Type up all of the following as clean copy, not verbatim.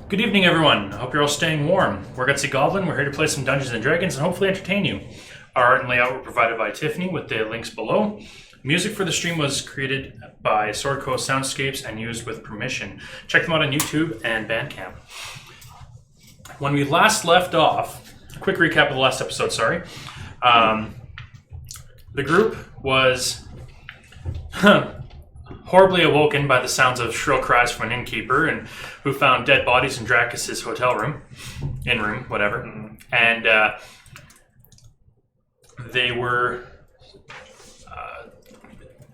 Good evening, everyone. I hope you're all staying warm. We're Gutsy Goblin. We're here to play some Dungeons & Dragons and hopefully entertain you. Our art and layout were provided by Tiffany with the links below. Music for the stream was created by Sword Coast Soundscapes and used with permission. Check them out on YouTube and Bandcamp. When we last left off, a quick recap of the last episode, sorry. The group was horribly awoken by the sounds of shrill cries from an innkeeper and who found dead bodies in Dracus's hotel room, inn-room, whatever. And they were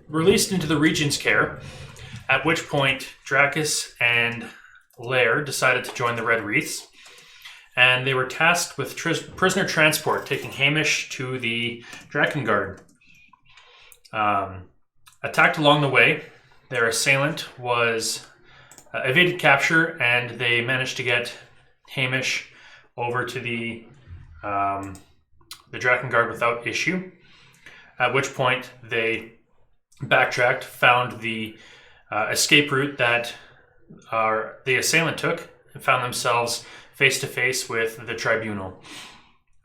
released into the Regent's care, at which point Dracus and Lair decided to join the Red Wreaths, and they were tasked with prisoner transport, taking Hamish to the Drakengard. Attacked along the way, their assailant was evaded capture, and they managed to get Hamish over to the Drakengard without issue. At which point they backtracked, found the escape route that the assailant took, and found themselves face to face with the tribunal.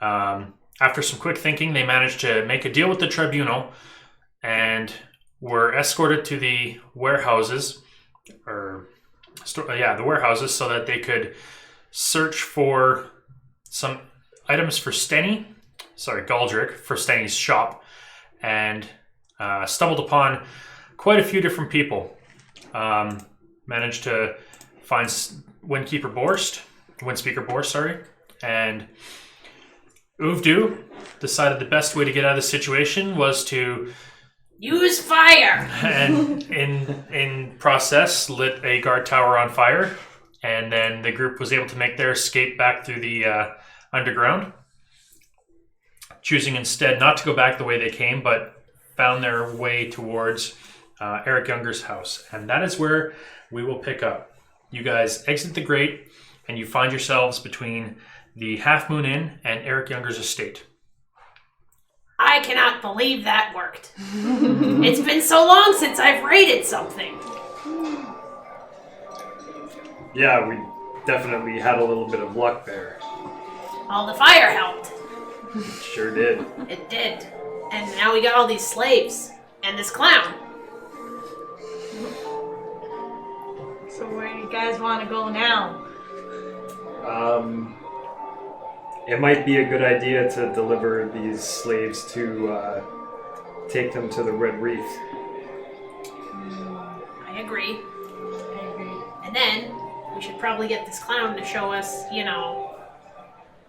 After some quick thinking, they managed to make a deal with the tribunal and were escorted to the warehouses, the warehouses, so that they could search for some items for Galdric, for Stenny's shop, and stumbled upon quite a few different people. Managed to find Windspeaker Borst, and Uvdu decided the best way to get out of the situation was to use fire! And in process, lit a guard tower on fire, and then the group was able to make their escape back through the underground, choosing instead not to go back the way they came, but found their way towards Eric Younger's house. And that is where we will pick up. You guys exit the grate, and you find yourselves between the Half Moon Inn and Eric Younger's estate. I cannot believe that worked. It's been so long since I've raided something. Yeah, we definitely had a little bit of luck there. All the fire helped. Sure did. It did. And now we got all these slaves. And this clown. So where do you guys want to go now? It might be a good idea to deliver these slaves to take them to the Red Wreath. I agree. And then we should probably get this clown to show us,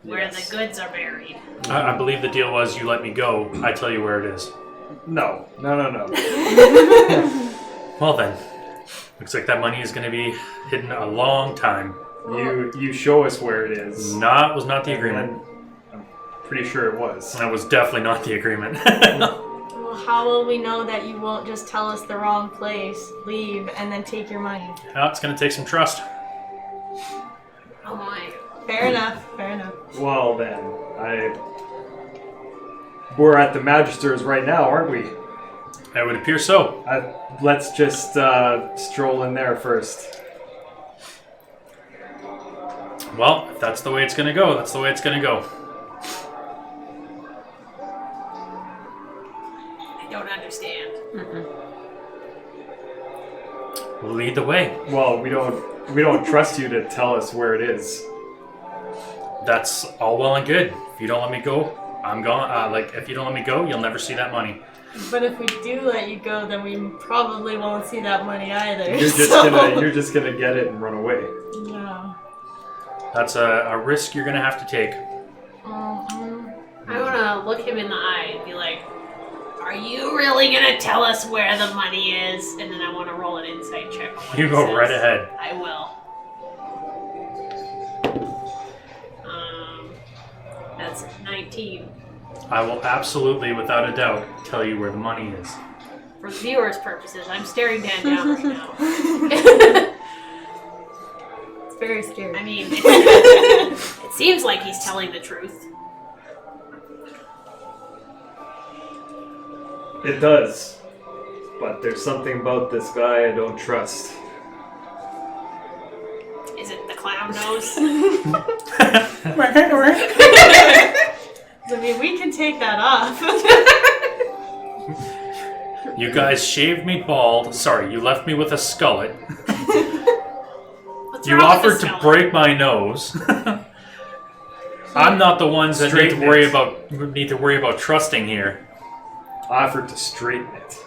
where the goods are buried. I believe the deal was you let me go, I tell you where it is. No. Well then, looks like that money is going to be hidden a long time. You show us where it is. Was not the agreement. I'm pretty sure it was. That was definitely not the agreement. Well, how will we know that you won't just tell us the wrong place, leave, and then take your money? Well, it's going to take some trust. Oh my. Fair enough. Well then, we're at the Magister's right now, aren't we? It would appear so. Let's just stroll in there first. Well, if that's the way it's going to go, that's the way it's going to go. I don't understand. Lead the way. Well, we don't trust you to tell us where it is. That's all well and good. If you don't let me go, I'm gone. If you don't let me go, you'll never see that money. But if we do let you go, then we probably won't see that money either. You're just gonna get it and run away. Yeah. That's a risk you're going to have to take. I want to look him in the eye and be like, are you really going to tell us where the money is? And then I want to roll an insight check. You go right ahead. I will. That's 19. I will absolutely, without a doubt, tell you where the money is. For the viewers' purposes, I'm staring Dan down right now. It's very scary. I mean, it seems like he's telling the truth. It does. But there's something about this guy I don't trust. Is it the clown nose. I mean, we can take that off. You guys shaved me bald. Sorry, you left me with a skullet. What's You wrong with offered this to fella? break my nose. I'm not the ones that need to Straighten worry about trusting here. Offered to straighten it.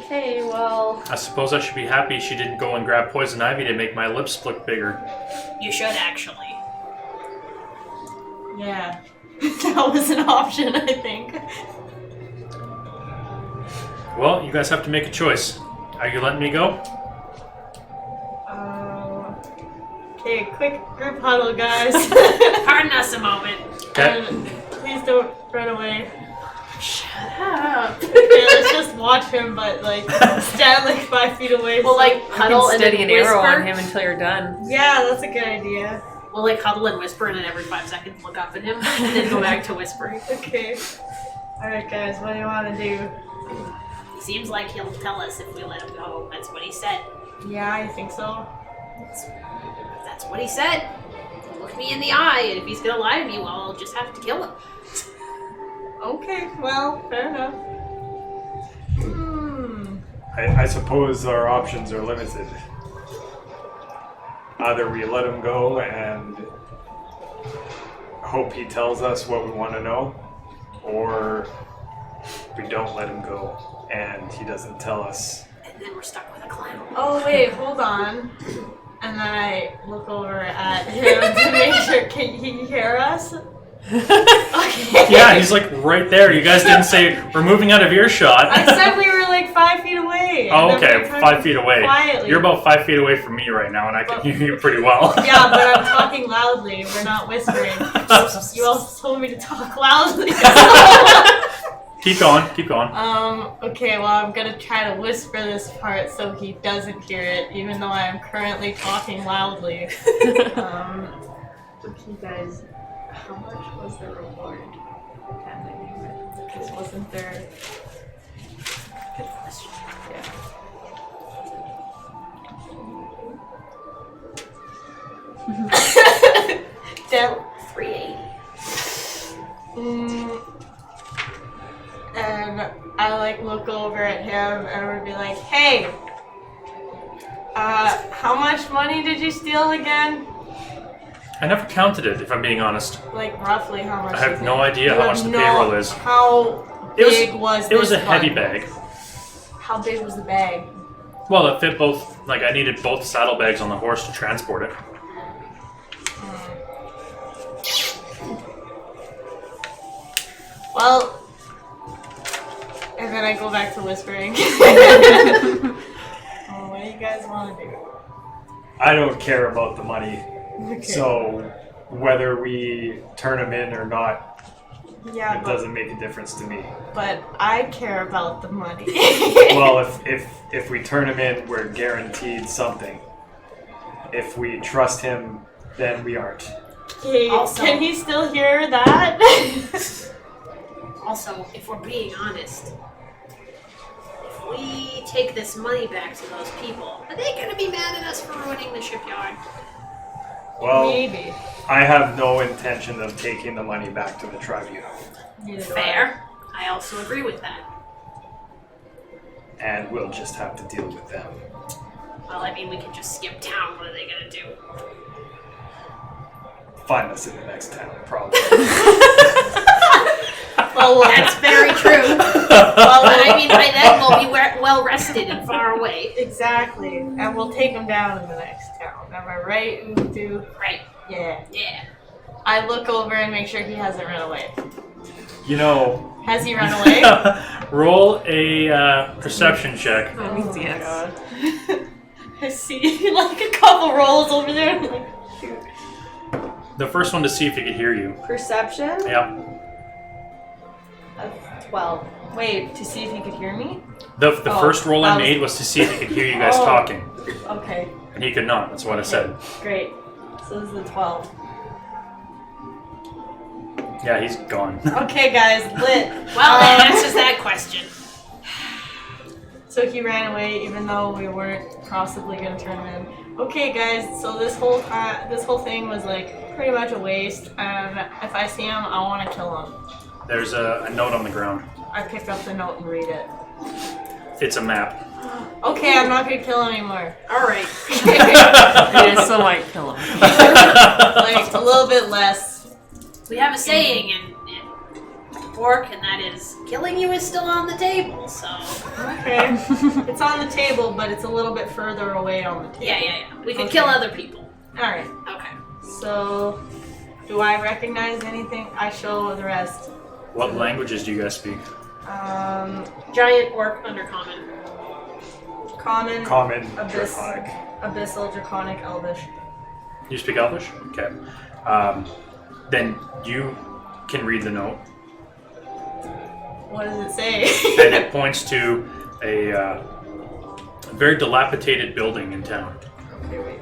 Okay, well, I suppose I should be happy she didn't go and grab poison ivy to make my lips look bigger. You should actually. yeah. That was an option, I think. Well, you guys have to make a choice. Are you letting me go? Okay, quick group huddle, guys. Pardon us a moment. Okay. And please don't run away. Shut up. Okay, let's just watch him, but like stand like 5 feet away. We'll like You huddle can and steady then an arrow whisper. on him until you're done. Yeah, that's a good idea. We'll like huddle and whisper, and then every 5 seconds look up at him, and then go back to whispering. Okay. Alright, guys, what do you want to do? Seems like he'll tell us if we let him go. That's what he said. Yeah, I think so. That's what he said. Look me in the eye, and if he's gonna lie to me, well, I'll just have to kill him. Okay, well, fair enough. I suppose our options are limited. Either we let him go and hope he tells us what we want to know, or we don't let him go and he doesn't tell us. And then we're stuck with a clown. Oh, wait, hold on. And then I look over at him to make sure, can he hear us? Okay. Yeah, he's like right there. You guys didn't say we're moving out of earshot. I said we were like 5 feet away. and Oh, then we okay, were talking 5 feet away. Quietly. You're about 5 feet away from me right now, and I can hear you pretty well. Yeah, but I'm talking loudly. We're not whispering. You also told me to talk loudly. Keep going, keep going. Okay, well, I'm gonna try to whisper this part so he doesn't hear it, even though I am currently talking loudly. Okay, guys, how much was the reward? Because wasn't there... Good question. Yeah. Damn. 380. And I like look over at him and would be like, hey, how much money did you steal again? I never counted it, if I'm being honest. Like roughly how much? I have is no it? idea You how have much the no- payroll is. How It was- big was It was a this heavy one? bag. How big was the bag? Well, it fit both, like I needed both saddlebags on the horse to transport it. Well, and then I go back to whispering. Oh, what do you guys want to do? I don't care about the money, Okay. so whether we turn him in or not, Yeah, it doesn't make a difference to me. but I care about the money. Well, if we turn him in, we're guaranteed something. If we trust him, then we aren't. Okay, Also- can he still hear that? Also, if we're being honest, if we take this money back to those people, are they gonna be mad at us for ruining the shipyard? Well, Maybe. I have no intention of taking the money back to the tribunal, Neither do Fair. I also agree with that. and we'll just have to deal with them. Well, I mean, we can just skip town. What are they gonna do? Find us in the next town, probably. Well, That's very true. Well, I mean, by then we'll be well rested and far away. exactly. And we'll take him down in the next town. Am I right, Udu? Right. Yeah. Yeah. I look over and make sure he hasn't run away. You know, Has he run away? Roll a perception check. Oh means my yes. god. I see like a couple rolls over there. I'm like, shoot. The first one to see if he could hear you. Perception? Yeah. 12. Wait, to see if he could hear me? The Oh, first roll I that was- made was to see if he could hear you guys Oh. talking. Okay, And he could not. That's what I said. great. So this is the 12. Yeah, he's gone. Okay, guys, lit. Well, that answers that question. So he ran away, even though we weren't possibly gonna turn him in. Okay, guys. So this whole thing was like pretty much a waste. And if I see him, I want to kill him. There's a note on the ground. I pick up the note and read it. It's a map. Okay, I'm not gonna kill him anymore. All right. Yeah, so might kill him. Like a little bit less. We have a saying in Orc, and that is, killing you is still on the table, so... Okay. It's on the table, but it's a little bit further away on the table. Yeah. We could kill other people. Alright. Okay. So, do I recognize anything? I show the rest. What languages do you guys speak? Giant Orc Undercommon. Common, Abyss. Abyssal, Draconic, Elvish. You speak Elvish? Okay. Then you can read the note. What does it say? And it points to a very dilapidated building in town. Okay, wait.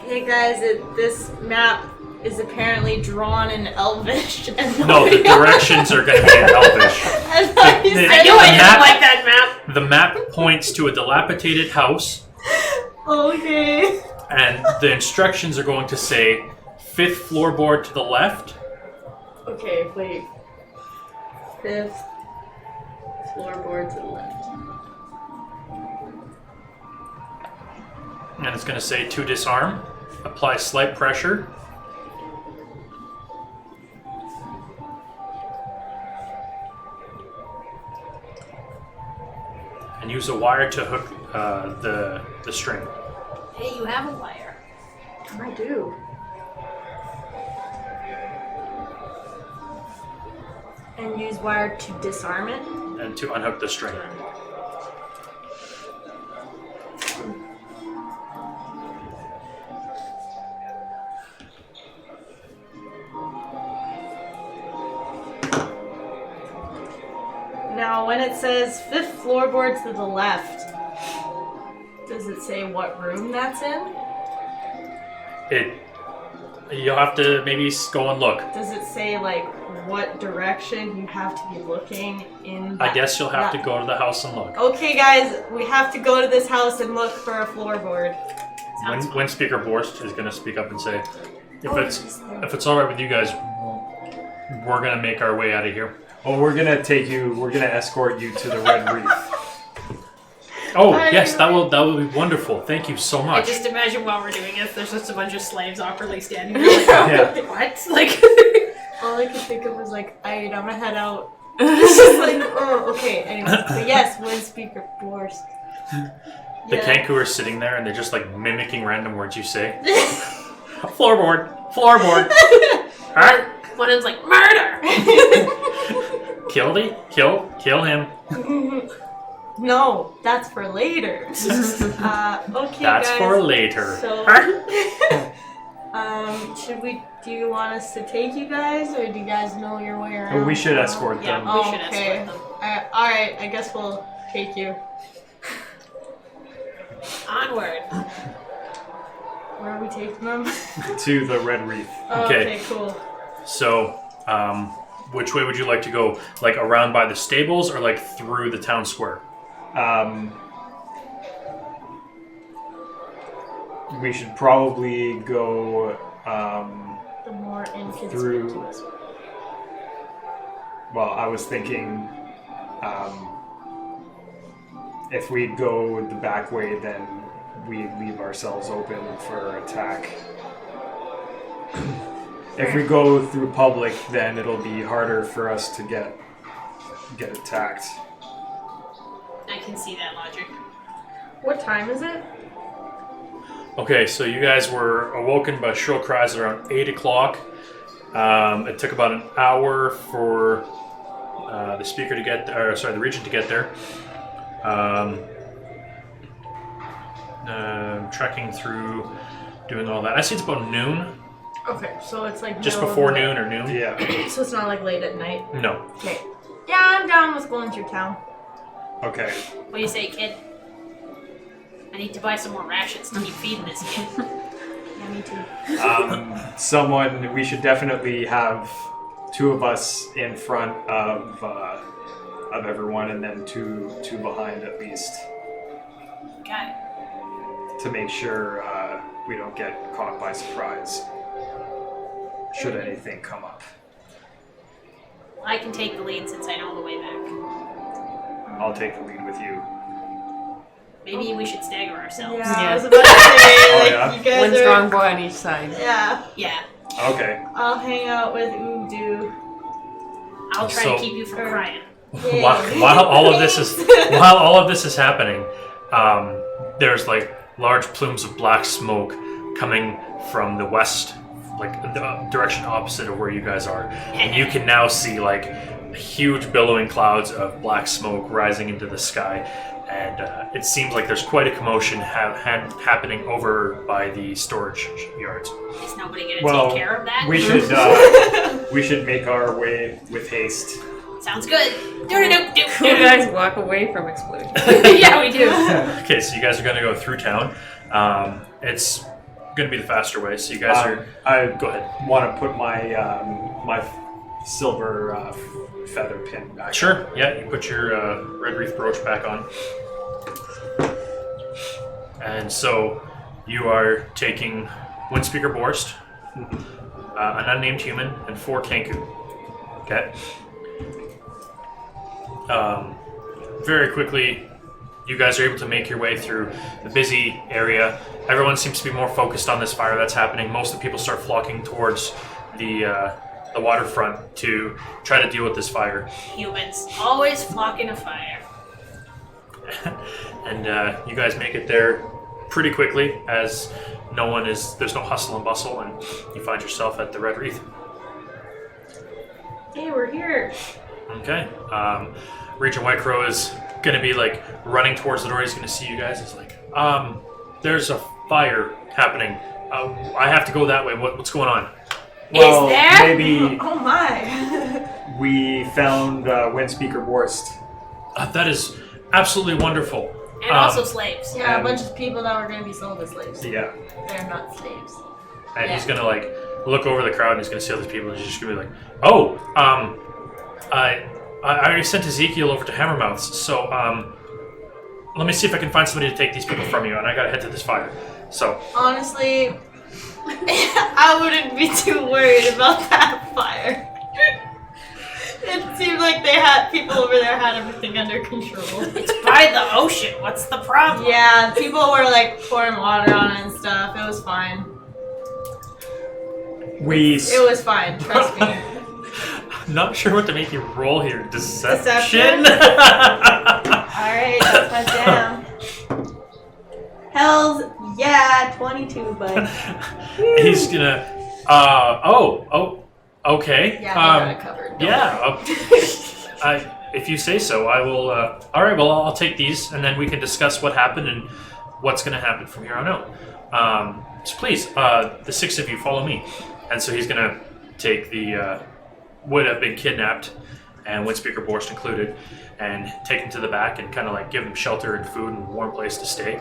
Hey guys, this map is apparently drawn in Elvish. And No, the directions are going to be in Elvish. I thought you The- said I knew I didn't map- like that map. The map points to a dilapidated house, Okay. and the instructions are going to say 5th floorboard to the left. Okay, wait. 5th floorboard to the left. And it's going to say to disarm, apply slight pressure. And use a wire to hook the string. Hey, you have a wire. I do. And use wire to disarm it. And to unhook the string. Now, when it says 5th floorboard to the left, does it say what room that's in? You'll have to maybe go and look. Does it say, like, what direction you have to be looking in? I guess you'll have to go to the house and look. Okay, guys, we have to go to this house and look for a floorboard. When Speaker Borst is going to speak up and say, Oh, if it's all right with you guys, we're going to make our way out of here. Oh, we're gonna escort you to the Red Reef. Oh, yes, that will be wonderful. Thank you so I much. just imagine while we're doing it, there's just a bunch of slaves awkwardly standing there like, Yeah. what? Like, All I could think of was, like, I'm gonna head out. It's just like, oh, okay, anyway. But yes, when Speaker Borst. The Kenku are sitting there and they're just like mimicking random words you say. Floorboard. Alright. one of them's like, murder! Kill him. No, that's for later. Okay, That's guys. for later. So, do you want us to take you guys, or do you guys know your way around? But we should escort Yeah, them. we should Okay. escort them. Alright, I guess we'll take you. Onward. Where are we taking them? To the Red Reef. Okay. Okay, cool. So, which way would you like to go? Like around by the stables or like through the town square? We should probably go The more Through- inconspicuous. well, I was thinking if we go the back way, then we leave ourselves open for attack. If we go through public, then it'll be harder for us to get attacked. I can see that logic. What time is it? Okay, so you guys were awoken by shrill cries around 8 o'clock. It took about an hour for the speaker to get there, the regent to get there. Trekking through, doing all that. I see it's about noon, Okay, so it's like just middle of before the- noon or noon. Yeah. So it's not like late at night. No. Okay. Yeah, I'm down with going through town. Okay. What do you say, kid? I need to buy some more rations to keep feeding this kid. Yeah, me too. We should definitely have 2 of us in front of everyone, and then two behind at least, Got it. to make sure we don't get caught by surprise. Should anything come up, I can take the lead since I know the way back. I'll take the lead with you. Maybe we should stagger ourselves. Yeah, I Yeah. was about to say, like, yeah? you guys One are... strong boy on each side. Yeah, Yeah. Okay. I'll hang out with Udo. I'll try So- to keep you from crying. While all of this is happening, there's like large plumes of black smoke coming from the west, like the direction opposite of where you guys are, and you can now see like huge billowing clouds of black smoke rising into the sky, and it seems like there's quite a commotion happening over by the storage yards. Is nobody going to Well, take care of that? we should make our way with haste. Sounds good. Do-do-do-do-do. You guys walk away from explosion. Yeah, we do. Okay, so you guys are going to go through town. It's going to be the faster way, so you guys are. I Go ahead. want to put my my silver feather pin back. Sure. Yeah, you put your red wreath brooch back on. And so you are taking Windspeaker Borst, an unnamed human, and 4 Kenku. Okay. Very quickly, you guys are able to make your way through the busy area. Everyone seems to be more focused on this fire that's happening. Most of the people start flocking towards the waterfront to try to deal with this fire. Humans always flocking to fire. And you guys make it there pretty quickly, as there's no hustle and bustle, and you find yourself at the Red Wreath. Hey, we're here. Okay. Regent Whitecrow is gonna be like running towards the door. He's gonna see you guys. He's like, there's a fire happening. I have to go that way. What's going on? Well, Is there? maybe Oh my. we found Windspeaker Borst. That is absolutely wonderful. And also slaves. Yeah, a bunch of people that were going to be sold as slaves. Yeah. They're not slaves. And he's Yeah. gonna like look over the crowd, and he's gonna see all these people, and he's just gonna be like, "Oh, I already sent Ezekiel over to Hammermouth's, so let me see if I can find somebody to take these people from you, and I gotta head to this fire." So Honestly, I wouldn't be too worried about that fire. It seemed like people over there had everything under control. It's by the ocean. What's the problem? Yeah, people were like pouring water on it and stuff. It was fine. It was fine, trust me. I'm not sure what to make you roll here. Deception. Deception? Alright, that's my jam. Hells yeah, 22, bud. He's gonna. Okay. Yeah, I got it covered. Don't Yeah. If you say so, I will. All right. Well, I'll take these, and then we can discuss what happened and what's going to happen from here on out. So please, the 6 of you, follow me. And so he's going to take the would have been kidnapped, and Windspeaker Borst included, and take them to the back and kind of like give them shelter and food and a warm place to stay.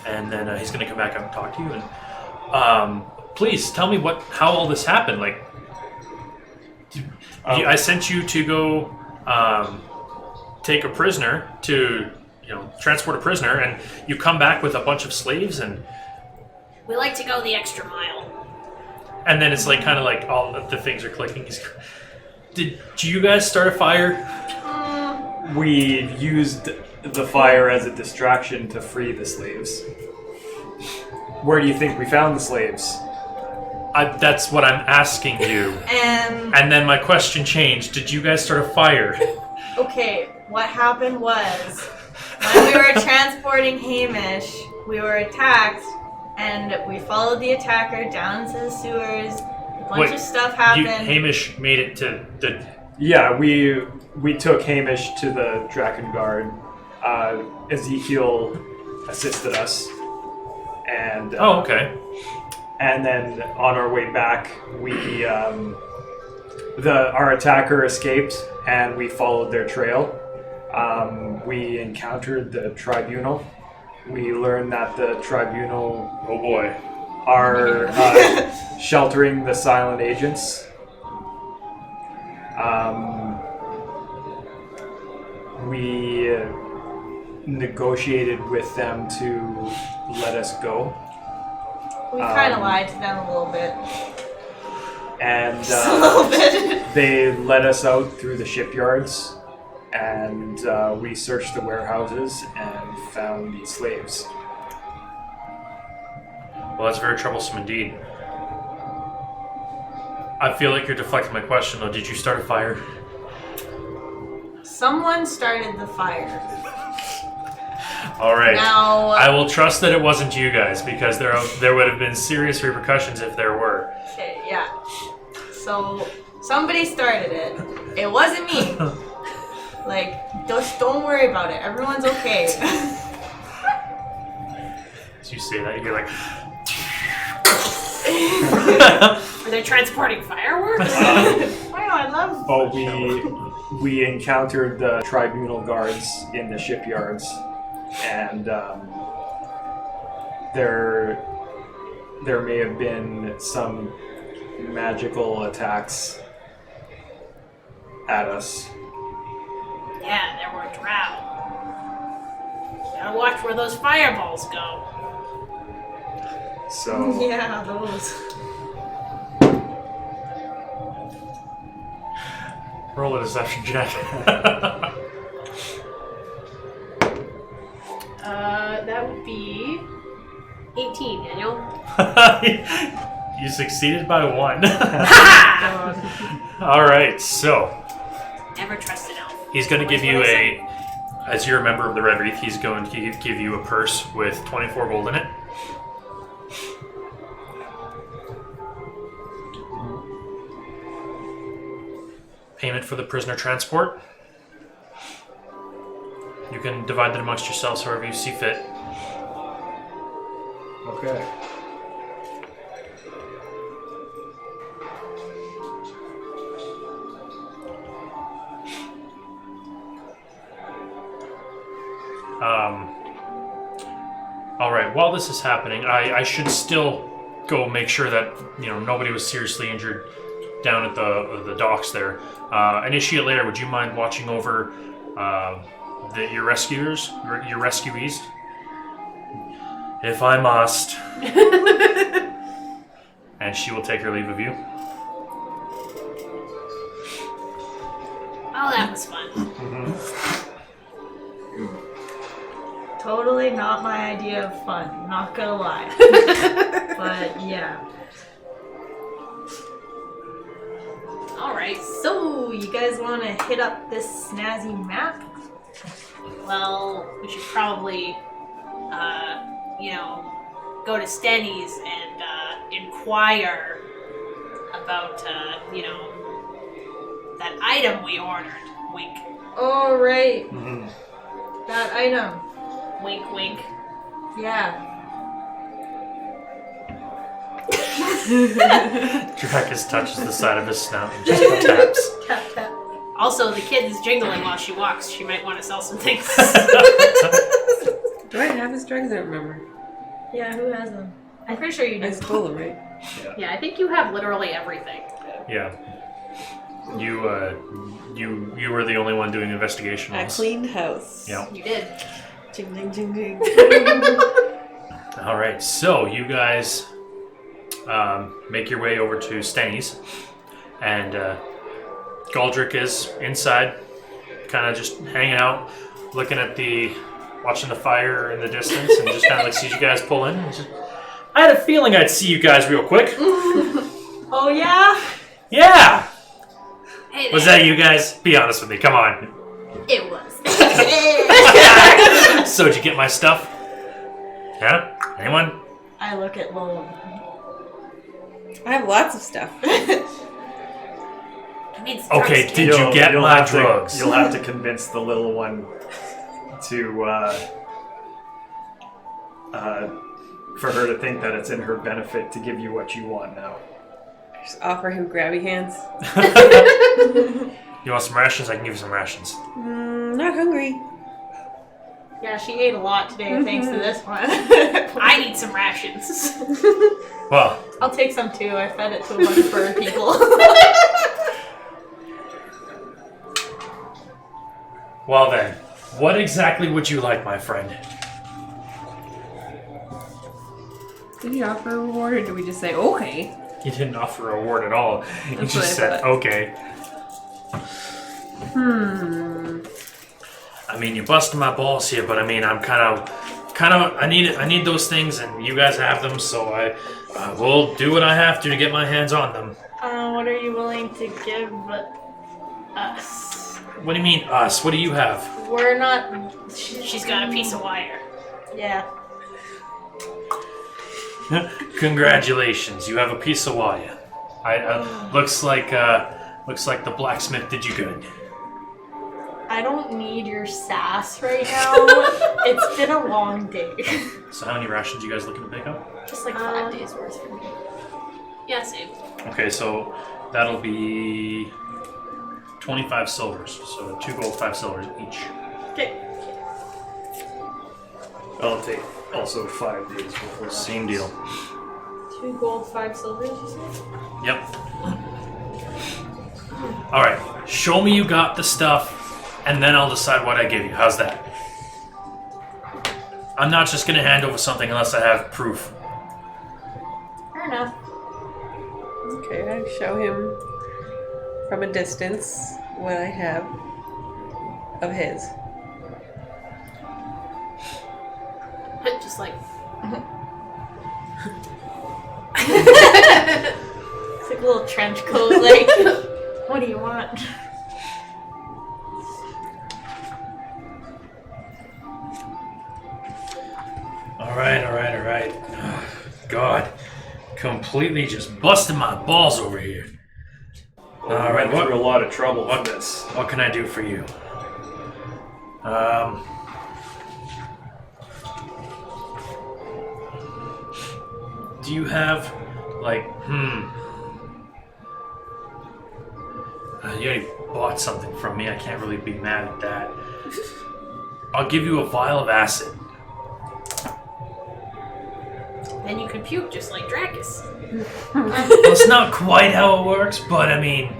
And then he's going to come back up and talk to you. And please tell me how all this happened. Like, I sent you to go take a prisoner transport a prisoner, and you come back with a bunch of slaves, and We like to go the extra mile. then it's like kind of like all of the things are clicking. Did you guys start a fire? We used the fire as a distraction to free the slaves. Where do you think we found the slaves? That's what I'm asking you. And then my question changed. Did you guys start a fire? Okay, what happened was, when we were transporting Hamish, we were attacked, and we followed the attacker down into the sewers. A bunch of stuff happened. Hamish made it to the... Yeah, we took Hamish to the Drakengard. Ezekiel assisted us, and Oh, okay. and then on our way back, our attacker escaped, and we followed their trail. We encountered the tribunal, we learn that the tribunal Oh boy. are sheltering the silent agents. We negotiated with them to let us go. We kind of lied to them a little bit. And Just a little bit. they let us out through the shipyards, and we searched the warehouses and found the slaves. Well, that's very troublesome indeed. I feel like you're deflecting my question, though. Did you start a fire? Someone started the fire. All right. Now, I will trust that it wasn't you guys, because there would have been serious repercussions if there were. okay, yeah. So somebody started it. It wasn't me. Like, just don't worry about it. Everyone's okay. As you say that, you're like, Are they transporting fireworks? Wow, I love. Oh, we encountered the tribunal guards in the shipyards, and there may have been some magical attacks at us. Yeah, there were drow. Gotta watch where those fireballs go. So Yeah, those. roll a deception check. That would be 18, Daniel. You succeeded by 1. Ha! All right, so Never trust an elf. he's going to give you What did I say? as you're a member of the Red Wreath, he's going to give you a purse with 24 gold in it. Payment for the prisoner transport. You can divide it amongst yourselves however you see fit. okay. All right. While this is happening, I should still go make sure that nobody was seriously injured down at the docks there. Initiate later. Would you mind watching over your rescuers, your rescuees? If I must. And she will take her leave of you. Oh, that was fun. Totally not my idea of fun. Not gonna lie. But yeah. Alright, So, you guys want to hit up this snazzy map? well, we should probably, go to Stenny's and inquire about, that item we ordered. Wink. All right. That item. Wink, wink. Yeah. Dracus touches the side of his snout and just taps. Tap tap. Also, the kid is jingling while she walks. She might want to sell some things. Do I have his drugs? I don't remember. Yeah, who has them? I'm pretty sure you I do. stole them, right? Yeah, I think you have literally everything. Yeah. You were the only one doing investigation. I cleaned house. Yeah. You did. Jing, jing, jing, jing. All right. So you guys make your way over to Stenny's, and Galdrick is inside, kind of just hanging out, looking at watching the fire in the distance, and just kind of like sees you guys pull in. And just, I had a feeling I'd see you guys real quick. Oh yeah? Yeah. Hey Was there. that you guys? Be honest with me. Come on. It was. So did you get my stuff? Yeah? Anyone? I look at Lowell. I have lots of stuff. I mean, it's Okay, drugs, did kid. you get You'll my have to- drugs? You'll have to convince the little one to for her to think that it's in her benefit to give you what you want now. Just offer him grabby hands. You want some rations? I can give you some rations. Not hungry. Yeah, she ate a lot today thanks to this one. I need some rations. Well, I'll take some too. I fed it to a bunch of bird people. well then, what exactly would you like, my friend? Did he offer a reward, or did we just say okay? He didn't offer a reward at all. He That's just what I said, thought. okay. I mean, you're busting my balls here, but I mean, I'm I need those things, and you guys have them, so I will do what I have to get my hands on them. What are you willing to give us? What do you mean, us? What do you have? We're not. She's got a piece of wire. Yeah. Congratulations, you have a piece of wire. Looks like the blacksmith did you good. I don't need your sass right now. It's been a long day. So how many rations you guys looking to pick up? Just like 5 days worth for me. Yeah, same. Okay, so that'll be 25 silvers. So 2 gold, 5 silvers each. Okay. I'll take also 5 days before. Same deal. 2 gold, 5 silvers, you said? Yep. Alright, show me you got the stuff, and then I'll decide what I give you. How's that? I'm not just gonna hand over something unless I have proof. Fair enough. Okay, I show him from a distance what I have of his. Just like It's like a little trench coat, like, what do you want? Alright. God. Completely just busting my balls over here. I went through a lot of trouble with this. What can I do for you? Do you have, like, you already bought something from me. I can't really be mad at that. I'll give you a vial of acid. then you can puke just like Dracus. Well, it's not quite how it works, but I mean,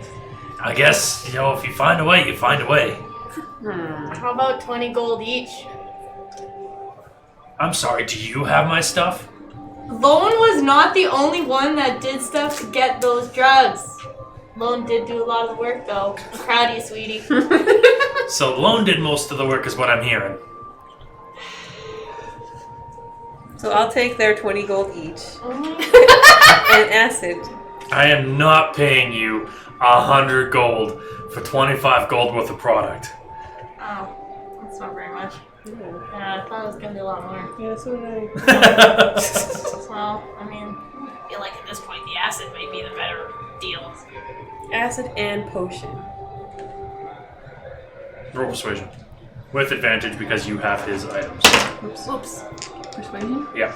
I guess, if you find a way, you find a way. How about 20 gold each? I'm sorry, do you have my stuff? Lone was not the only one that did stuff to get those drugs. Lone did do a lot of the work, though. I'm proud of you, sweetie. So Lone did most of the work is what I'm hearing. So I'll take their 20 gold each. Mm-hmm. And acid. I am not paying you 100 gold for 25 gold worth of product. Oh, that's not very much. Yeah, I thought it was gonna be a lot more. Yeah, so did I. Well, I mean, I feel like at this point the acid might be the better deal. Acid and potion. Roll persuasion. With advantage because you have his items. Oops. Persuasion? Yeah.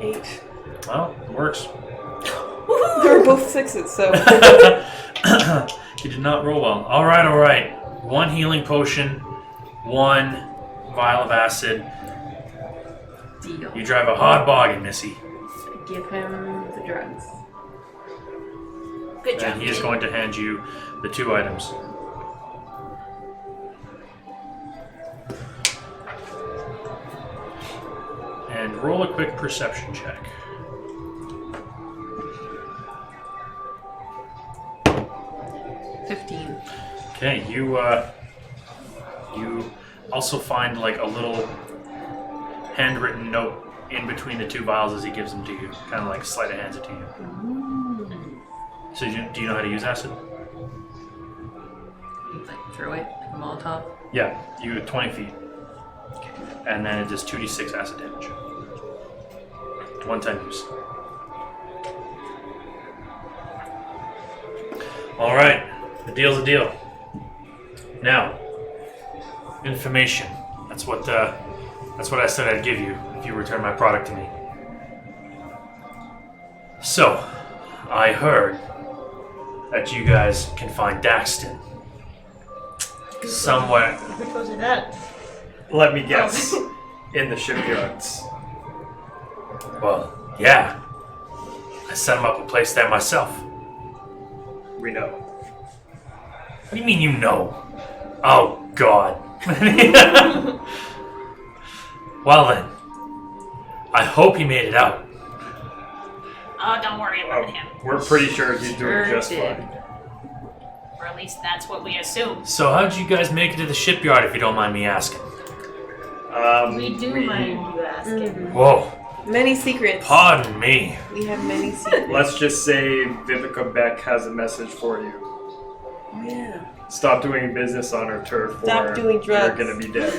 Eight. Well, it works. They were both sixes, so. You did not roll well. Alright. 1 healing potion, 1 vial of acid. Deal. You drive a hard bargain, Missy. Give him the drugs. Good job. And he is kid. going to hand you the 2 items. And roll a quick perception check. 15. Okay, you also find like a little handwritten note in between the 2 vials as he gives them to you. Kind of like sleight of hands it to you. So do you know how to use acid? Like throw it, like a Molotov. Yeah, you at 20 feet. And then it does 2d6 acid damage. 1-time use. Alright, the deal's a deal. Now, information. That's what I said I'd give you if you return my product to me. So, I heard that you guys can find Daxton somewhere. Who told you that? Let me guess. In the shipyards. Well, yeah. I set him up a place there myself. We know. What do you mean you know? Oh, God. Well then, I hope he made it out. Oh, don't worry about him. We're pretty sure he's doing just did. fine. Or at least that's what we assume. So how'd you guys make it to the shipyard, if you don't mind me asking? We do mind you asking. Whoa, Many secrets. pardon me. We have many secrets. Let's just say Vivica Beck has a message for you. Yeah. Stop doing business on her turf Stop or doing drugs. you're gonna be dead.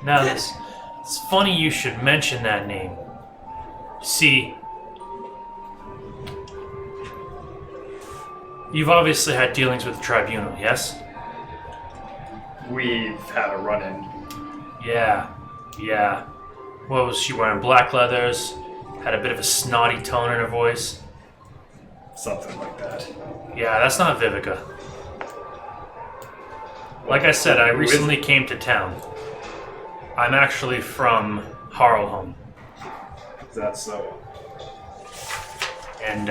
Now, it's funny you should mention that name. See, you've obviously had dealings with the tribunal, yes? We've had a run-in. Yeah. What was she wearing? Black leathers? Had a bit of a snotty tone in her voice? Something like that. Yeah, that's not Vivica. Like I said, I Who is recently came to town. I'm actually from Harlholm. Is that so? And,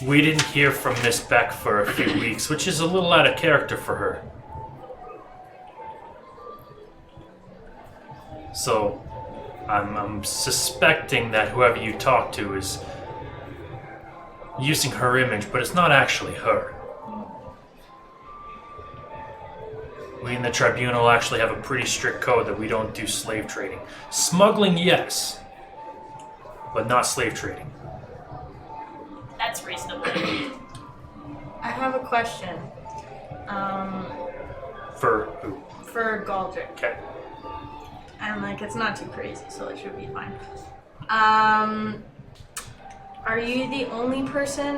we didn't hear from Miss Beck for a few weeks, which is a little out of character for her. So, I'm suspecting that whoever you talk to is using her image, but it's not actually her. We in the tribunal actually have a pretty strict code that we don't do slave trading. Smuggling, yes, but not slave trading. That's reasonable. I have a question. For who? For Galdrick. Okay. And like it's not too crazy, so it should be fine. Are you the only person,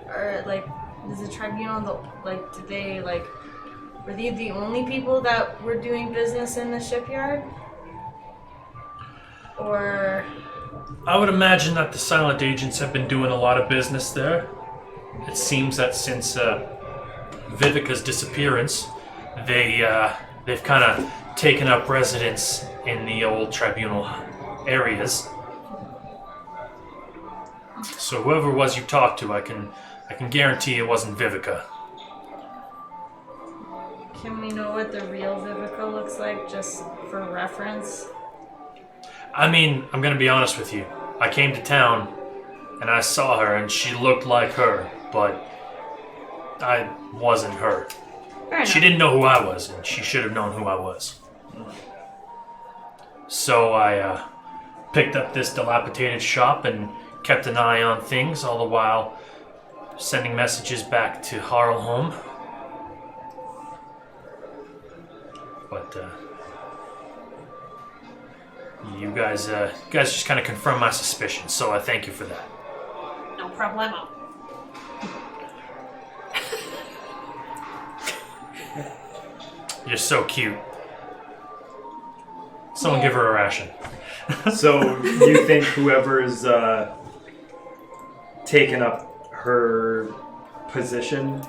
or like, is the tribunal did they like, were they the only people that were doing business in the shipyard? Or I would imagine that the silent agents have been doing a lot of business there. It seems that since Vivica's disappearance, they've kind of taken up residence in the old tribunal areas. So whoever it was you talked to, I can guarantee it wasn't Vivica. can we know what the real Vivica looks like, just for reference? I mean, I'm gonna be honest with you. I came to town and I saw her and she looked like her, but I wasn't her. Fair enough. She didn't know who I was, and she should have known who I was. So I picked up this dilapidated shop and kept an eye on things, all the while sending messages back to Harlholm. But you guys just kind of confirmed my suspicions, so I thank you for that. No problemo. You're so cute. Someone give her a ration. So you think whoever's taken up her position,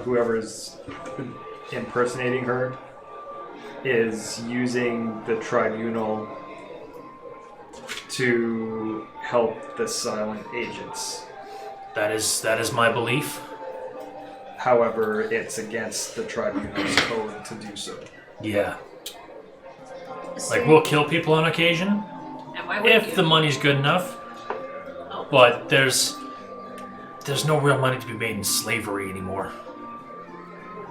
whoever's impersonating her, is using the tribunal to help the silent agents. That is my belief. However, it's against the tribunal's code to do so. Yeah. Like, we'll kill people on occasion And why would if you? the money's good enough. Oh. But there's no real money to be made in slavery anymore.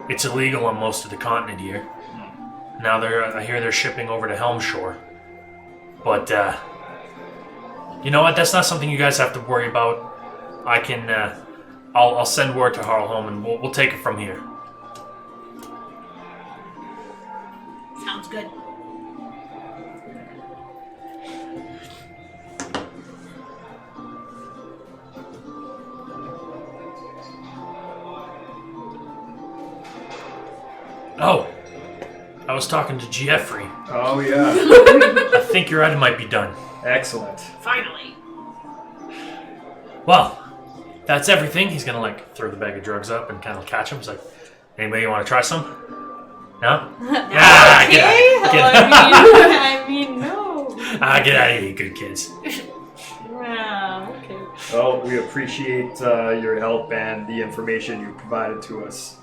It's illegal on most of the continent here. Now I hear they're shipping over to Helmshore. But you know what? That's not something you guys have to worry about. I can I'll send word to Harlholm and we'll take it from here. Sounds good. Oh, I was talking to Jeffrey. Oh yeah. I think your item might be done. Excellent. Finally. Well, that's everything. He's gonna like throw the bag of drugs up and kind of catch him. He's like, anybody want to try some? No? Ah, Okay. get out. I mean, no. Get out of here, you good kids. Wow. Okay. Well, we appreciate your help and the information you provided to us.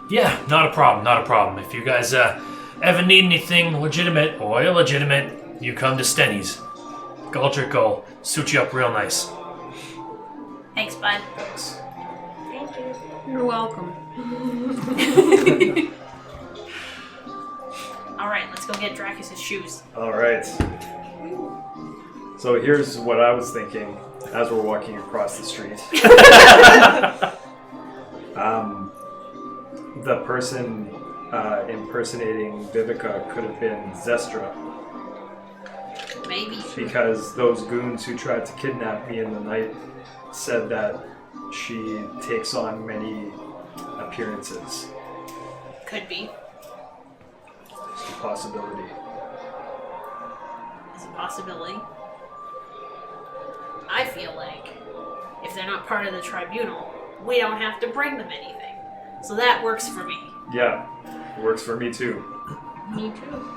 Yeah, not a problem, not a problem. If you guys ever need anything legitimate or illegitimate, you come to Stenny's. Galdrick will suit you up real nice. Thanks, bud. Thanks. Thank you. You're welcome. All right, let's go get Dracus's shoes. All right. So here's what I was thinking as we're walking across the street. The person impersonating Vivica could have been Zestra, Maybe. because those goons who tried to kidnap me in the night said that she takes on many appearances. Could be. It's a possibility. It's a possibility. I feel like if they're not part of the tribunal, we don't have to bring them anything. So that works for me. Yeah, works for me too. Me too.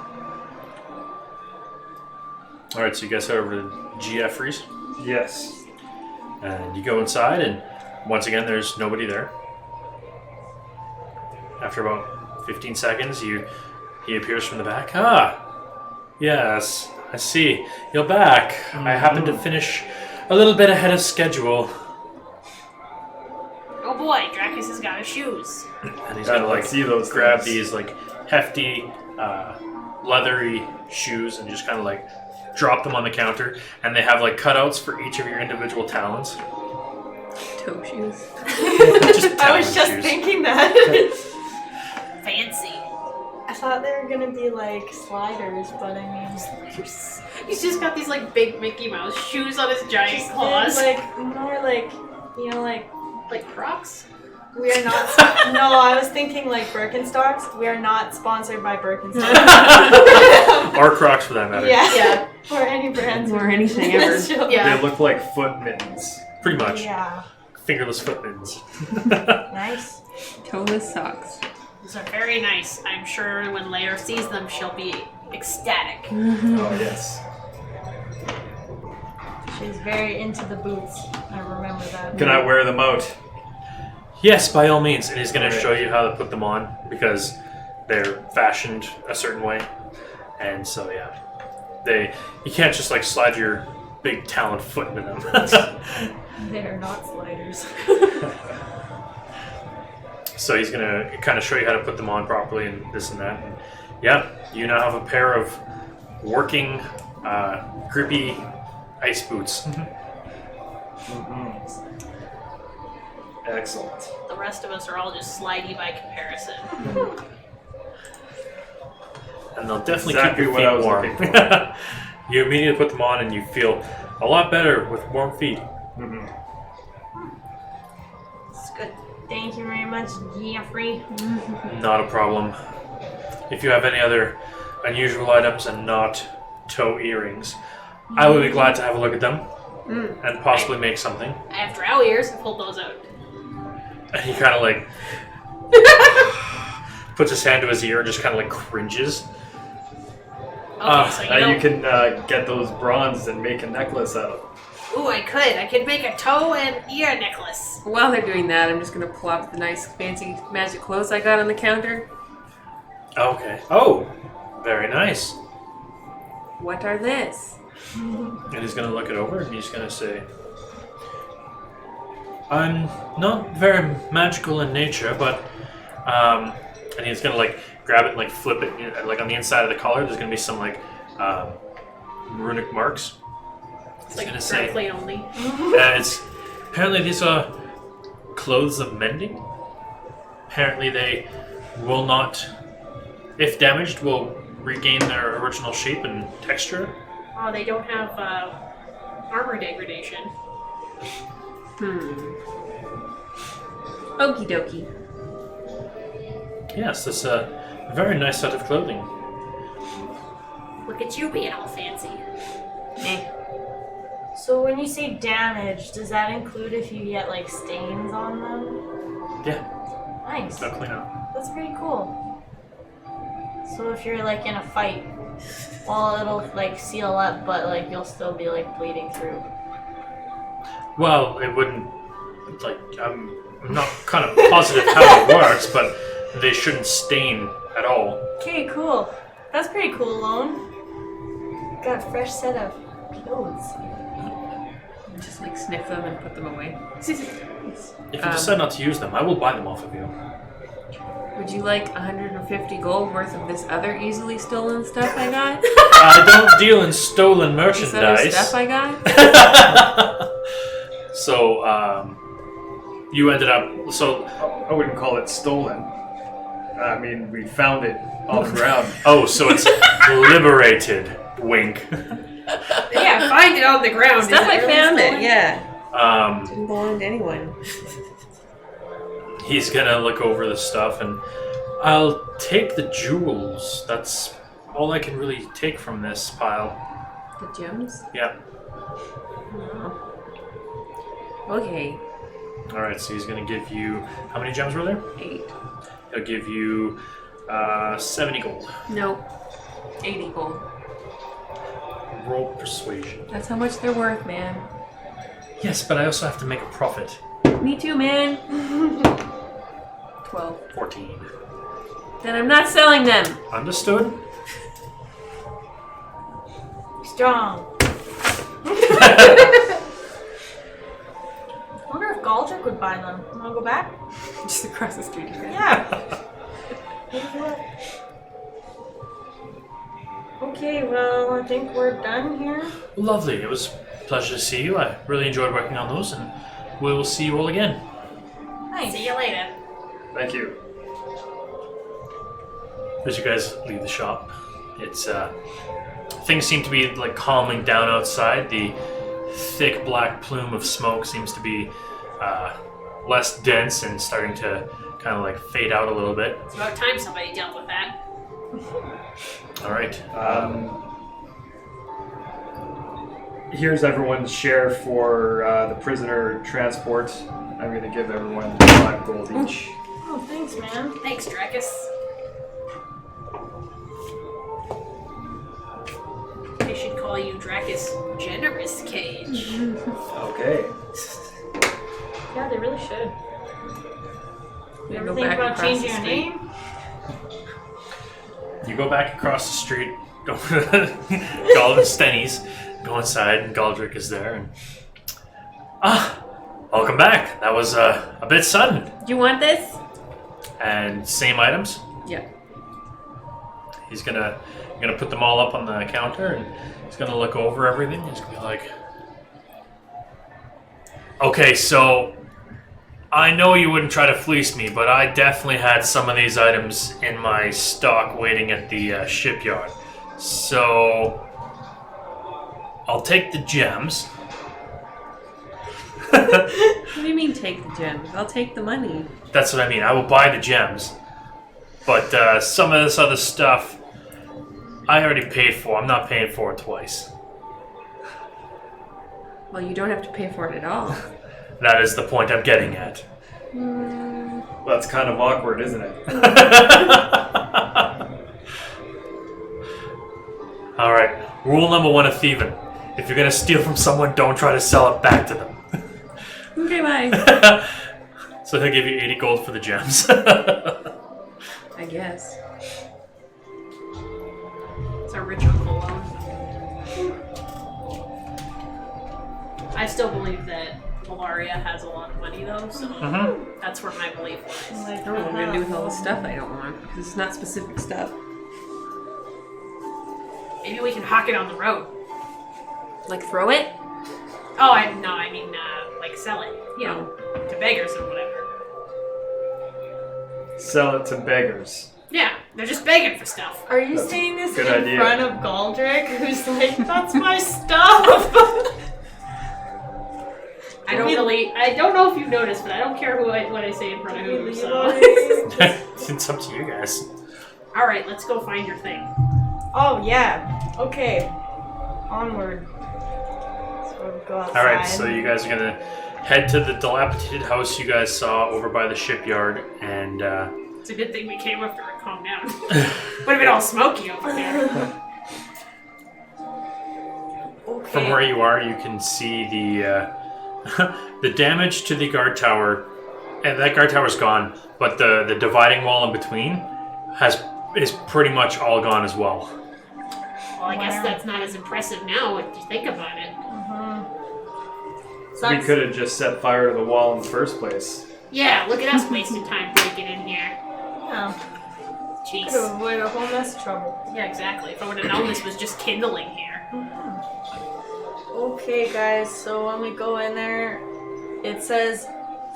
All right, so you guys head over to Jeffrey's, Yes. and you go inside, and once again, there's nobody there. After about 15 seconds, he appears from the back. Ah, yes, I see. You're back. I happened to finish a little bit ahead of schedule. Oh boy, Dracus has got his shoes. And he's I gonna like see those grab things. these like hefty, leathery shoes and just kind of like drop them on the counter. And they have like cutouts for each of your individual talons. Toe shoes. Just I talon was just shoes. thinking that. Fancy. I thought they were gonna be like sliders, but I mean, He's just got these like big Mickey Mouse shoes on his giant just claws. like more like, you know, like Crocs? we are not. No, I was thinking like Birkenstocks. We are not sponsored by Birkenstocks. Or Crocs for that matter. Yeah. Or any brands. Or anything ever. Sure. Yeah. They look like foot mittens. Pretty much. Yeah. Fingerless foot mittens. Nice. Toeless socks. These are very nice. I'm sure when Lair sees them, she'll be ecstatic. Oh, yes. She's very into the boots. I remember that. Can I wear them out? Yes, by all means. And he's going to Alright. show you how to put them on because they're fashioned a certain way. And so, yeah. You can't just like slide your big talon foot into them. They are not sliders. So he's going to kind of show you how to put them on properly and this and that. And yeah, you now have a pair of working, grippy ice boots. Excellent. The rest of us are all just slidey by comparison. And they'll definitely Exactly keep what your I feet was warm. looking for. You immediately put them on and you feel a lot better with warm feet. It's good. Thank you very much, Jeffrey. Not a problem. If you have any other unusual items and not toe earrings, I would be glad to have a look at them and possibly make something. I have drow ears. I pulled those out. And he kind of like puts his hand to his ear and just kind of like cringes. Okay, so You can get those bronze and make a necklace out of them. Ooh, I could. I could make a toe and ear necklace. While they're doing that, I'm just gonna pull out the nice fancy magic clothes I got on the counter. Okay. Oh, very nice. What are this? And he's going to look it over and he's going to say, I'm not very magical in nature, but, and he's going to like grab it and like flip it, you know, like on the inside of the collar, there's going to be some like runic marks. It's He's like going to say, plate only. apparently these are clothes of mending. Apparently they will not, if damaged, will regain their original shape and texture. Oh, they don't have armor degradation. Okie dokie. Yes, that's a very nice set of clothing. Look at you being all fancy. So when you say damage, does that include if you get like stains on them? Yeah, Nice. they'll clean up. That's pretty cool. So if you're like in a fight, well, it'll like seal up, but like you'll still be like bleeding through. Well, it wouldn't. Like, I'm not kind of positive how it works, but they shouldn't stain at all. Okay, cool. That's pretty cool, Lone. Got a fresh set of clothes. Just like sniff them and put them away. If you decide not to use them, I will buy them off of you. Would you like 150 gold worth of this other easily stolen stuff I got? I don't deal in stolen This other merchandise. stuff I got? So, you ended up. So, I wouldn't call it stolen. I mean, we found it on the ground. oh, so it's liberated. Wink. Yeah, find it on the ground. Stuff Is I really found stolen? it, yeah. Didn't belong to anyone. He's gonna look over the stuff and I'll take the jewels. That's all I can really take from this pile. The gems? Yeah. Oh. Okay. Alright, so he's gonna give you. How many gems were there? 8. He'll give you 70 gold. Nope. 80 gold. Roll persuasion. That's how much they're worth, man. Yes, but I also have to make a profit. Me too, man. 12. 14. Then I'm not selling them. Understood? Strong. I wonder if Galdrick would buy them. Wanna go back? Just across the street again. Yeah. Okay, well, I think we're done here. Lovely. It was a pleasure to see you. I really enjoyed working on those, and we will see you all again. Nice. See you later. Thank you. As you guys leave the shop, it's things seem to be like calming down outside. The thick black plume of smoke seems to be less dense and starting to kind of like fade out a little bit. It's about time somebody dealt with that. All right. Here's everyone's share for the prisoner transport. I'm going to give everyone 5 gold each. Oh, thanks, man. Thanks, Drakus. They should call you Drakus Generous Cage. Okay. Yeah, they really should. You ever Go think back about across changing the your street. name? You go back across the street, go Stenny's, go inside, and Galdrick is there. And welcome back. That was a bit sudden. Do you want this? And same items. Yeah. He's gonna put them all up on the counter, and he's gonna look over everything. He's gonna be like, "Okay, so I know you wouldn't try to fleece me, but I definitely had some of these items in my stock waiting at the shipyard. So I'll take the gems." What do you mean take the gems? I'll take the money. That's what I mean. I will buy the gems, but some of this other stuff I already paid for. I'm not paying for it twice. Well, you don't have to pay for it at all. That is the point I'm getting at. Well, that's kind of awkward, isn't it? All right. Rule number 1 of thieving: if you're gonna steal from someone, don't try to sell it back to them. Okay, bye. So he'll give you 80 gold for the gems. I guess. It's our rich Uncle Lone. I still believe that Valaria has a lot of money, though, so that's where my belief lies. I don't know what I'm gonna do with all the stuff I don't want, because it's not specific stuff. Maybe we can hawk it on the road. Like throw it? Oh, I mean, like sell it, you know, to beggars or whatever. Sell it to beggars. Yeah, they're just begging for stuff. Are you saying this good in idea. front of Galdrick, who's like, "That's my stuff"? I don't know if you've noticed, but I don't care what I say in front of who. So. It's up to you guys. All right, let's go find your thing. Oh yeah. Okay. Onward. So We'll go outside. All right, so you guys are gonna head to the dilapidated house you guys saw over by the shipyard, and It's a good thing we came up here to calm down. Would have been all smoky over there. Okay. from where you are, you can see the the damage to the guard tower, and that guard tower's gone, but the dividing wall in between is pretty much all gone as well. Well, I guess that's not as impressive now if you think about it. We Sucks. could have just set fire to the wall in the first place. Yeah, look at us wasting time breaking in here. Yeah. Jeez. Could avoid a whole mess of trouble. Yeah, exactly. If I would have known this was just kindling here. Okay, guys, so when we go in there, it says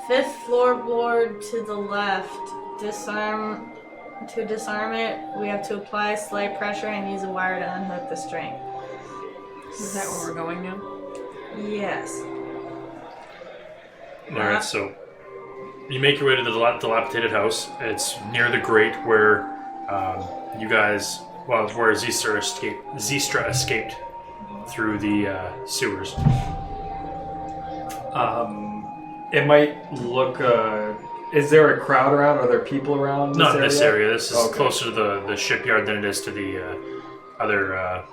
5th floorboard to the left. Disarm. To disarm it, we have to apply slight pressure and use a wire to unhook the string. Is that where we're going now? Yes. All right, so you make your way to the dilapidated house. It's near the grate where you guys, well, where Zistra escaped through the sewers. It might look. Is there a crowd around? Are there people around? Not in this area. This is Okay. closer to the shipyard than it is to the other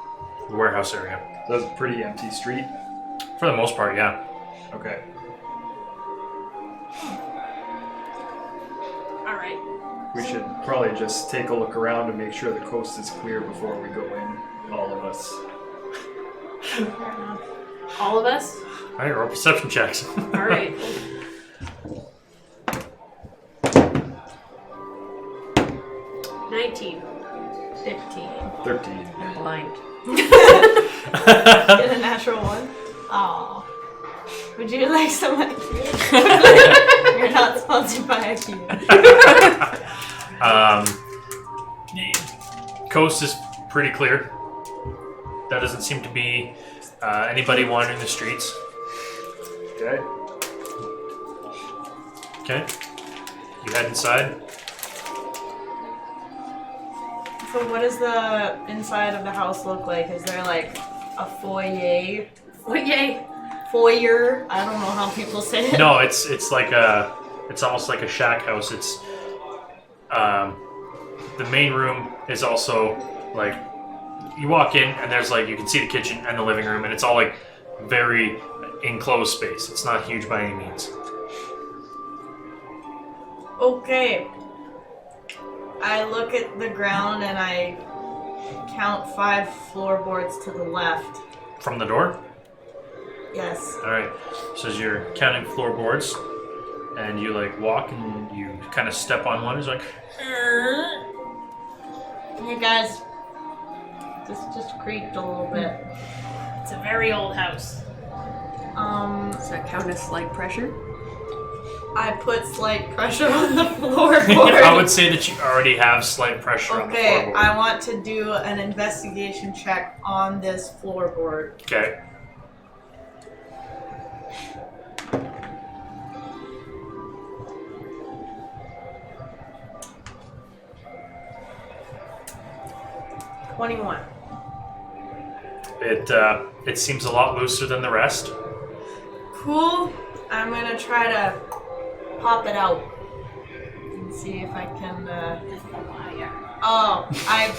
warehouse area. That's a pretty empty street. For the most part, yeah. Okay. Alright. We should probably just take a look around to make sure the coast is clear before we go in. All of us. All of us? All right, roll perception checks. Alright. 19. 15. 13. I'm blind. Get a natural one. Aw. Would you like some IQ? You're not sponsored by IQ. Coast is pretty clear. There doesn't seem to be anybody wandering the streets. Okay. Okay. You head inside. So what does the inside of the house look like? Is there like a foyer? What yay? Foyer? I don't know how people say it. No, it's like it's almost like a shack house. It's the main room is also like you walk in and there's like you can see the kitchen and the living room and it's all like very enclosed space. It's not huge by any means. Okay. I look at the ground and I count 5 floorboards to the left. From the door? Yes. Alright. So as you're counting floorboards and you like walk and you kind of step on one, it's like Hey guys. This just creaked a little bit. It's a very old house. Does that count as slight pressure? I put slight pressure on the floorboard. I would say that you already have slight pressure on the Okay, floorboard. I want to do an investigation check on this floorboard. Okay. $21. It seems a lot looser than the rest. Cool. I'm gonna try to pop it out and see if I can. Oh, I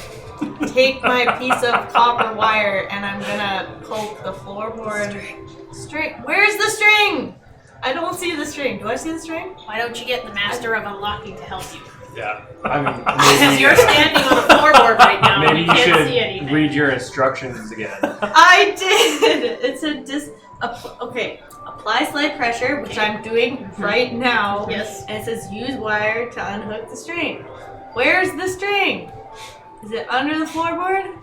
take my piece of copper wire and I'm gonna poke the floorboard string. Where's the string? I don't see the string. Do I see the string? Why don't you get the master of unlocking to help you? Yeah. I mean, Because maybe, you're standing on the floorboard right now and maybe you you can't should see anything. read your instructions again. I did. It's a okay. Apply slight pressure, which I'm doing right now. Yes. And it says use wire to unhook the string. Where's the string? Is it under the floorboard?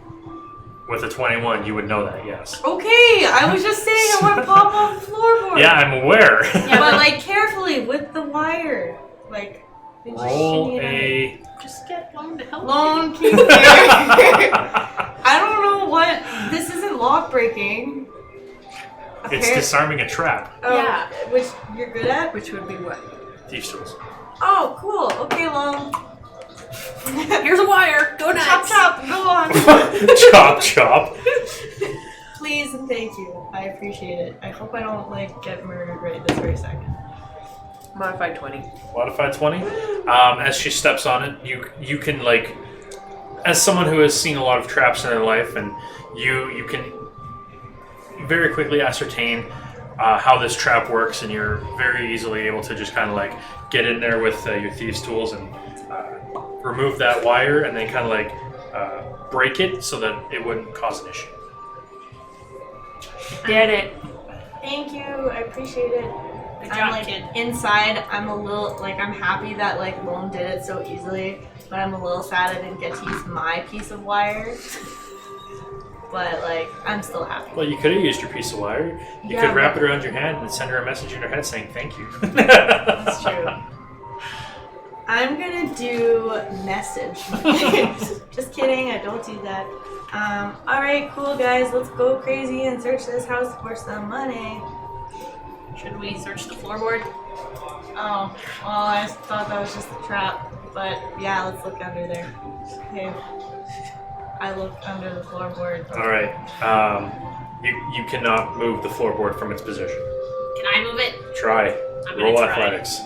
With a 21, you would know that, yes. Okay, I was just saying I want to pop off the floorboard. Yeah, I'm aware. Yeah, But like carefully with the wire. Like just Roll shimmy it a. Just get Lone to help under. you. Lone keep there. I don't know what. This isn't lock breaking. It's disarming a trap. Yeah. Which you're good at? Which would be what? Thieves' tools. Oh, cool. Okay, Lone. Here's a wire. Go Chop nuts. chop, go on. Chop, chop. Please please and thank you. I appreciate it. I hope I don't like get murdered right this very second. Modified 20. Modified 20. As she steps on it, you can like, as someone who has seen a lot of traps in their life, and you can very quickly ascertain how this trap works, and you're very easily able to just kind of like get in there with your thieves' tools and remove that wire, and then kind of like break it so that it wouldn't cause an issue. Get it. Thank you. I appreciate it. Good I'm job, like kid. inside. I'm a little like I'm happy that like Lone did it so easily, but I'm a little sad I didn't get to use my piece of wire. But like I'm still happy. Well, you could have used your piece of wire. You Yeah, could wrap but- it around your hand and send her a message in her head saying thank you. That's true. I'm gonna do message. Just kidding, I don't do that. Alright, cool guys, let's go crazy and search this house for some money. Should we search the floorboard? Oh, well, I thought that was just a trap. But yeah, let's look under there. Okay. I look under the floorboard. All right. You cannot move the floorboard from its position. Can I move it? Try. I'm gonna Roll try. athletics.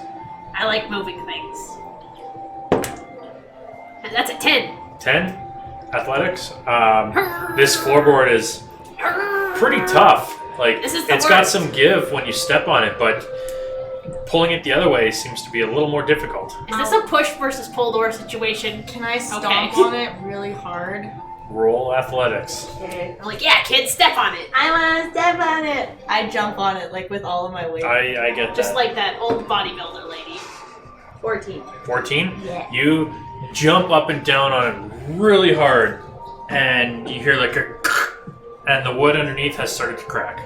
I like moving things. And that's a 10. 10. Athletics. This floorboard is pretty tough. Like This is the it's got worst. some give when you step on it, but pulling it the other way seems to be a little more difficult. Is this a push versus pull door situation? Can I stomp Okay. on it really hard? Roll athletics. Okay. I'm like, yeah, kid, step on it. I wanna step on it! I jump on it like with all of my weight. I get Just that. like that old bodybuilder lady. 14. 14. Yeah. You jump up and down on it really hard, and you hear like a, and the wood underneath has started to crack.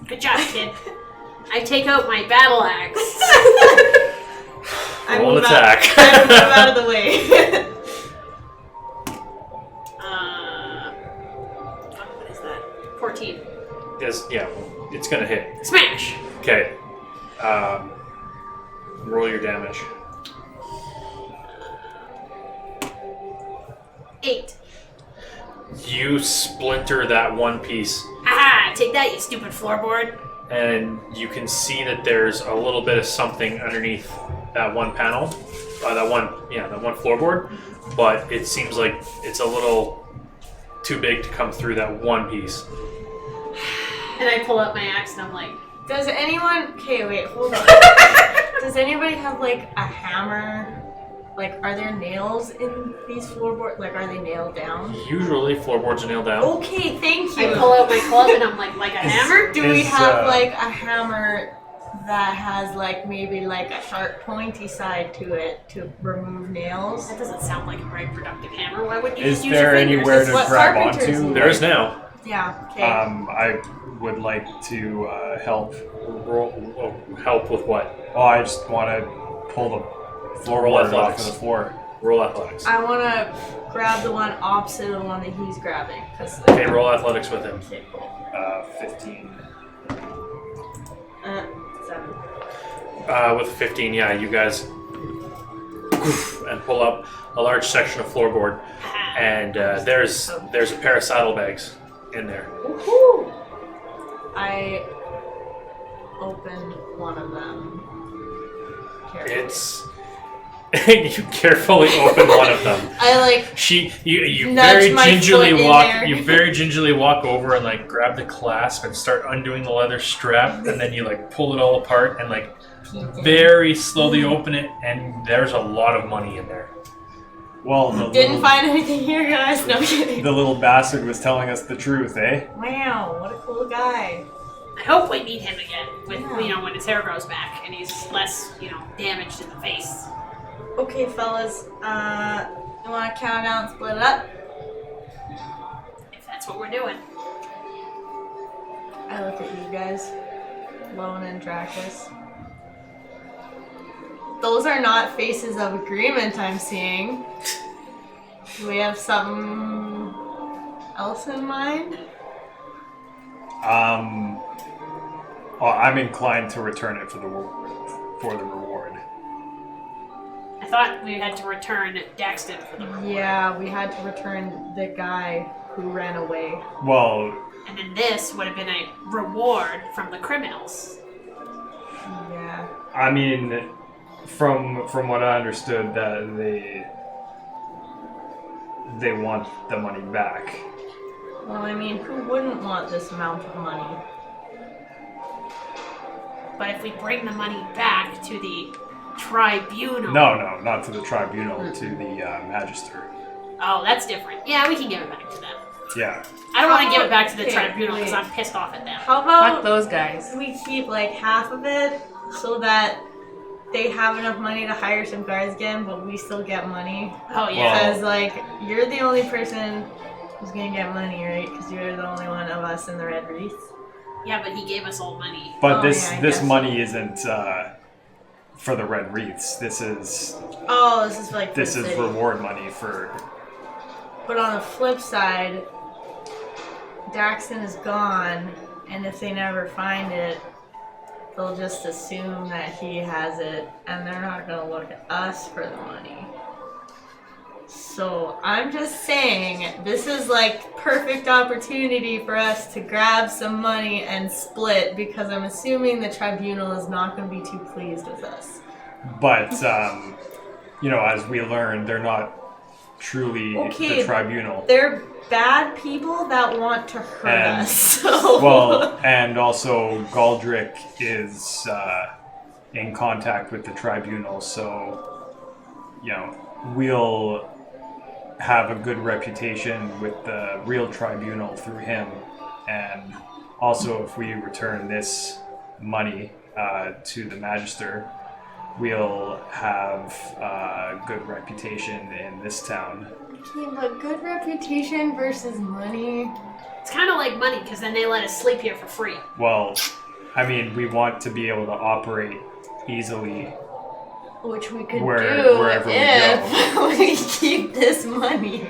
Good job, kid. I take out my battle axe. I Roll an move attack. I move out of the way. What is that? 14. Yes, yeah, it's gonna hit. Smash! Okay. Roll your damage. 8. You splinter that one piece, Aha! Take that, you stupid floorboard. and you can see that there's a little bit of something underneath that one panel, that one floorboard. But it seems like it's a little too big to come through that one piece. And I pull out my axe and I'm like, Does anyone... Okay, wait, hold on. Does anybody have, like, a hammer? Like, are there nails in these floorboards? Like, are they nailed down? Usually, floorboards are nailed down. Okay, thank you. I pull out my club and I'm like a hammer? Do we Is, have, like, a hammer that has, like, maybe, like, a sharp, pointy side to it to remove nails? That doesn't sound like a very productive hammer. Why wouldn't you Is just use your there fingers? anywhere It's to what grab carpenters onto? use. There is now. Yeah, okay. I would like to help. Help with what? Oh, I just want to pull the floorboard off athletics. of the floor. Roll athletics. I want to grab the one opposite of the one that he's grabbing. Cause, Okay, roll athletics with him. Okay, cool. 15. 7. With 15, yeah, you guys and pull up a large section of floorboard, and there's a pair of saddlebags in there. Woohoo! I open one of them. Carefully. It's you carefully open one of them. I like You Nudge very my gingerly foot in walk. there. You very gingerly walk over and like grab the clasp and start undoing the leather strap, and then you like pull it all apart and like very slowly open it, and there's a lot of money in there. Well, the didn't little, find anything here, guys. No kidding. the little bastard was telling us the truth, eh? Wow, what a cool guy. I hope we meet him again with Yeah. when his hair grows back and he's less, damaged in the face. Okay, fellas. You want to count down and split it up? If that's what we're doing. I look at you guys, Lone and Dracus. Those are not faces of agreement I'm seeing. Do we have something else in mind? Well, I'm inclined to return it for the reward. I thought we had to return Daxton for the reward. Yeah, we had to return the guy who ran away. Well, And then this would have been a reward from the criminals. Yeah. I mean, from what I understood, that they want the money back. Well, I mean, who wouldn't want this amount of money? But if we bring the money back to the tribunal... No, not to the tribunal, to the magister. Oh, that's different. Yeah, we can give it back to them. Yeah. I don't want to give it back to the Okay, tribunal because wait. I'm pissed off at them. How Fuck about those guys. we keep like half of it so that they have enough money to hire some guards again, but we still get money? Oh, yeah. Because like you're the only person who's gonna get money, right? Because you're the only one of us in the red wreath. Yeah, but he gave us all money. But Oh, this yeah, I this guess. money isn't for the red wreaths. This is Oh, this is like for this the is city. reward money for. But on the flip side, Daxton is gone, and if they never find it, they'll just assume that he has it, and they're not gonna look at us for the money. So I'm just saying, this is like perfect opportunity for us to grab some money and split, because I'm assuming the tribunal is not gonna be too pleased with us. But as we learned, they're not truly Okay. the tribunal. They're bad people that want to hurt And- us. So Well, and also Galdrick is in contact with the tribunal, so we'll have a good reputation with the real tribunal through him, and also if we return this money to the magister, we'll have a good reputation in this town. Okay, but good reputation versus money. It's kind of like money because then they let us sleep here for free. Well, I mean, we want to be able to operate easily. Which we could Wherever we if we keep this money.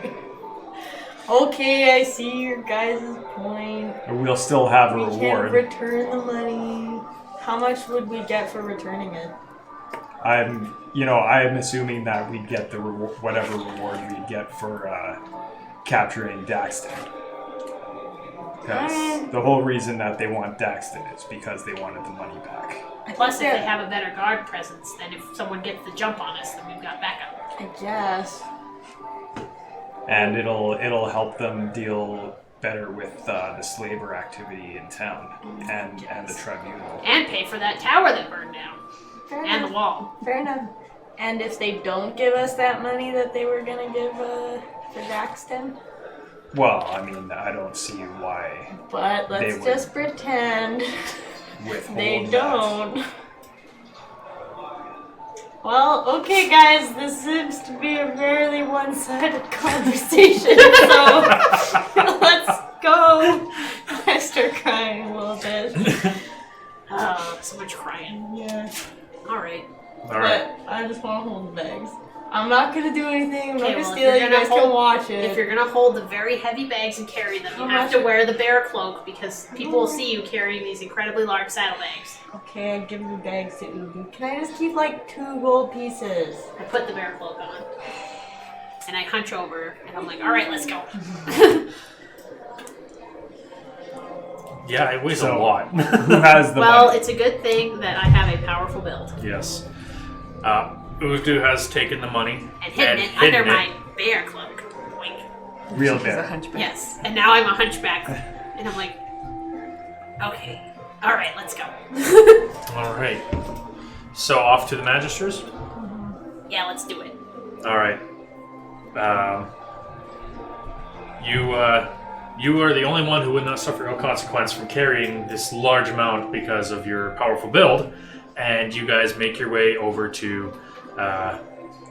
Okay, I see your guys' point. We'll still have a We can reward. return the money. How much would we get for returning it? I'm assuming that we'd get the whatever reward we'd get for capturing Daxton. Because the whole reason that they want Daxton is because they wanted the money back. Plus, if they have a better guard presence, then if someone gets the jump on us, then we've got backup. I guess. And it'll help them deal better with the slaver activity in town and the tribunal. And pay for that tower that burned down. Fair And the enough. wall. Fair enough. And if they don't give us that money that they were gonna give for Daxton? Well, I mean, I don't see why But let's They would just pretend withhold they that. don't. Well, okay, guys, this seems to be a fairly one-sided conversation, so let's go. I start crying a little bit. Oh, so much crying. Yeah. Alright. All right. But I just want to hold the bags. I'm not gonna do anything. I'm not Okay, gonna well, if steal it. you're You gonna guys can hold- watch it. If you're gonna hold the very heavy bags and carry them, you How have much to are- wear the bear cloak because people will see you carrying these incredibly large saddlebags. Okay, I give the bags to Ubu. Can I just keep like 2 gold pieces? I put the bear cloak on. And I hunch over and I'm like, alright, let's go. Yeah, it weighs So a lot. Who has the Well, money? it's a good thing that I have a powerful build. Yes. Udu has taken the money And hidden it under my bear cloak. Wink. Real She's a bear. hunchback. Yes. And now I'm a hunchback. And I'm like, okay. Alright, let's go. All right. So off to the magisters. Yeah, let's do it. All right. You are the only one who would not suffer ill consequence from carrying this large amount because of your powerful build, and you guys make your way over to the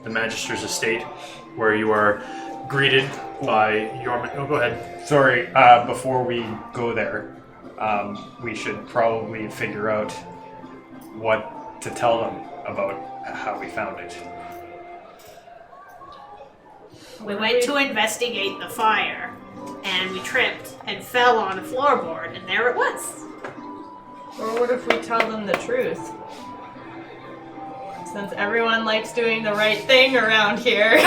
Magister's estate, where you are greeted by your. Oh, go ahead. Sorry, before we go there, we should probably figure out what to tell them about how we found it. We went to investigate the fire, and we tripped and fell on a floorboard, and there it was. Or what if we tell them the truth? Since everyone likes doing the right thing around here.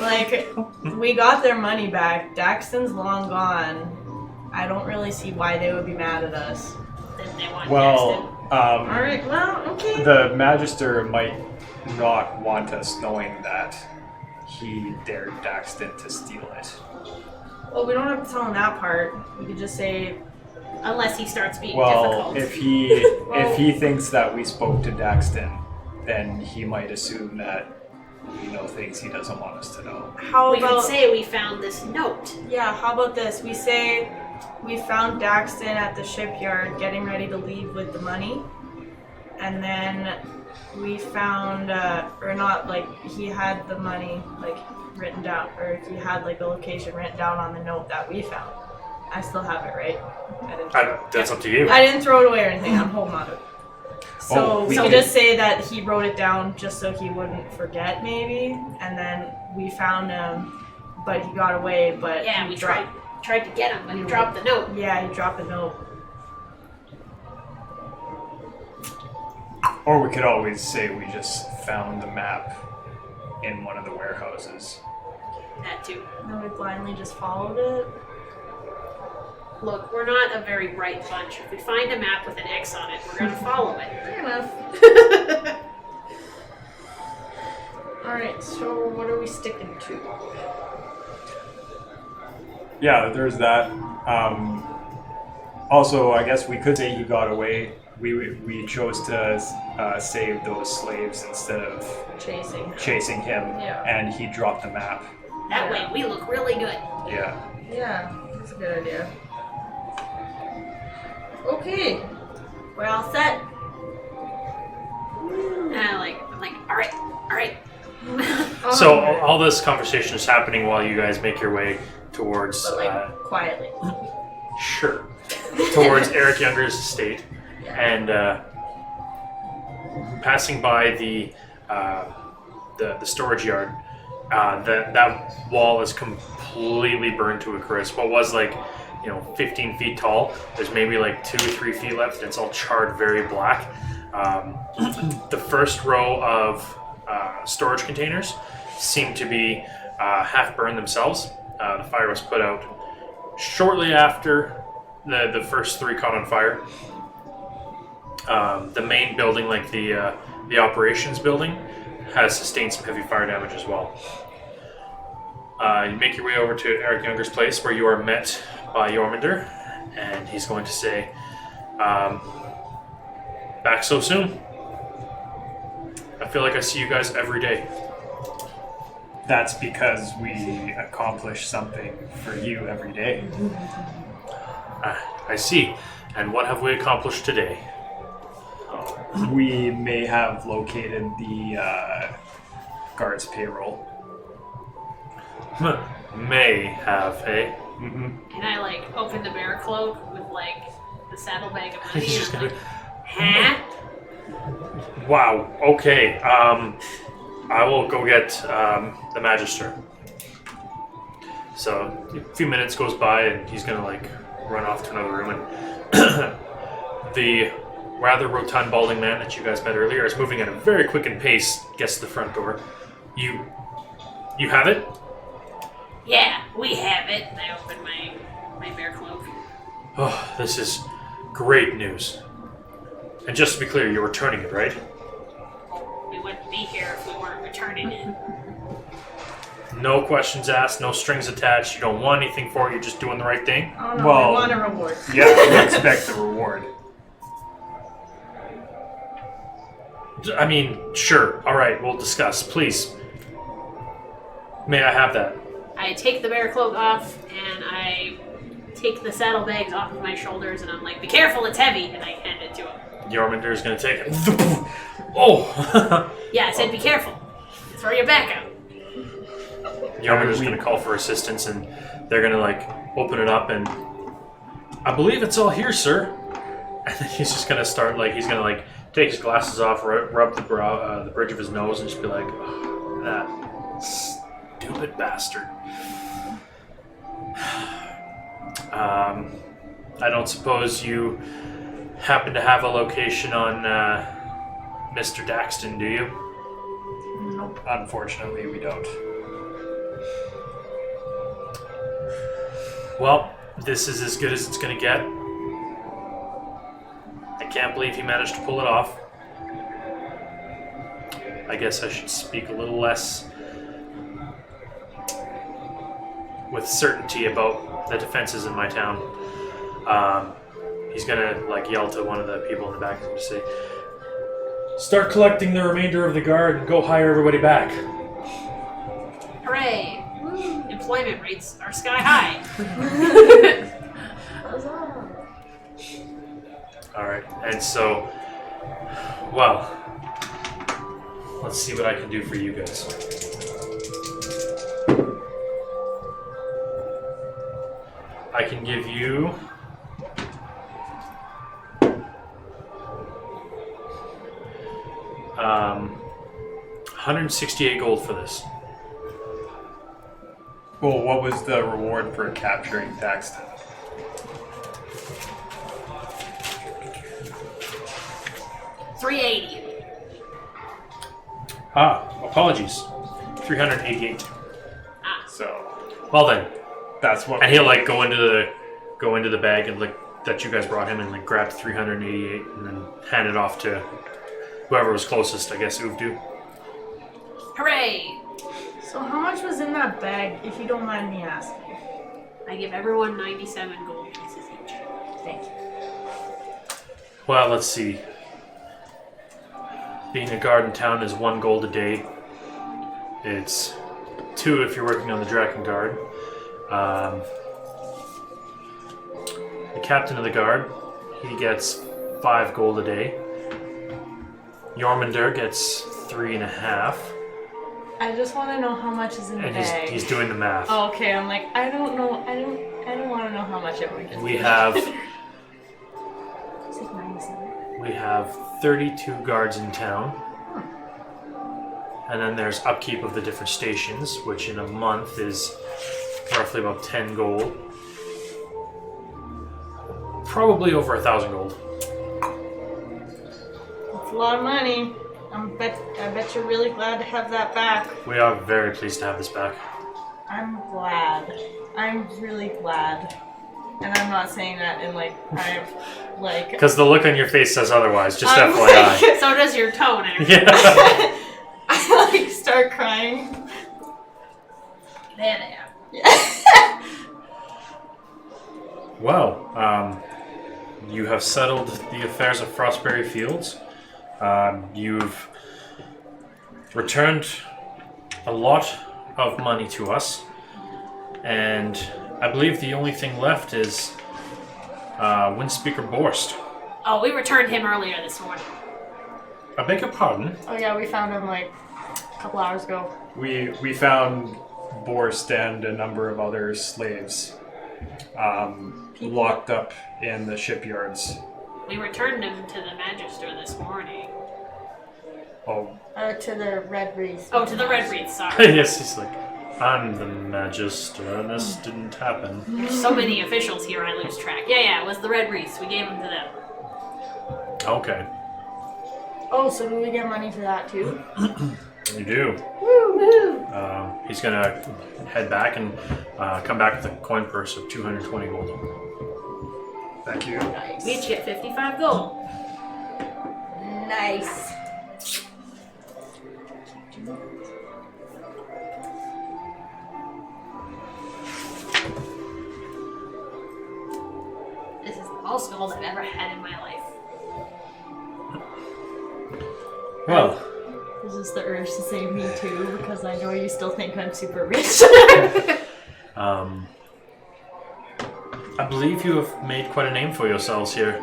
Like, we got their money back. Daxton's long gone. I don't really see why they would be mad at us. Then they want Well, Alright, well, okay. the Magister might not want us knowing that he dared Daxton to steal it. Well, we don't have to tell him that part. We could just say, unless he starts being Well, difficult. if he thinks that we spoke to Daxton, then he might assume that we know things he doesn't want us to know. how we about... could say we found this note. Yeah, how about this? We say we found Daxton at the shipyard getting ready to leave with the money. And then we found, or not, like, he had the money, like, written down, or he had, like, the location written down on the note that we found. I still have it, right? That's up to you. I didn't throw it away or anything. I'm holding on to it. So we could just say that he wrote it down just so he wouldn't forget, maybe. And then we found him, but he got away. But Yeah, he we tried to get him, but he dropped the note. Yeah, he dropped the note. Or we could always say we just found the map in one of the warehouses. That too. And then we blindly just followed it. Look, we're not a very bright bunch. If we find a map with an X on it, we're gonna follow it. Fair enough. Alright, so what are we sticking to? Yeah, there's that. Also, I guess we could say he got away. We chose to save those slaves instead of Chasing him. him, and he dropped the map. That way, we look really good. Yeah. Yeah, that's a good idea. Okay, we're all set. All right. So all this conversation is happening while you guys make your way towards, But like quietly. sure, towards Eric Younger's estate, and passing by the storage yard. That wall is completely burned to a crisp. What was 15 feet tall, there's maybe 2 or 3 feet left, and it's all charred very black. The first row of storage containers seem to be half burned themselves. The fire was put out shortly after the first 3 caught on fire. The main building, the operations building, has sustained some heavy fire damage as well. You make your way over to Eric Younger's place, where you are met by Jormungandr, and he's going to say, back so soon? I feel like I see you guys every day. That's because we accomplish something for you every day. I see. And what have we accomplished today? We may have located the guard's payroll. May have, eh? Can I open the bear cloak with the saddlebag of money? He's just and, gonna... huh? Wow, okay. I will go get the Magister. So a few minutes goes by, and he's gonna run off to another room, and the rather rotund balding man that you guys met earlier is moving at a very quickened pace, gets to the front door. You have it? Yeah, we have it. And I open my bear cloak. Oh, this is great news. And just to be clear, you're returning it, right? We wouldn't be here if we weren't returning it. No questions asked, no strings attached, you don't want anything for it, you're just doing the right thing? Oh no, Well- we want a reward. Yeah, we expect the reward. I mean, sure, alright, we'll discuss, please. May I have that? I take the bear cloak off, and I take the saddlebags off of my shoulders, and I'm like, be careful, it's heavy, and I hand it to him. Jormungandr is gonna take it. Oh! Yeah, I said be careful. Throw your back out. Jormungandr is gonna call for assistance, and they're gonna open it up, and I believe it's all here, sir. And then he's just gonna start he's gonna take his glasses off, rub the bridge of his nose, and just be like, oh, that stupid bastard. I don't suppose you happen to have a location on Mr. Daxton, do you? Unfortunately, we don't. Well, this is as good as it's going to get. I can't believe he managed to pull it off. I guess I should speak a little less with certainty about the defenses in my town. He's gonna yell to one of the people in the back and say, "Start collecting the remainder of the guard and go hire everybody back." Hooray! Employment rates are sky high. Alright, and so, well, let's see what I can do for you guys. I can give you 168 gold for this. Well, what was the reward for capturing Daxton? $380. Apologies. 388. So Well then, that's what. and he'll go into the bag and that you guys brought him and grab 388 and then hand it off to whoever was closest. I guess Uvdu. Hooray! So how much was in that bag, if you don't mind me asking? I give everyone 97 gold pieces each. Thank you. Well, let's see. Being a guard in town is 1 gold a day. It's 2 if you're working on the Draken Guard. The captain of the guard, he gets 5 gold a day. Jormunder gets 3.5. I just want to know how much is in the And bag. he's doing the math. Oh, okay, I'm like, I don't know. I don't want to know how much everyone gets. We have It's like 97. we have 32 guards in town. And then there's upkeep of the different stations, which in a month is roughly about 10 gold. Probably over 1,000 gold. It's a lot of money. I bet you're really glad to have that back. We are very pleased to have this back. I'm glad. I'm really glad. And I'm not saying that in Because the look on your face says otherwise, just I'm FYI. So does your tone, Aaron. Yeah. I start crying. There they are. Well, you have settled the affairs of Frostberry Fields. You've returned a lot of money to us, and I believe the only thing left is Windspeaker Borst. Oh, we returned him earlier this morning. I beg your pardon? Oh yeah, we found him a couple hours ago. We found Borst and a number of other slaves locked up in the shipyards. We returned him to the Magister this morning. Oh, To the Red Wreath. Oh, to the Red Wreath, sorry. Yes, he's like, I'm the Magister, and this didn't happen. There's so many officials here, I lose track. Yeah, it was the Red Wreaths. We gave them to them. Okay, Oh, so do we get money for that too? you do. Woo! He's gonna head back and come back with a coin purse of 220 gold. thank you. Nice. We each get 55 gold. Nice. This is the most gold I've ever had in my life. Well, This is the urge to say me too, because I know you still think I'm super rich. I believe you have made quite a name for yourselves here.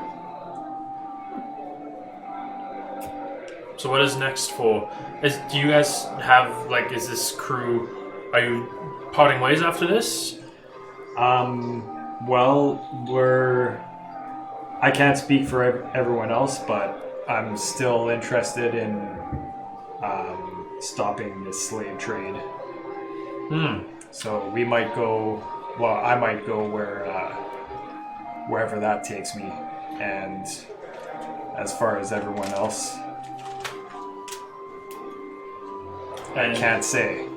So what is next for? Do you guys have, is this crew, are you parting ways after this? Well, I can't speak for everyone else, but I'm still interested in stopping this slave trade. So we might go, I might go wherever that takes me. And as far as everyone else, I can't say.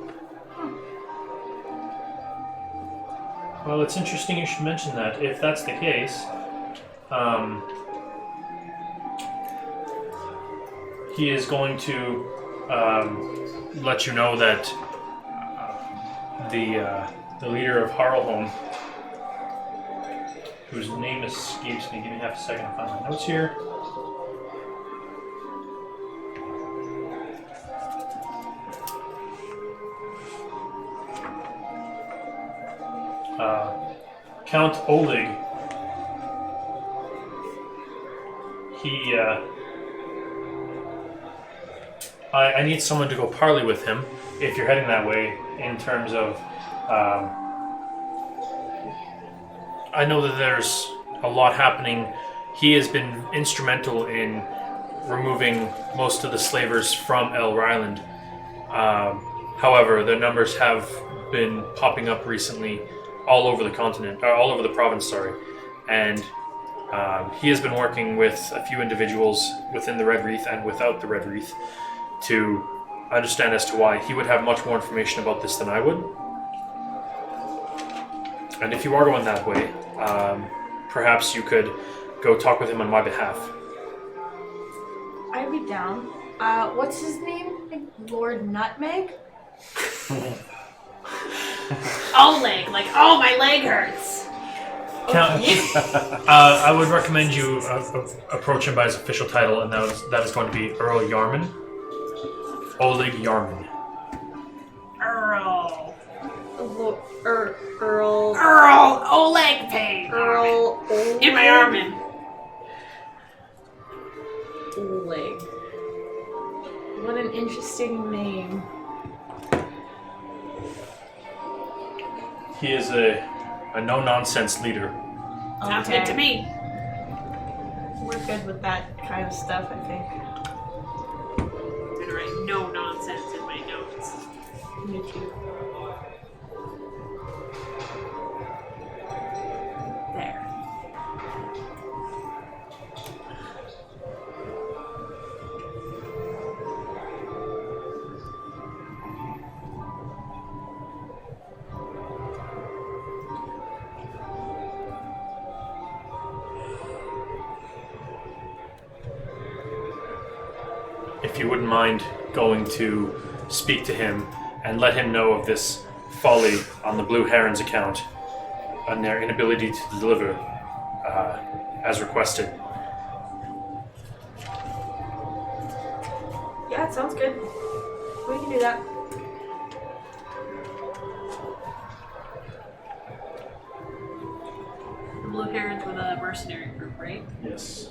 Well, it's interesting you should mention that. If that's the case, he is going to let you know that the leader of Harlholm, whose name escapes me. Give me half a second to find my notes here. Count Oleg. I need someone to go parley with him if you're heading that way. In terms of, I know that there's a lot happening. He has been instrumental in removing most of the slavers from El Ryland. However, their numbers have been popping up recently all over the continent, all over the province, sorry. And he has been working with a few individuals within the Red Wreath and without the Red Wreath to understand as to why. He would have much more information about this than I would. And if you are going that way, perhaps you could go talk with him on my behalf. I'd be down. What's his name? Lord Nutmeg? Oleg, like, oh, my leg hurts. Count, I would recommend you approach him by his official title, and that is going to be Earl Yarman. Oleg Yarman. Earl. Earl. Oleg pain. Earl. In my arm. Oleg. What an interesting name. He is a no-nonsense leader. Sounds good to me. We're good with that kind of stuff, I think. I'm gonna write no nonsense in my notes. Me too. There. If you wouldn't mind going to speak to him and let him know of this folly on the Blue Heron's account and their inability to deliver as requested. Yeah, it sounds good. We can do that. The Blue Herons with a mercenary group, right? Yes.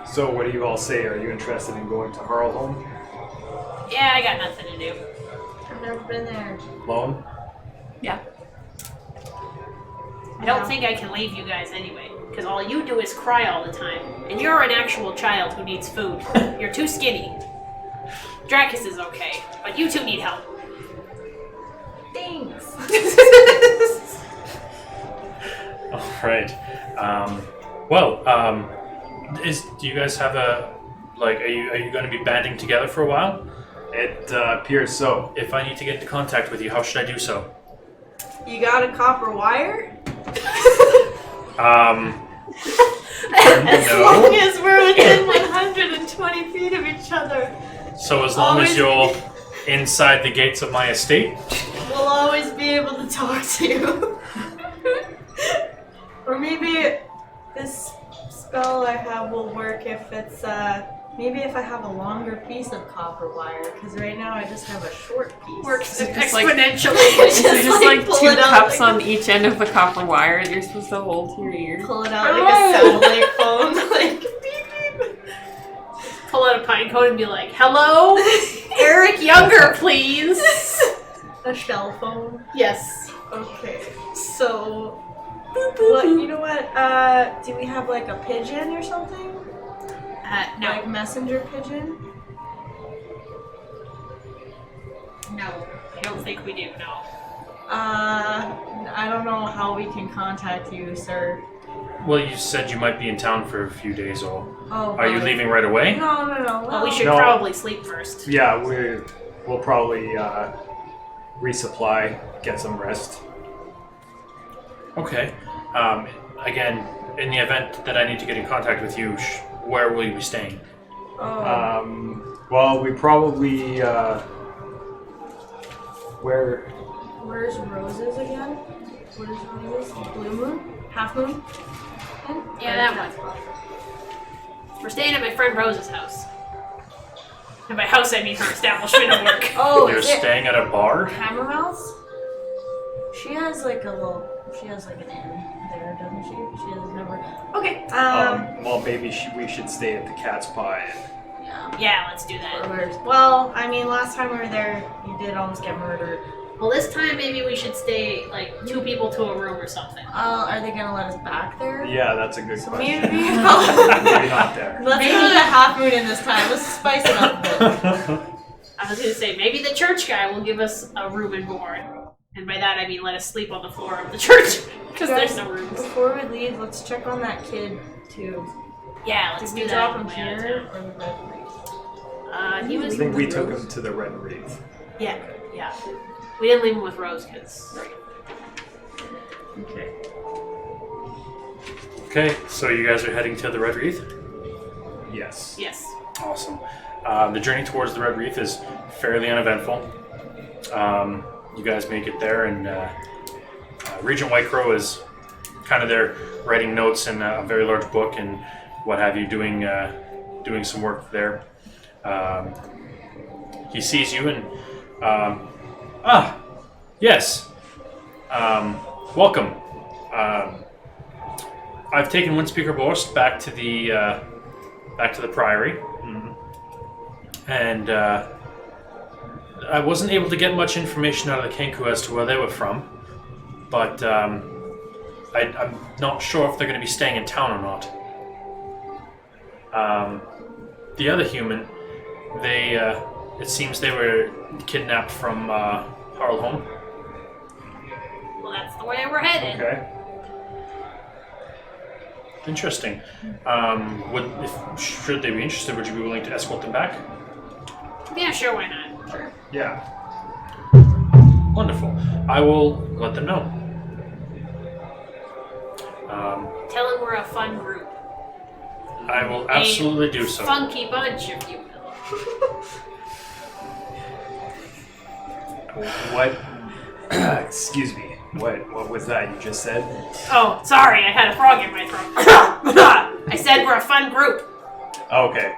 So, what do you all say? Are you interested in going to Harlholm? Yeah, I got nothing to do. I've never been there. Alone? Yeah. I don't think I can leave you guys anyway, because all you do is cry all the time. And you're an actual child who needs food. You're too skinny. Dracus is okay, but you two need help. Thanks. All right. Do you guys have a like? Are you going to be banding together for a while? It appears so. If I need to get into contact with you, how should I do so? You got a copper wire? No. As long as we're within 120 feet of each other, So as long as you're inside the gates of my estate, we'll always be able to talk to you. Or maybe this spell I have will work if it's, maybe if I have a longer piece of copper wire, because right now I just have a short piece. Works Is it just like- exponentially. Is there just like pull two it out cups like on each end of the copper wire that you're supposed to hold to your ear? Pull it out like a satellite phone, like beep beep. Pull out a pine cone and be like, "Hello, Eric Younger, please." A shell phone. Yes. Okay, so what? You know what? Do we have like a pigeon or something? No. Like messenger pigeon? No. I don't think we do, no. I don't know how we can contact you, sir. Well, you said you might be in town for a few days, or Oh, are you leaving right away? No. Well, we should No. probably sleep first. Yeah, we'll probably resupply, get some rest. Okay. Again, in the event that I need to get in contact with you, where will you be staying? Oh. Well, we probably Where's Roses again? Where's Roses? Blue Moon? Half Moon? Yeah, that one. We're staying at my friend Rose's house. And by house, I mean her establishment of work. Oh, You're is it staying at a bar? Hammermouth? She has like an inn there, doesn't she? She has never. Okay. well, maybe we should stay at the Cat's Pie. Yeah, let's do that. Well, I mean, last time we were there, you did almost get murdered. Well, this time maybe we should stay like 2 people to a room or something. Are they gonna let us back there? Yeah, that's a good So question. maybe Maybe not there. let's go to the Half Moon in this time. Let's spice it up a bit. I was gonna say maybe the church guy will give us a room and board, and by that I mean let us sleep on the floor of the church because there's no rooms. Before we leave, let's check on that kid too. Yeah, let's Did we do drop that. him on the way out of here town. or the Red Reef? He I was. think we took him to the Red Wreath. Yeah. We didn't leave him with Rose because. Okay. Okay, so you guys are heading to the Red Wreath? Yes. Yes. Awesome. The journey towards the Red Wreath is fairly uneventful. You guys make it there, and Regent Whitecrow is kind of there writing notes in a very large book and what have you, doing some work there. He sees you and yes, welcome. I've taken Windspeaker Borst back to the Priory, and I wasn't able to get much information out of the Kenku as to where they were from, but I'm not sure if they're going to be staying in town or not. The other human, it seems they were kidnapped from Harlholm. Well, that's the way we're headed. Okay. Interesting. Should they be interested, would you be willing to escort them back? Yeah, sure, why not? Sure. Yeah. Wonderful. I will let them know. Tell him we're a fun group. I will absolutely do so. Funky bunch, if you will. What? Excuse me. What was that you just said? Oh, sorry, I had a frog in my throat. I said we're a fun group. Okay.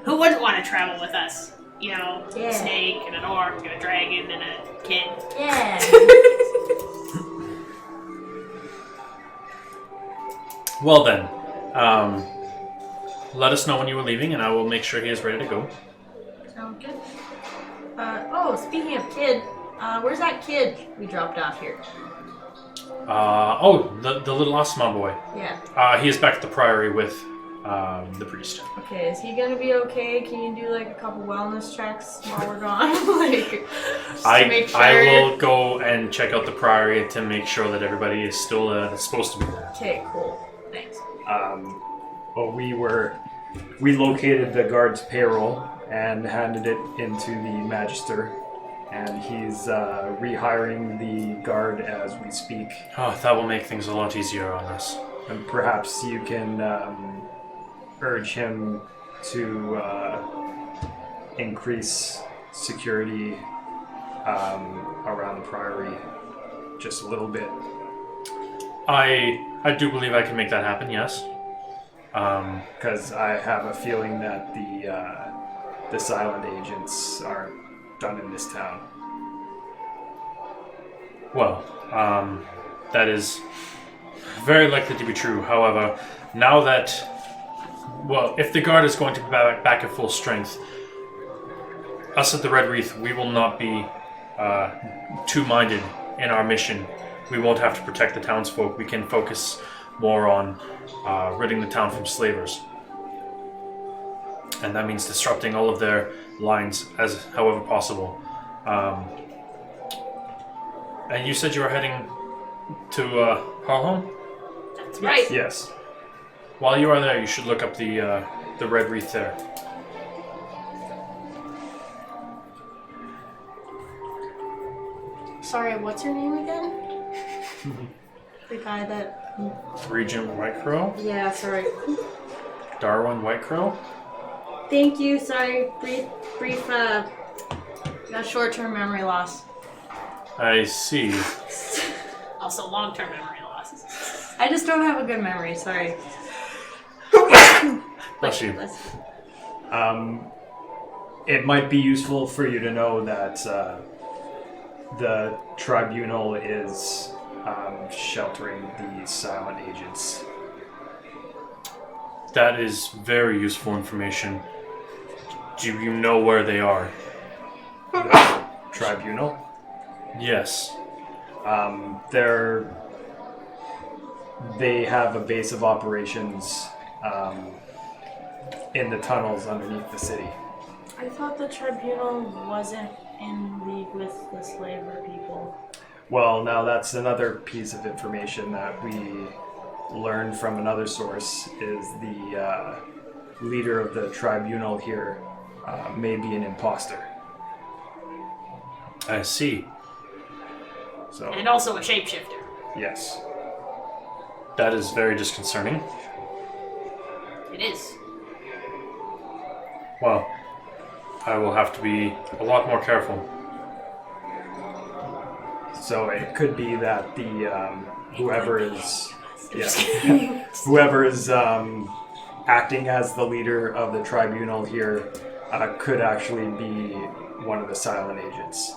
Who wouldn't want to travel with us? You know, Yeah. a snake and an orc and a dragon and a kid. Yeah. Well then, let us know when you are leaving, and I will make sure he is ready to go. Sound good. Speaking of kid, where's that kid we dropped off here? The little Asma boy. Yeah. He is back at the Priory with the priest. Okay, is he gonna be okay? Can you do like a couple wellness checks while we're gone? Like, just to make sure. I will go and check out the Priory to make sure that everybody is still supposed to be there. Okay, cool. Thanks. Well, we located the guard's payroll and handed it into the Magister, and he's rehiring the guard as we speak. Oh, that will make things a lot easier on us. And perhaps you can urge him to increase security around the Priory just a little bit. I do believe I can make that happen, yes. Because I have a feeling that the silent agents aren't done in this town. Well, that is very likely to be true. However, now that, if the guard is going to be back at full strength, us at the Red Wreath, we will not be two-minded in our mission. We won't have to protect the townsfolk. We can focus more on ridding the town from slavers. and that means disrupting all of their lines as however possible. And you said you were heading to Harlem? That's right. Yes. While you are there, you should look up the red wreath there. Sorry, what's your name again? The guy that. Regent Whitecrow? Yeah, sorry. Darwin Whitecrow? Thank you. Sorry, brief. Short-term memory loss. I see. Also, long-term memory loss. I just don't have a good memory. Sorry. Bless you. It might be useful for you to know that the tribunal is sheltering the silent agents. That is very useful information. Do you know where they are? Tribunal? Yes. They have a base of operations in the tunnels underneath the city. I thought the tribunal wasn't in league with the slaver people. Well, now that's another piece of information that we learned from another source, is the leader of the tribunal here may be an imposter. I see. So, And also a shapeshifter. yes. That is very disconcerting. It is. Well, I will have to be a lot more careful. So it could be that the whoever is acting as the leader of the tribunal here could actually be one of the silent agents.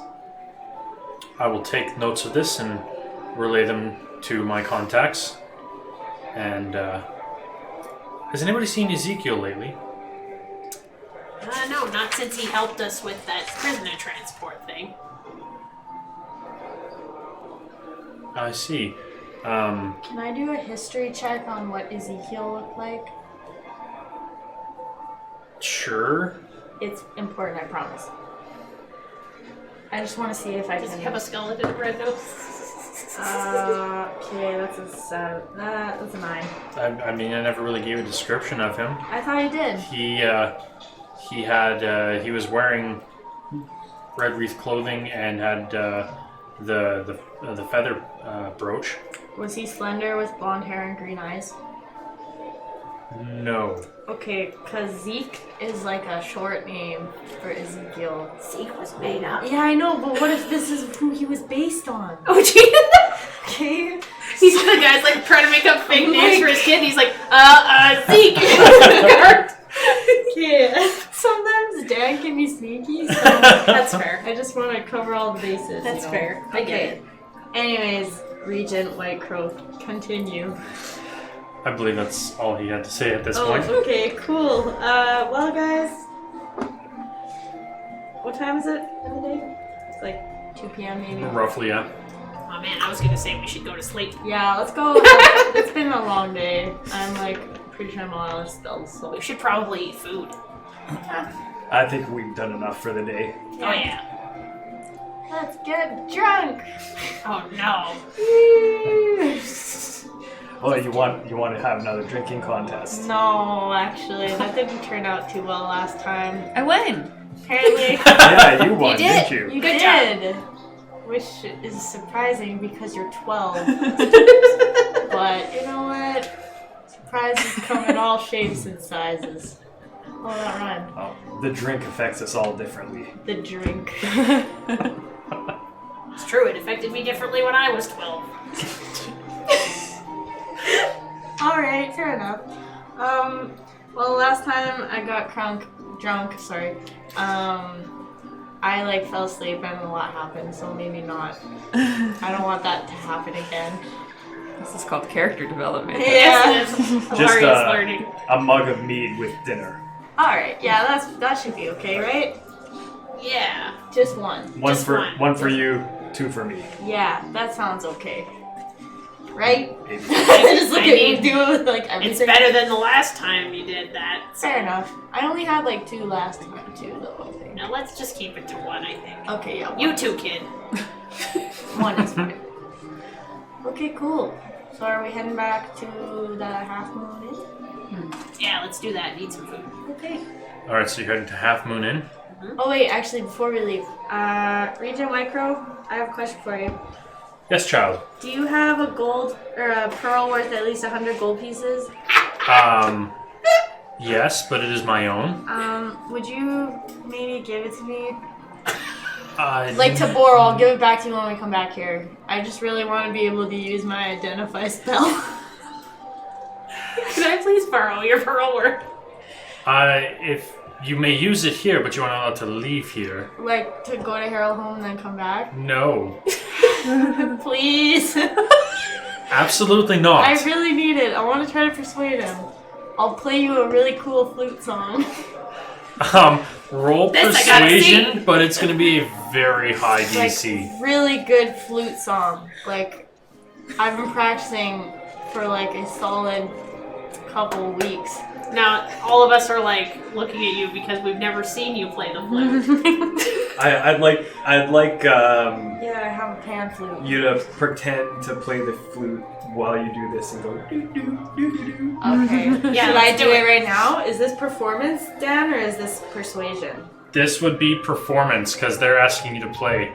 I will take notes of this and relay them to my contacts. And has anybody seen Ezekiel lately? No, not since he helped us with that prisoner transport thing. I see. Can I do a history check on what Ezekiel looked like? Sure. It's important, I promise. I just want to see if I Does can. he have a skeleton red nose? Okay, that's a 7. That's a 9. I mean, I never really gave a description of him. I thought he did. He was wearing red wreath clothing and had the feather brooch. Was he slender with blonde hair and green eyes? No. Okay, because Zeke is like a short name for Ezekiel. Zeke was made up. Yeah, I know, but what if this is who he was based on? Oh, gee. Okay. He's the guy's like trying to make up fake names for his kid. He's like, Zeke. Okay. Sometimes Dan can be sneaky, so That's fair. I just want to cover all the bases. That's you know? fair. I get Okay. it. Anyways, Regent Whitecrow, continue. I believe that's all he had to say at this point. Okay, cool. Well, guys, what time is it in the day? It's like 2 p.m. maybe. Roughly, yeah. Oh man, I was gonna say we should go to sleep. Yeah, let's go. It's been a long day. I'm like pretty sure I'm on still. So We should probably eat food. I think we've done enough for the day. Oh yeah. let's get drunk. Oh no. Well, you want to have another drinking contest? No, actually, that didn't turn out too well last time. I win. Apparently, Yeah, you won, You did. didn't you? you Good did. Which is surprising because you're 12. But you know what? Surprises come in all shapes and sizes. Oh, that rhymed. Oh, the drink affects us all differently. The drink. It's true, it affected me differently when I was 12. Alright, fair enough. Well, last time I got drunk, I like fell asleep and a lot happened, so maybe not. I don't want that to happen again. This is called character development. Yes, it is. Just Hilarious learning. a mug of mead with dinner. Alright, yeah, that should be okay, right? Yeah. Just one. One Just for one. one for you, 2 for me. Yeah, that sounds okay. right? Maybe. Just look I at mean, me do it with like It's everything. better than the last time you did that. So. Fair enough. I only had like 2 last time too, though. I think. Now let's just keep it to 1, I think. Okay, yeah. You too, kid. 1 is fine. Okay, cool. So are we heading back to the Half Moon Inn? Yeah, let's do that. Need some food. Okay. All right, so you're heading to Half Moon Inn. Oh wait, actually, before we leave, Regent Micro, I have a question for you. Yes, child. Do you have a gold or a pearl worth at least 100 gold pieces? Yes, but it is my own. Would you maybe give it to me? Uh, Like to borrow, I'll give it back to you when we come back here. I just really want to be able to use my identify spell. Can I please borrow your pearl work? if you may use it here, but you are not allowed to leave here. Like to go to Harold home and then come back? No, Please. absolutely not. I really need it. I want to try to persuade him. I'll play you a really cool flute song. Roll This I gotta persuasion, but it's going to be a very high Like, DC. really good flute song. Like, I've been practicing for like a solid couple weeks. Now, all of us are like looking at you because we've never seen you play the flute. I'd like Yeah, I have a pan flute. you to pretend to play the flute while you do this and go doo doo doo doo doo. Okay. Yeah, Should I let's do do it it. right now? Is this performance, Dan, or is this persuasion? This would be performance because they're asking you to play.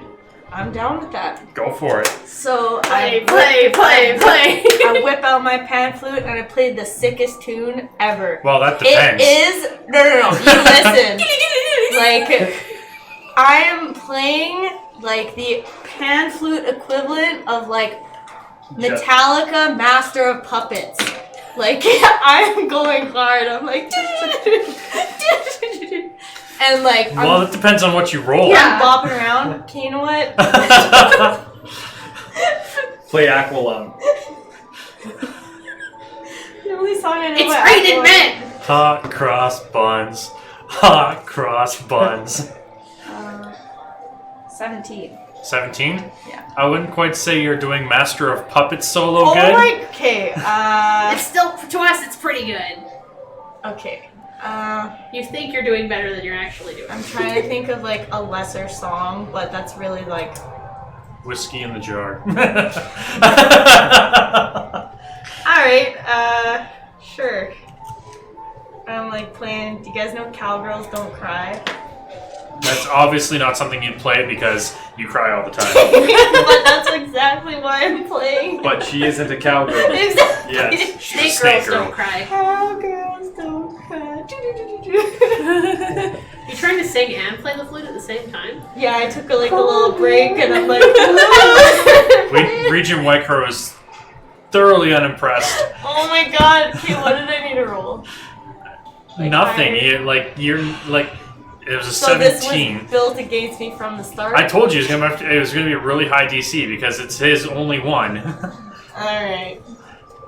I'm down with that. Go for it. So Play, I play, play, play. I whip out my pan flute and I played the sickest tune ever. Well, that It depends. is no. You listen. Like I am playing like the pan flute equivalent of like Metallica Master of Puppets. Like I am going hard. I'm like and like Well, it depends on what you roll. I'm bopping around. Okay, you know what? Play Aqualung. The only song I know It's about rated Aqua- men. Hot cross buns. Hot cross buns. 17. 17? Yeah. I wouldn't quite say you're doing Master of Puppets solo Oh good. my. Okay. It's still, to us, it's pretty good. Okay. You think you're doing better than you're actually doing. I'm trying to think of like a lesser song, but that's really like. Whiskey in the jar. Alright, sure. I'm like playing. Do you guys know Cowgirls Don't Cry? That's obviously not something you'd play because you cry all the time. But that's exactly why I'm playing. But she isn't a cowgirl. Exactly. Yes, she's a Snake snake girls girl. don't cry. Cowgirls Don't Cry. You trying to sing and play the flute at the same time? Yeah, I took a little break and I'm like. Regent Whitecrow is thoroughly unimpressed. Oh my god. Okay, what did I need to roll? Like, Nothing. I- You're like it was a So this 17. was built against me from the start? I told you it was gonna be a really high DC because it's his only one. Alright.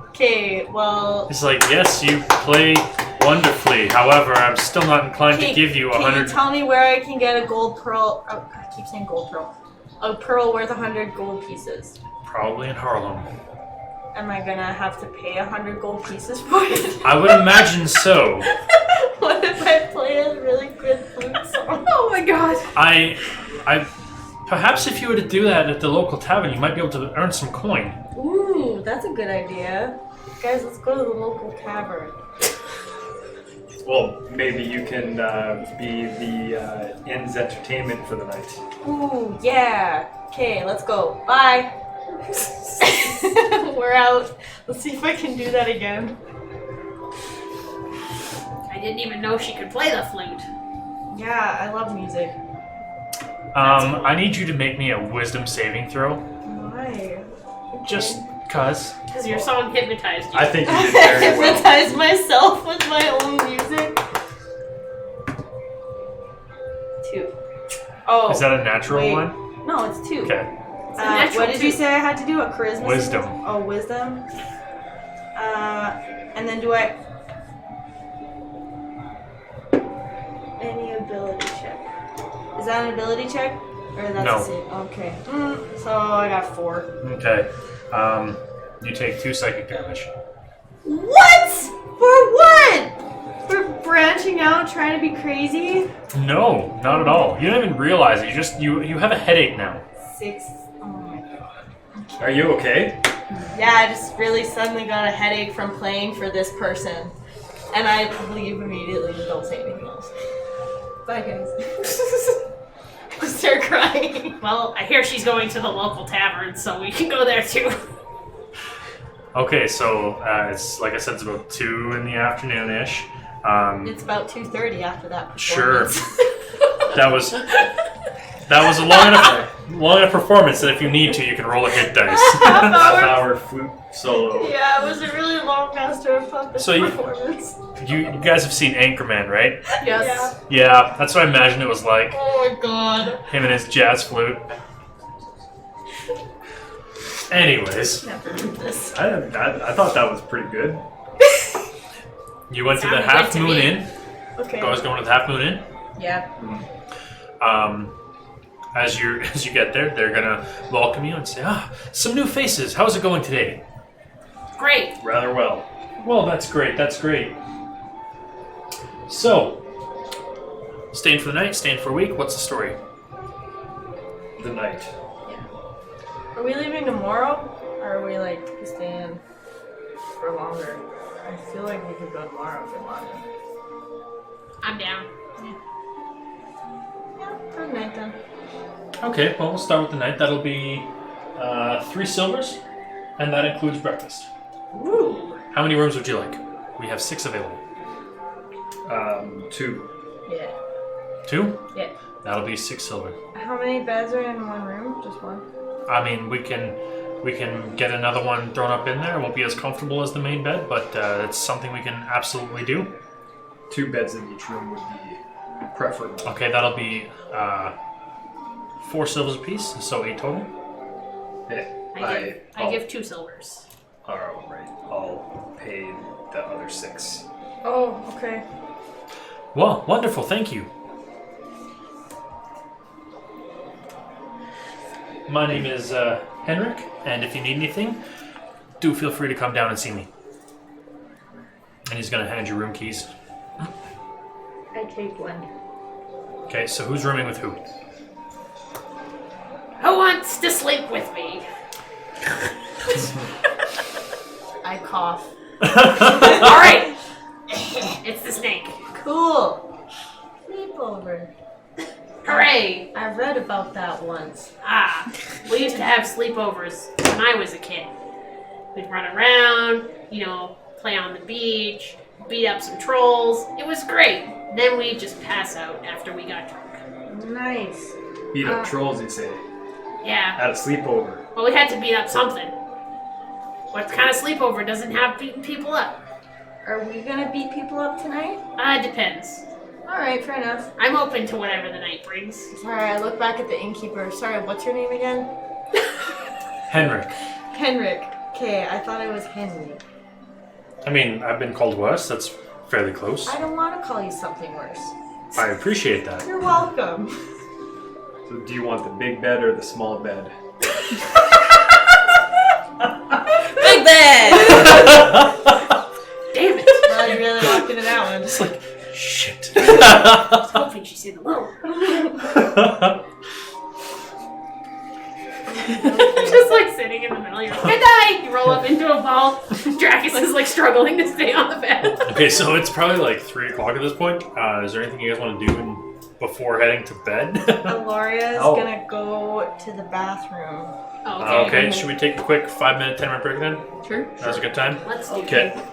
Okay, well... It's like, yes, you play wonderfully. However, I'm still not inclined to give you Can 100. you tell me where I can get a gold pearl? Oh, I keep saying gold pearl. A pearl worth 100 gold pieces. Probably in Harlem. Am I gonna have to pay 100 gold pieces for it? I would imagine so. What if I play a really good flute song? Oh my god. I perhaps if you were to do that at the local tavern, you might be able to earn some coin. Ooh, that's a good idea. Guys, let's go to the local tavern. Well, maybe you can be the inn's entertainment for the night. Ooh, yeah. Okay, let's go. Bye. We're out. Let's see if I can do that again. I didn't even know she could play the flute. Yeah, I love music. I need you to make me a wisdom saving throw. Why? Just cause. Because your song hypnotized you. I think you I did very well. hypnotize myself with my own music. 2. Oh. Is that a natural wait. one? No, it's 2. Okay. It's a natural What did you two. say I had to do? A charisma? Wisdom. saving? Oh, wisdom. And then do I... Any ability check. Is that an ability check? Or that's No. a save? Okay. So I got 4. Okay. You take 2 psychic damage. What? For what? For branching out, trying to be crazy? No, not at all. You don't even realize it. You have a headache now. 6. Oh my god. Are you okay? Yeah, I just really suddenly got a headache from playing for this person. And I leave immediately and don't say anything else. Bye, guys. I start crying. Well, I hear she's going to the local tavern, so we can go there too. Okay, so it's like I said, it's about 2 in the afternoon-ish. It's about 2:30 after that Sure. performance. That was a long enough performance that if you need to, you can roll a hit dice. Half-hour flute solo. Yeah, it was a really long Master of Puppets So performance. You guys have seen Anchorman, right? Yes. Yeah, that's what I imagine it was like. Oh my god. Him and his jazz flute. Anyways, Never did this. I thought that was pretty good. you went to the Sounded Half good to Moon me. Inn. Okay. I was going to the Half Moon Inn. Yeah. As you get there, they're gonna welcome you and say, some new faces. How's it going today? Great. Rather well. Well, that's great. That's great. So, staying for the night, staying for a week. What's the story? The night. Are we leaving tomorrow? Or are we like staying for longer? I feel like we could go tomorrow if we wanted. I'm down. Yeah, for the night then. Okay, well, we'll start with the night. That'll be 3 silvers, and that includes breakfast. Ooh. How many rooms would you like? We have 6 available. 2. Yeah. 2? Yeah. That'll be 6 silver. How many beds are in one room? Just one? I mean, we can get another one thrown up in there. It won't be as comfortable as the main bed, but it's something we can absolutely do. 2 beds in each room would be preferable. Okay, that'll be 4 silvers apiece, so 8 total. Yeah. I give 2 silvers. Alright, I'll pay the other 6. Oh, okay. Well, wonderful, thank you. My name is Henrik, and if you need anything, do feel free to come down and see me. And he's going to hand you room keys. I take one. Okay, so who's rooming with who? Who wants to sleep with me? I cough. All right. It's the snake. Cool. Sleepover. Hooray. I read about that once. We used to have sleepovers when I was a kid. We'd run around, play on the beach, beat up some trolls. It was great. Then we'd just pass out after we got drunk. Nice. Beat up trolls, you say? Yeah. At a sleepover. Well, we had to beat up something. What kind of sleepover doesn't have beating people up? Are we gonna beat people up tonight? Depends. Alright, fair enough. I'm open to whatever the night brings. Sorry, I look back at the innkeeper. Sorry, what's your name again? Henrik. Henrik. Okay, I thought it was Henry. I mean, I've been called worse. That's fairly close. I don't want to call you something worse. I appreciate that. You're welcome. So do you want the big bed or the small bed? Big bed! Damn it! Well, you really walked into that one. It's like, shit. I was hoping she said little. Just like sitting in the middle. You're like, good night! You roll up into a ball. Dracus is like struggling to stay on the bed. Okay, so it's probably like 3 o'clock at this point. Is there anything you guys want to do before heading to bed? Aloria is gonna go to the bathroom. Oh, Okay, should we take a quick 5-minute, 10-minute break then? Sure. That's a good time? Let's do Okay. it.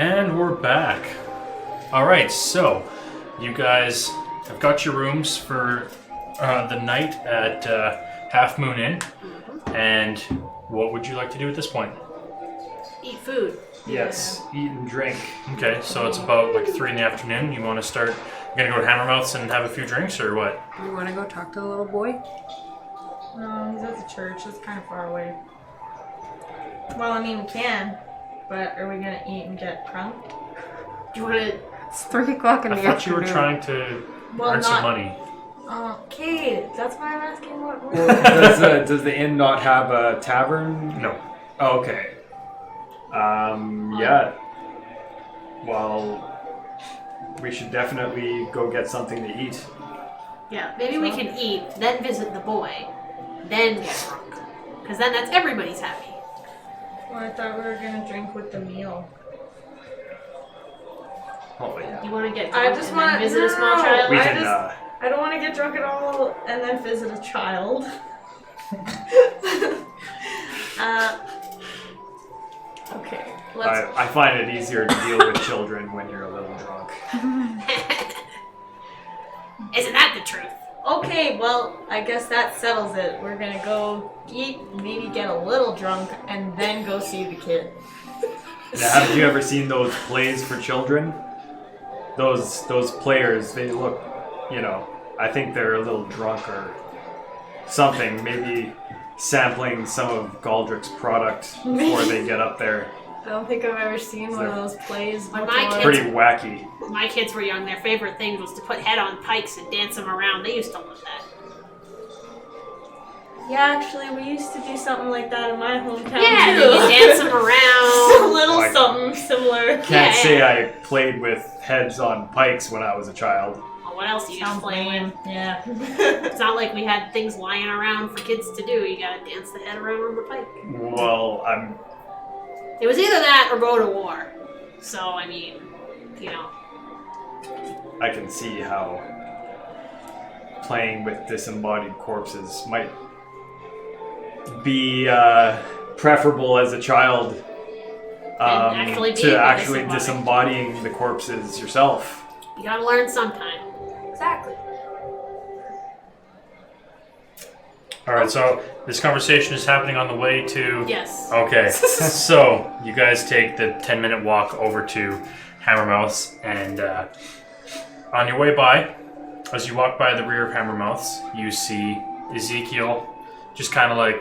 And we're back. All right, so you guys have got your rooms for the night at Half Moon Inn. And what would you like to do at this point? Eat food. Yes, eat and drink. Okay, so it's about like 3 in the afternoon. You want to start? You're gonna go to Hammermouth's and have a few drinks, or what? You want to go talk to the little boy? No, he's at the church. It's kind of far away. Well, I mean, we can. But are we gonna eat and get drunk? Do you want to? It's 3 o'clock in I the thought you afternoon. were trying to Well, earn some not- money. Okay, that's why I'm asking what we're Does the inn not have a tavern? No. Oh, okay. Yeah. Well, we should definitely go get something to eat. Yeah, maybe we can eat, then visit the boy, then get drunk. Because then that's everybody's happy. Well, I thought we were gonna drink with the meal. Oh yeah. You want to get I drunk just and wanna- then visit a small no. child? We I can. just- I don't want to get drunk at all and then visit a child. Okay, let's. I find it easier to deal with children when you're a little drunk. Isn't that the truth? Okay, well, I guess that settles it. We're gonna go eat, maybe get a little drunk, and then go see the kid. Now, haven't you ever seen those plays for children? Those players, they look, I think they're a little drunk or something. Maybe sampling some of Galdrick's product before they get up there. I don't think I've ever seen one of those plays When before. my kids- Pretty wacky. When my kids were young, their favorite thing was to put head on pikes and dance them around. They used to love that. Yeah, actually, we used to do something like that in my hometown Yeah, too. you can dance them a around. little Like- something similar. Can't Yeah, say yeah. I played with heads on pikes when I was a child. Oh, what else do you just play with? Yeah. It's not like we had things lying around for kids to do. You gotta dance the head around on the pike. Well, It was either that or go to war. So, I mean, I can see how playing with disembodied corpses might be preferable as a child actually being to actually disembodied. disembodying the corpses yourself. you gotta learn sometime. Exactly. All right, so this conversation is happening on the way to. Yes. Okay, so you guys take the 10-minute walk over to Hammermouth's, and on your way by, as you walk by the rear of Hammermouth's, you see Ezekiel just kind of like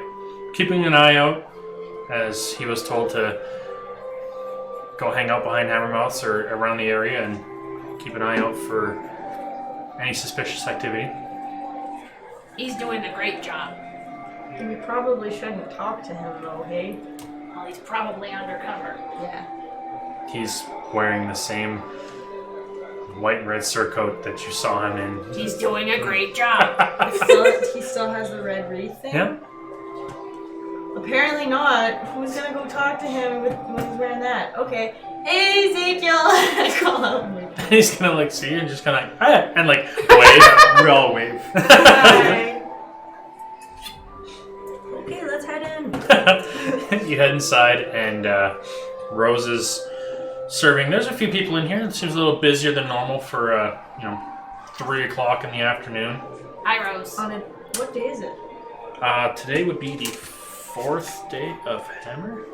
keeping an eye out, as he was told to go hang out behind Hammermouth's or around the area and keep an eye out for any suspicious activity. He's doing a great job. We probably shouldn't talk to him though, hey? Well, he's probably undercover. Yeah. He's wearing the same white and red surcoat that you saw him in. He's doing a great job. He still has the red wreath thing? Yeah. Apparently not. Who's gonna go talk to him when he's wearing that? Okay. Hey, Ezekiel! I call out. He's gonna like see you and just kind of like, ah, and like wave. We all wave. Hi. Okay, let's head in. You head inside, and Rose is serving. There's a few people in here. It seems a little busier than normal for 3 o'clock in the afternoon. Hi, Rose. What day is it? Today would be the 4th day of Hammer.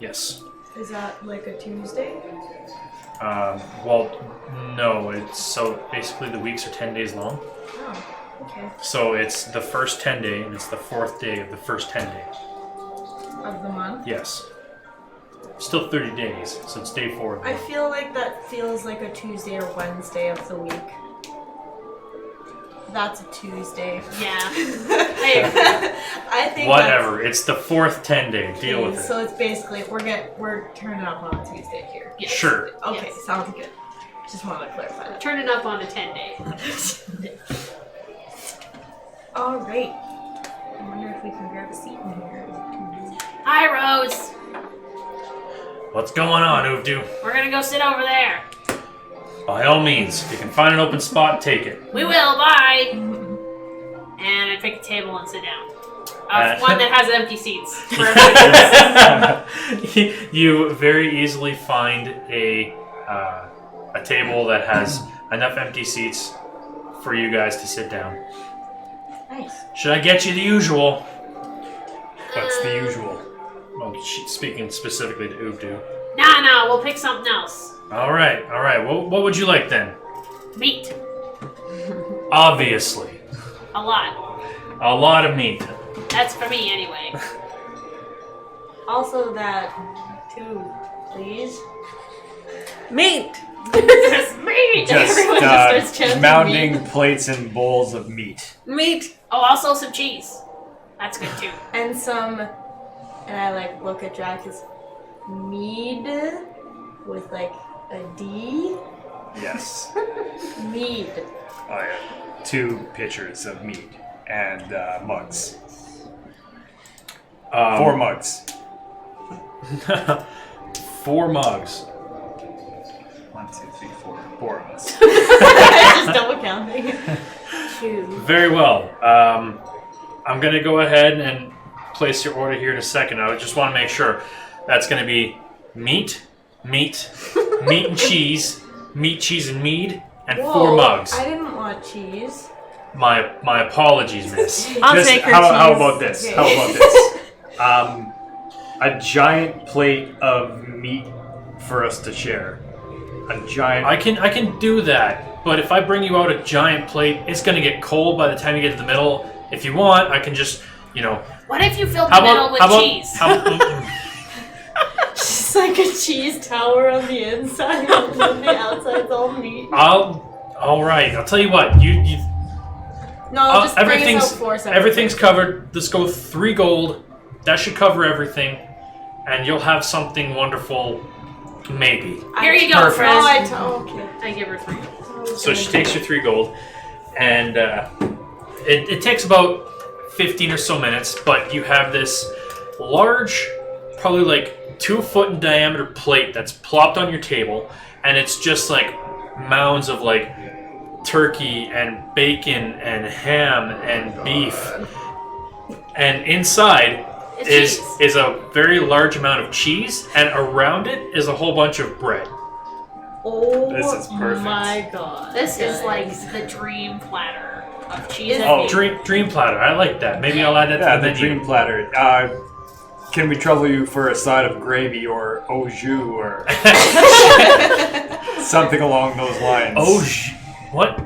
Yes. Is that like a Tuesday? Well, no. It's so basically the weeks are 10 days long. Oh, okay. So it's the first 10 day, and it's the 4th day of the first 10 day. Of the month? Yes. Still 30 days, so it's day 4 of the I month. feel like that feels like a Tuesday or Wednesday of the week. That's a Tuesday. Yeah. Hey, I think Whatever. It's the 4th 10 day. Deal with it. So it's basically we're turning up on a Tuesday here. yes. Sure. Okay, Yes. sounds good. Just wanted to clarify that. Turning up on a 10-day. All right. I wonder if we can grab a seat in here. Hi, Rose. What's going on, Uvdu? We're gonna go sit over there. By all means, if you can find an open spot, take it. We will. Bye. And I pick a table and sit down. One that has empty seats. You very easily find a table that has enough empty seats for you guys to sit down. Nice. Should I get you the usual? What's the usual? Well, speaking specifically to Ubdu. Nah, we'll pick something else. All right. What would you like then? Meat. Obviously. A lot. A lot of meat. That's for me anyway. Also that too, please. Meat! Just meat! Everyone just starts chanting mounting meat. plates and bowls of meat. Meat! Oh, also some cheese. That's good too. And some, and I like look at Jack as mead with like a D. Yes. Mead. Oh yeah. 2 pitchers of meat and mugs. 4 mugs. 4 mugs. 1, 2, 3, 4. 4 of us. Just double counting. 2. Very well. I'm going to go ahead and place your order here in a second. I just want to make sure that's going to be meat and cheese, meat, cheese, and mead, and 4 mugs. I didn't want cheese. My apologies, miss. I'll take her how cheese. about this? Okay. How about this? A giant plate of meat for us to share. A giant. I can do that, but if I bring you out a giant plate, it's going to get cold by the time you get to the middle. If you want, I can just, What if you filled the middle with cheese? It's like a cheese tower on the inside, and then the outside's all meat. All right. I'll tell you what. No, just bring us out 4 separate. Everything's covered. Let's go 3 gold. That should cover everything, and you'll have something wonderful. Maybe. Here you go, Perfect. Fred. Okay. I give her 3. So she takes your 3 gold, and it takes about 15 or so minutes, but you have this large, probably like 2 foot in diameter plate that's plopped on your table, and it's just like mounds of like turkey and bacon and ham and beef, and inside It's cheese. is a very large amount of cheese, and around it is a whole bunch of bread. Oh This is perfect. my god. This is like guys. the dream platter of cheese Is and Oh, meat. dream platter. I like that. Maybe I'll add that Yeah, to the the menu. dream platter. Can we trouble you for a side of gravy or au jus or something along those lines? Oh, what?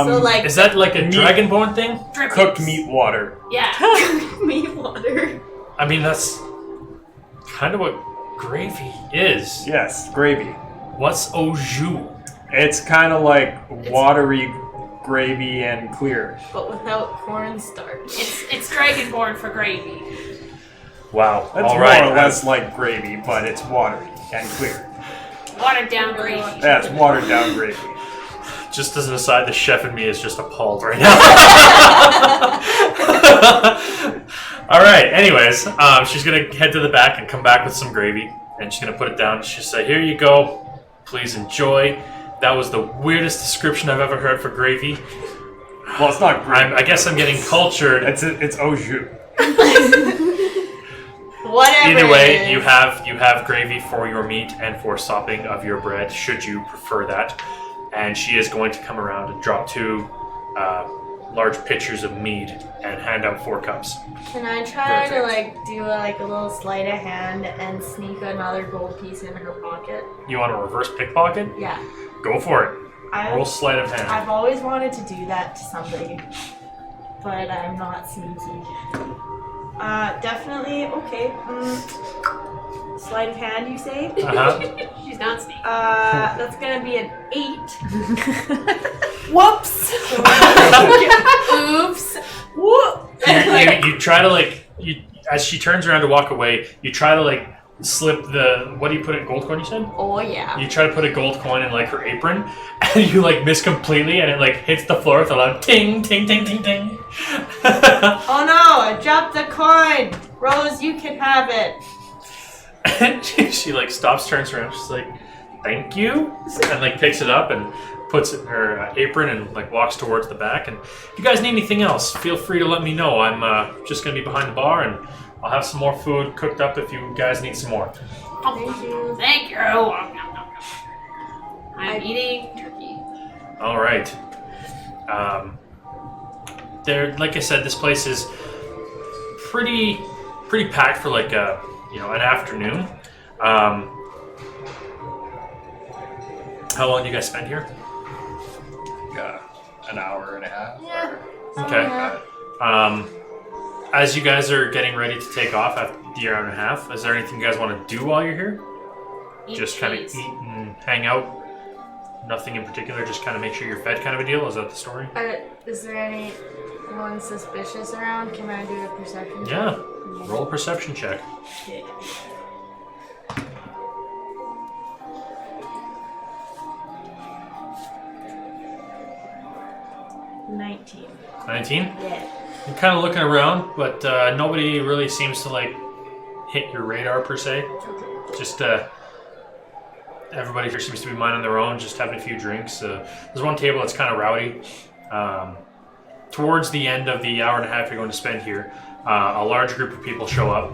So like Is that like a meat- dragonborn thing? Drippings. cooked meat water. Yeah. meat water. I mean, that's kind of what gravy is. Yes, gravy. What's au jus? It's kind of like watery gravy and clear. But without cornstarch. It's dragonborn for gravy. Wow. That's All right. more or less like gravy, but it's watery and clear. Watered down gravy. That's watered down gravy. Just as an aside, the chef in me is just appalled right now. All right. Anyways, she's gonna head to the back and come back with some gravy, and she's gonna put it down. She'll say, "Here you go. Please enjoy." That was the weirdest description I've ever heard for gravy. Well, it's not gravy. I guess I'm getting cultured. It's au jus. Whatever. Either it way, is. you have gravy for your meat and for sopping of your bread, should you prefer that. And she is going to come around and drop 2 large pitchers of mead and hand out 4 cups. Can I try to Perfect. do a little sleight of hand and sneak another gold piece in her pocket? You want a reverse pickpocket? Yeah. Go for it. Roll I've sleight of hand. always wanted to do that to somebody, but I'm not sneaky. Definitely okay. Sleight of hand, you say? Uh-huh. She's not sneaky. That's gonna be an 8. Whoops. Oops. Whoop. You try to as she turns around to walk away, you try to slip the, what do you put it, gold coin you said? Oh yeah. You try to put a gold coin in her apron, and you miss completely, and it hits the floor with a loud ting, ting, ting, ting, ting. Oh no! I dropped the coin. Rose, you can have it. And she stops, turns around, she's like, "Thank you," and picks it up and puts it in her apron and like walks towards the back. And if you guys need anything else, feel free to let me know. I'm just gonna be behind the bar, and I'll have some more food cooked up if you guys need some more. Thank you. Thank you. I'm eating turkey. All right. There, like I said, this place is pretty packed for like an afternoon. How long do you guys spend here? An hour and a half. Yeah. Okay. As you guys are getting ready to take off after the hour and a half, is there anything you guys want to do while you're here? Eat Just kind of cheese. eat and hang out? Nothing in particular, just kind of make sure you're fed kind of a deal? Is that the story? Is there anyone suspicious around? Can I do a perception check? Yeah. Roll a perception check. Okay. 19. 19? Yeah. You're kind of looking around, but nobody really seems to like hit your radar per se. Just everybody here seems to be minding their own, just having a few drinks. There's one table that's kind of rowdy. Towards the end of the hour and a half you're going to spend here, a large group of people show up,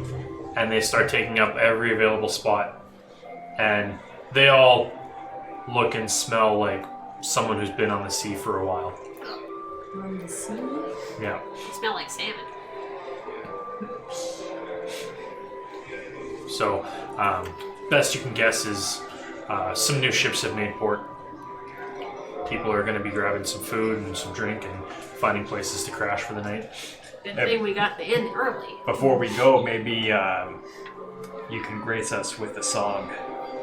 and they start taking up every available spot. And they all look and smell like someone who's been on the sea for a while. On the sea? Yeah. They smell like salmon. So, best you can guess is some new ships have made port. People are going to be grabbing some food and some drink and finding places to crash for the night. Good thing we got the inn early. Before we go, maybe you can grace us with a song.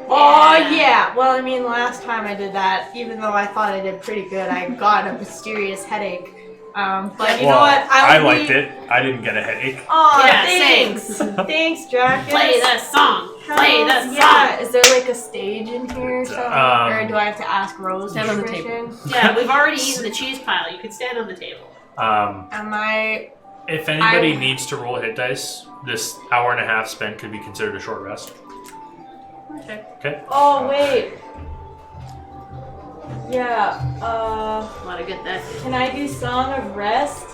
Oh, yeah. Well, I mean, last time I did that, even though I thought I did pretty good, I got a mysterious headache. But you know what? I liked it. I didn't get a headache. Oh, Yeah, thanks. Thanks, Jack. Play the song. Play the song. Yeah. Is there like a stage in here or something? Or do I have to ask Rose? Stand on the permission? Yeah, we've already eaten the cheese pile. You can stand on the table. Am I... If anybody needs to roll a hit dice, this hour and a half spent could be considered a short rest. Okay. Okay? Oh, wait. Yeah, Want to get that? can I do Song of Rest?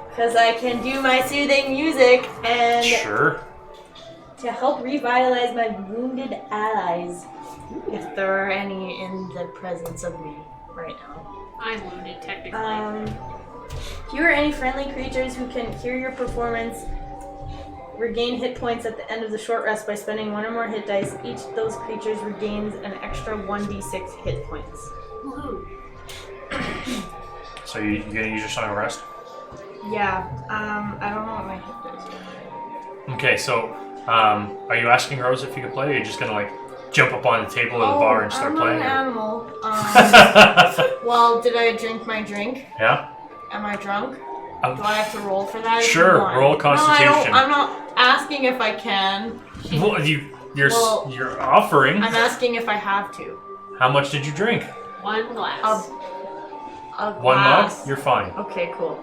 Because I can do my soothing music and Sure. to help revitalize my wounded allies. If there are any in the presence of me right now. I'm wounded, technically. If you or any friendly creatures who can hear your performance regain hit points at the end of the short rest by spending one or more hit dice. Each of those creatures regains an extra 1d6 hit points. Woohoo. So you're going to use your song of rest? Yeah, I don't know what my hit dice are. Okay, so are you asking Rose if you can play, or are you just going to like jump up on the table of the bar and start I'm playing? an animal. Well, did I drink my drink? Yeah? Am I drunk? Do I have to roll for that? Sure, One. roll Constitution. No, I don't, I'm not asking if I can. Well, Well, you're offering. I'm asking if I have to. How much did you drink? One glass. A One mug? glass. You're fine. Okay, cool.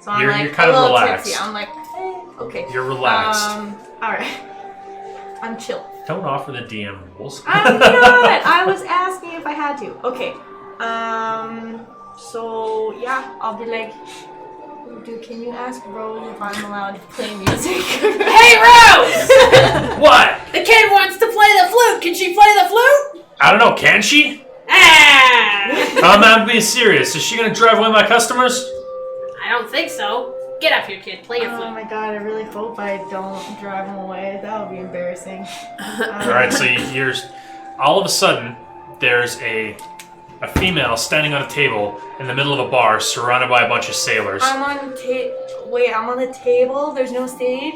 So I'm You're like kind a of little relaxed. tipsy. I'm like, hey, okay. You're relaxed. Alright. I'm chill. Don't offer the DM rules. I'm not! I was asking if I had to. Okay. So, yeah, I'll be like, dude, can you ask Rose if I'm allowed to play music? Hey, Rose! What? The kid wants to play the flute. Can she play the flute? I don't know, can she? Ah! I'm being serious. Is she going to drive away my customers? I don't think so. Get up here, kid. Play your Oh flute. my god, I really hope I don't drive him away. That would be embarrassing. Alright, so you're... All of a sudden, there's a female standing on a table in the middle of a bar surrounded by a bunch of sailors. I'm on Wait, I'm on the table? There's no stage?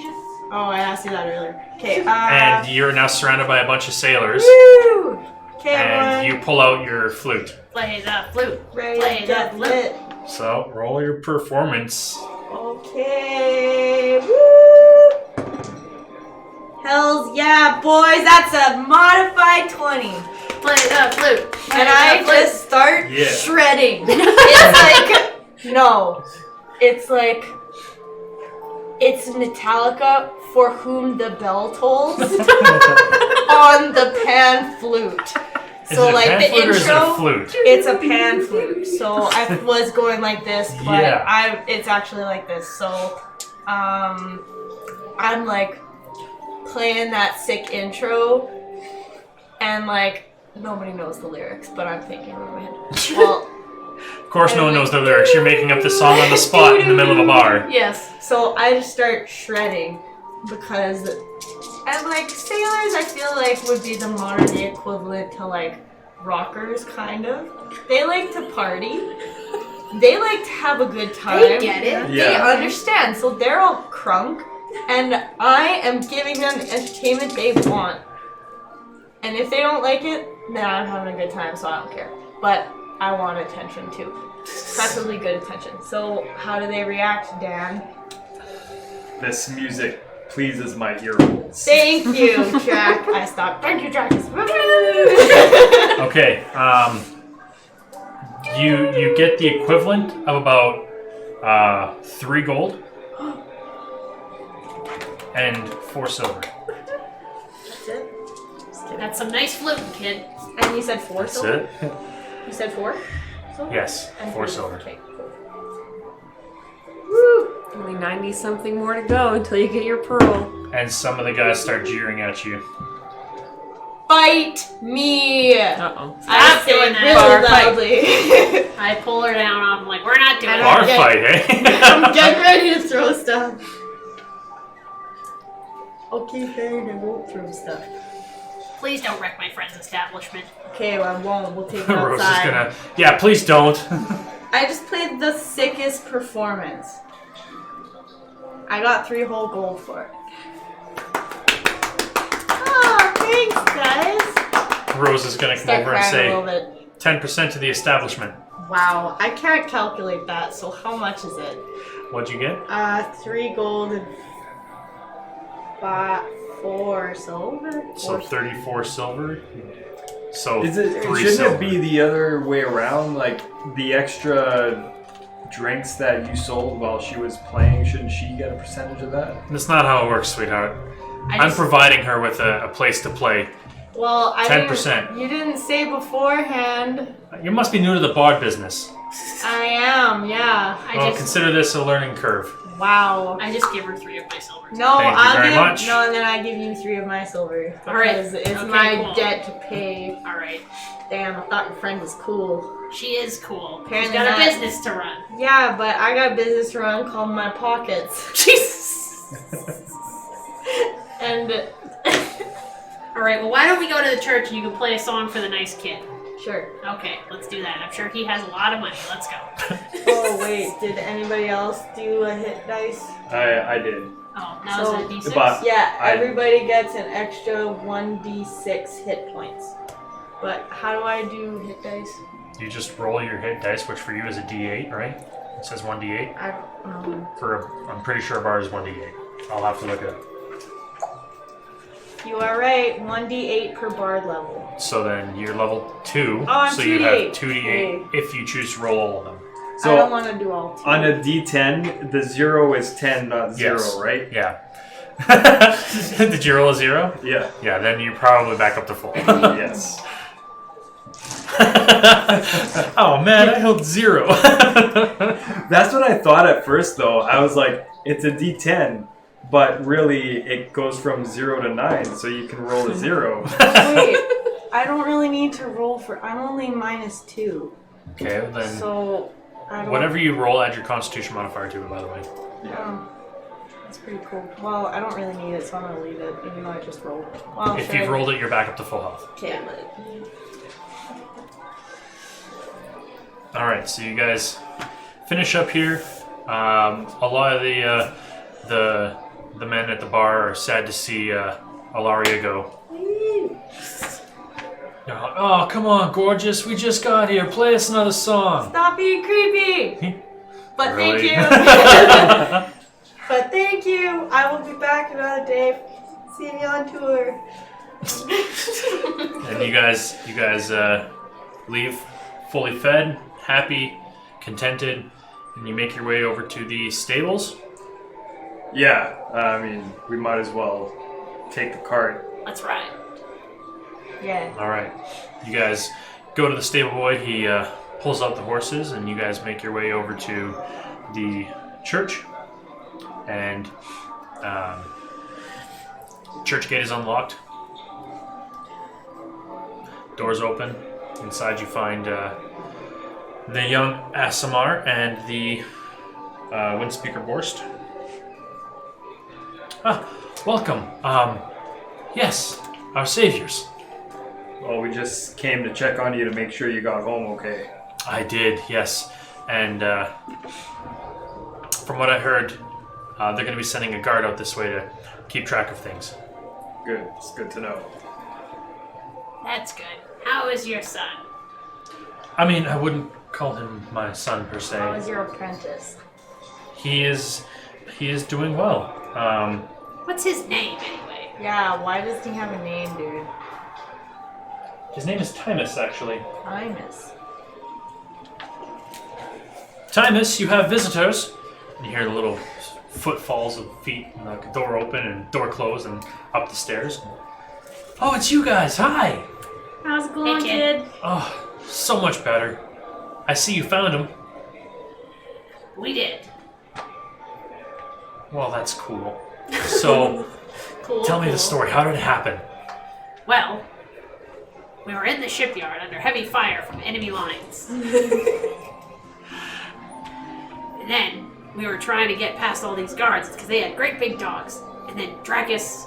Oh, I asked you that earlier. Okay, And you're now surrounded by a bunch of sailors. Woo! Okay, And everyone. you pull out your flute. Play the flute. Ready Play to the get flute. lit. So, roll your performance. Okay. Woo! Hells yeah, boys. That's a modified 20. Play the flute. Play And the I flute. just start Yeah. shredding. It's like, no. It's like, it's Metallica, For Whom the Bell Tolls, on the pan flute. Is So it a like pan the flute or is it a intro, flute? it's a pan flute. So I was going like this, but Yeah. it's actually like this. So I'm like playing that sick intro, and like nobody knows the lyrics, but I'm thinking in my head. Well, Of course, no one knows the lyrics. You're making up the song on the spot in the middle of a bar. yes. So I just start shredding because, and like sailors, I feel like would be the modern day equivalent to like rockers, kind of. They like to party. They like to have a good time. They get it. They Yeah. understand. So they're all crunk, and I am giving them the entertainment they want. And if they don't like it, then I'm having a good time, so I don't care. But I want attention too. Preferably good attention. So how do they react, Dan? This music pleases my earholes. Thank you, Jack. I stopped. Thank you, Jack. Okay. You get the equivalent of about 3 gold and 4 silver. That's it. That's some nice fluting, kid. And you said 4 That's silver? it. You said 4? Silver? Yes, And 4 3. silver. Okay, cool. Only 90 something more to go until you get your pearl. And some of the guys start jeering at you. Bite me! Uh-oh. I Stop say doing it that. really Bar fight. loudly. I pull her down. I'm like, we're not doing I it. Bar Okay. fight, eh? I'm getting ready to throw stuff. Okay, fine, I won't throw stuff. Please don't wreck my friend's establishment. Okay, well, I won't. We'll take it Rose is outside. gonna. Yeah, please don't. I just played the sickest performance. I got 3 whole gold for it. Oh, thanks, guys. Rose is gonna come Start over and crying a little say bit. 10% to the establishment. Wow, I can't calculate that. So how much is it? What'd you get? 3 gold and 4 silver. So 34 silver. So Is it? 3 Shouldn't silver. it be the other way around? Like the extra drinks that you sold while she was playing, shouldn't she get a percentage of that? That's not how it works, sweetheart. I'm providing her with a place to play. Well, I 10%. You didn't say beforehand. You must be new to the bar business. I am, yeah. Well, consider this a learning curve. Wow. I just give her 3 of my silvers. No, Thank you I'll very give much. no, and then I give you 3 of my silver. All right. Because it's Okay, my cool. debt to pay. All right. Damn, I thought your friend was cool. She is cool. Apparently She's got not. a business to run. Yeah, but I got a business to run called My Pockets. Jesus. And All right. Well, why don't we go to the church and you can play a song for the nice kid? sure. Okay, let's do that. I'm sure he has a lot of money. Let's go. Oh wait, did anybody else do a hit dice? I did. Oh, now So- is it a D6? But- Yeah, I- everybody gets an extra 1d6 hit points. But how do I do hit dice? You just roll your hit dice, which for you is a D8, right? It says 1D8. I don't know. I'm pretty sure bar is 1D8. I'll have to look it up. You are right, 1d8 per bard level. So then you're level 2. Oh, I'm so you have 2d8. 2D8 if you choose to roll all of them. So I don't want to do all 2. on a D10, the 0 is 10, not 0, Yes. right? Yeah. Did you roll a 0? Yeah. Yeah, then you're probably back up to full. Yes. Oh man, I held 0. That's what I thought at first, though. I was like, it's a D10, but really it goes from 0 to 9, so you can roll a 0. Wait, I don't really need to roll for. I'm only -2. Okay, then So, I don't. whatever you roll, add your Constitution modifier to it, by the way. Oh, that's pretty cool. Well, I don't really need it, so I'm gonna leave it, even though I just rolled. Well, If sure, you've rolled it, you're back up to full health. Okay, but Alright, so you guys finish up here. A lot of the men at the bar are sad to see Alaria go. They're like, oh, come on, gorgeous. We just got here. Play us another song. stop being creepy. But Really? thank you. But thank you. I will be back another day. Seeing you on tour. And you guys leave fully fed, happy, contented, and you make your way over to the stables. Yeah, I mean, we might as well take the cart. Let's ride. Yeah. All right. You guys go to the stable boy. He pulls out the horses, and you guys make your way over to the church. And church gate is unlocked. Doors open. Inside you find the young Asimar and the Windspeaker Borst. Ah, welcome. Yes, our saviors. Well, we just came to check on you to make sure you got home okay. I did, yes. And from what I heard, they're going to be sending a guard out this way to keep track of things. Good. It's good to know. That's good. How is your son? I mean, I wouldn't call him my son per se. How was your apprentice? He is doing well. What's his name, anyway? Yeah, why does he have a name, dude? His name is Timus, actually. Timus. Timus, you have visitors. And you hear the little footfalls of feet, and the door open and door close, and up the stairs. Oh, it's you guys. Hi. How's it going, Hey, kid. kid? Oh, so much better. I see you found him. We did. Well, that's cool. So, Cool. tell me cool. the story. How did it happen? Well, we were in the shipyard under heavy fire from enemy lines. And then we were trying to get past all these guards because they had great big dogs. And then Dracus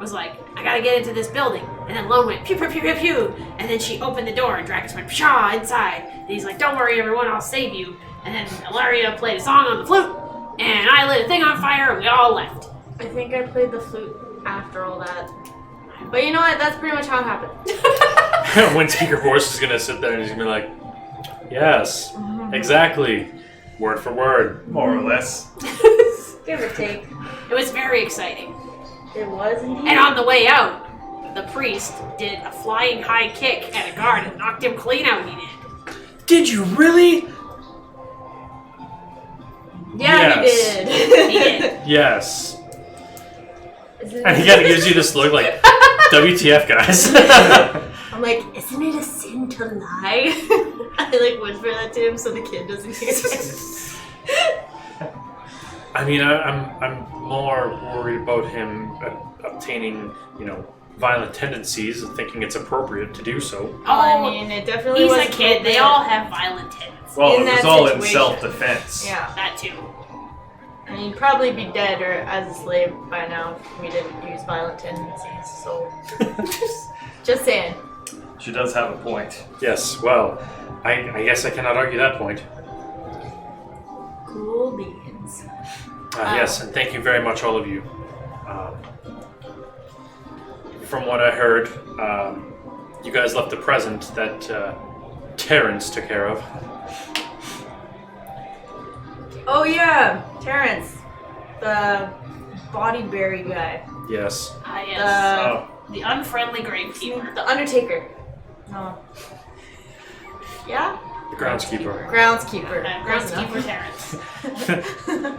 was like, I gotta get into this building. And then Lone went pew pew pew pew pew. And then she opened the door and Dracus went pshaw inside. And he's like, don't worry everyone, I'll save you. And then Ilaria played a song on the flute. And I lit a thing on fire and we all left. I think I played the flute after all that. But you know what? That's pretty much how it happened. Windspeaker Horse is gonna sit there and he's gonna be like, yes, exactly. Word for word. More or less. Give or take. It was very exciting. It was indeed. And on the way out, the priest did a flying high kick at a guard and knocked him clean out, he did. Did you really? Yeah, Yes. he did. He did. Yes. Isn't And he it- kind of gives you this look like, WTF, guys. I'm like, isn't it a sin to lie? I like whisper that to him so the kid doesn't hear it. I mean, I'm more worried about him obtaining, violent tendencies and thinking it's appropriate to do so. I mean, it definitely He's was a kid. They appropriate. all have violent tendencies. Well, In it was that all in situation. self-defense. Yeah. That too. And he'd probably be dead or as a slave by now if we didn't use violent tendencies, so. Just saying. She does have a point. Yes, well, I guess I cannot argue that point. Cool beans. Yes, and thank you very much, all of you. From what I heard, you guys left a present that Terrence took care of. Oh yeah, Terrence. The bodyberry guy. Yes. Ah, yes. Oh, The unfriendly gravekeeper. The Undertaker. No. Yeah? The groundskeeper. Groundskeeper. Groundskeeper Terrence.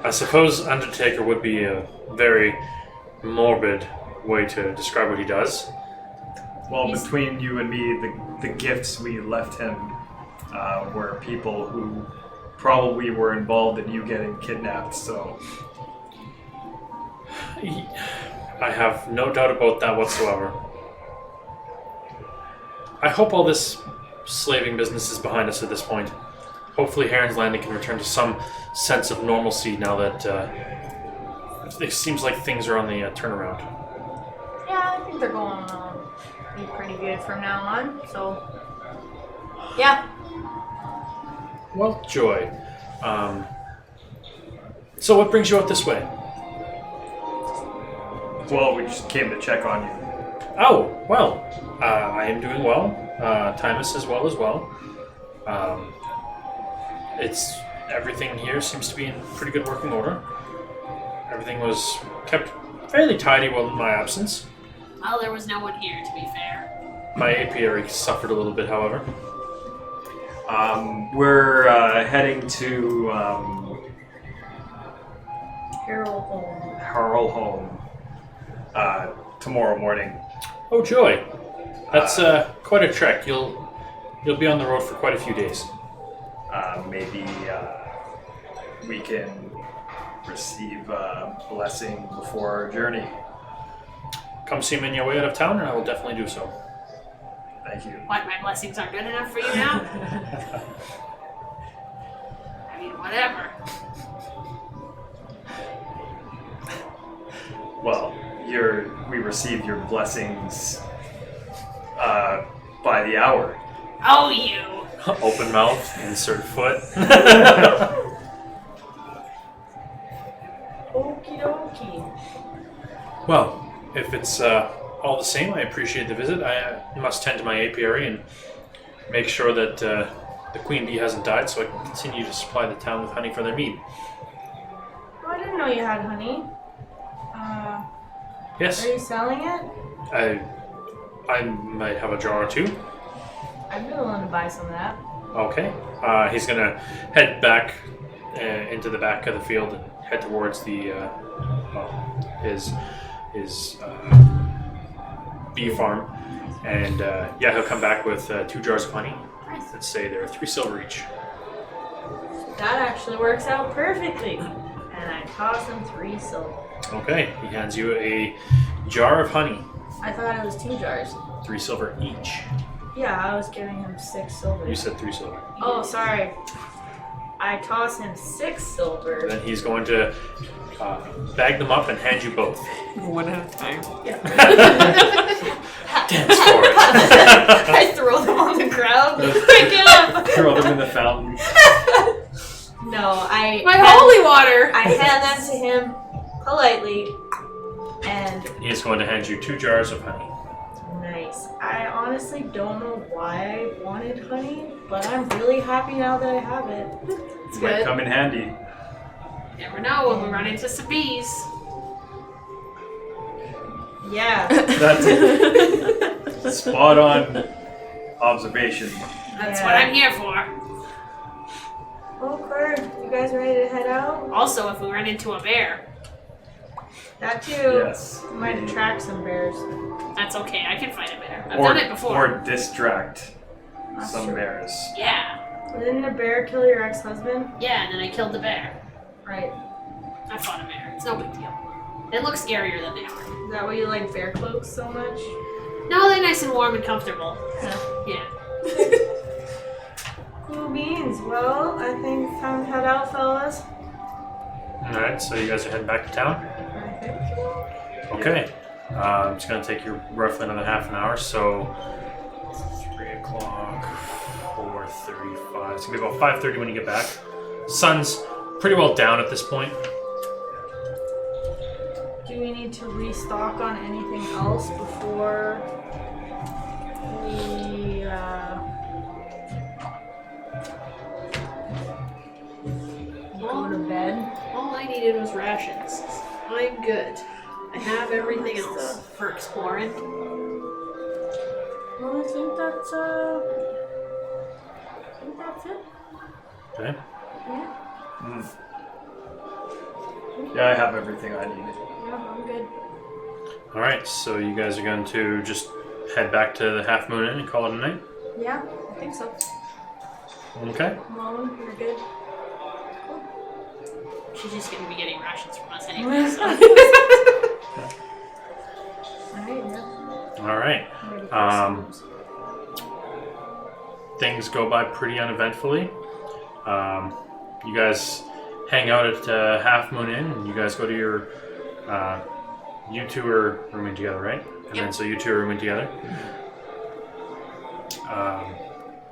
I suppose Undertaker would be a very morbid way to describe what he does. well, He's- between you and me, the gifts we left him were people who probably were involved in you getting kidnapped, so... I have no doubt about that whatsoever. I hope all this slaving business is behind us at this point. Hopefully Heron's Landing can return to some sense of normalcy now that it seems like things are on the turnaround. Yeah, I think they're going to be pretty good from now on, so. Yeah. Well, Joy. So what brings you out this way? Well, we just came to check on you. Oh, well, I am doing well. Timus is well as well. Everything here seems to be in pretty good working order. Everything was kept fairly tidy while in my absence. Well, there was no one here, to be fair. My apiary suffered a little bit, however. We're heading to Harold. Harlholm tomorrow morning. Oh, Joy. That's quite a trek. You'll be on the road for quite a few days. Maybe we can receive a blessing before our journey. Come see me on your way out of town, and I will definitely do so. Thank you. What, my blessings aren't good enough for you now? I mean, whatever. Well, we receive your blessings by the hour. Oh, you. Open mouth, insert foot. Okie dokie. Well, if it's all the same, I appreciate the visit. I must tend to my apiary and make sure that the queen bee hasn't died, so I can continue to supply the town with honey for their mead. Oh, I didn't know you had honey. Yes, Are you selling it? I might have a jar or two. I'd be willing to buy some of that. Okay. He's gonna head back into the back of the field and head towards the his bee farm, and he'll come back with 2 jars of honey. Let's say they're 3 silver each. That actually works out perfectly. And I toss him 3 silver. Okay. He hands you a jar of honey, I thought it was 2 jars. 3 silver each. Yeah, I was giving him 6 silver. You said 3 silver. Oh, sorry. I toss him 6 silver. Then he's going to bag them up and hand you both. One at a time. Dance for it. I throw them on the ground. Pick it up. Throw them in the fountain. No, My holy water. I hand them to him politely, and He's going to hand you 2 jars of honey. nice. I honestly don't know why I wanted honey, but I'm really happy now that I have it. It's Might good. come in handy. Never know when we run into some bees. Yeah. That's it. Spot on observation. That's Yeah. what I'm here for. Okay, you guys ready to head out? Also, if we run into a bear, That too. Yes. Might attract some bears. that's okay. I can fight a bear. I've Or, done it before. or distract That's some true. bears. Yeah. Didn't a bear kill your ex-husband? Yeah, and then I killed the bear. Right. I fought a bear. It's no big deal. They look scarier than they are. Is that why you like bear cloaks so much? No, they're nice and warm and comfortable. Yeah. Yeah. Cool beans. Well, I think it's time to head out, fellas. Alright, so you guys are heading back to town? I think so. Okay. It's going to take you roughly another half an hour, so 3 o'clock, 4:35. It's going to be about 5:30 when you get back. Sun's pretty well down at this point. Do we need to restock on anything else before we go to bed? All I needed was rations. I'm good. I have everything else for exploring. Well, I think that's it. Okay. Yeah, Yeah, I have everything I need. yeah, I'm good. Alright, so you guys are going to just head back to the Half Moon Inn and call it a night? Yeah, I think so. Okay. Mom, you're good. She's just gonna be getting rations from us anyway, so. Alright, yeah. Alright. I'm ready for some. Things go by pretty uneventfully. You guys hang out at Half Moon Inn, and you guys go to your. You two are rooming together, right? And then so you two are rooming together.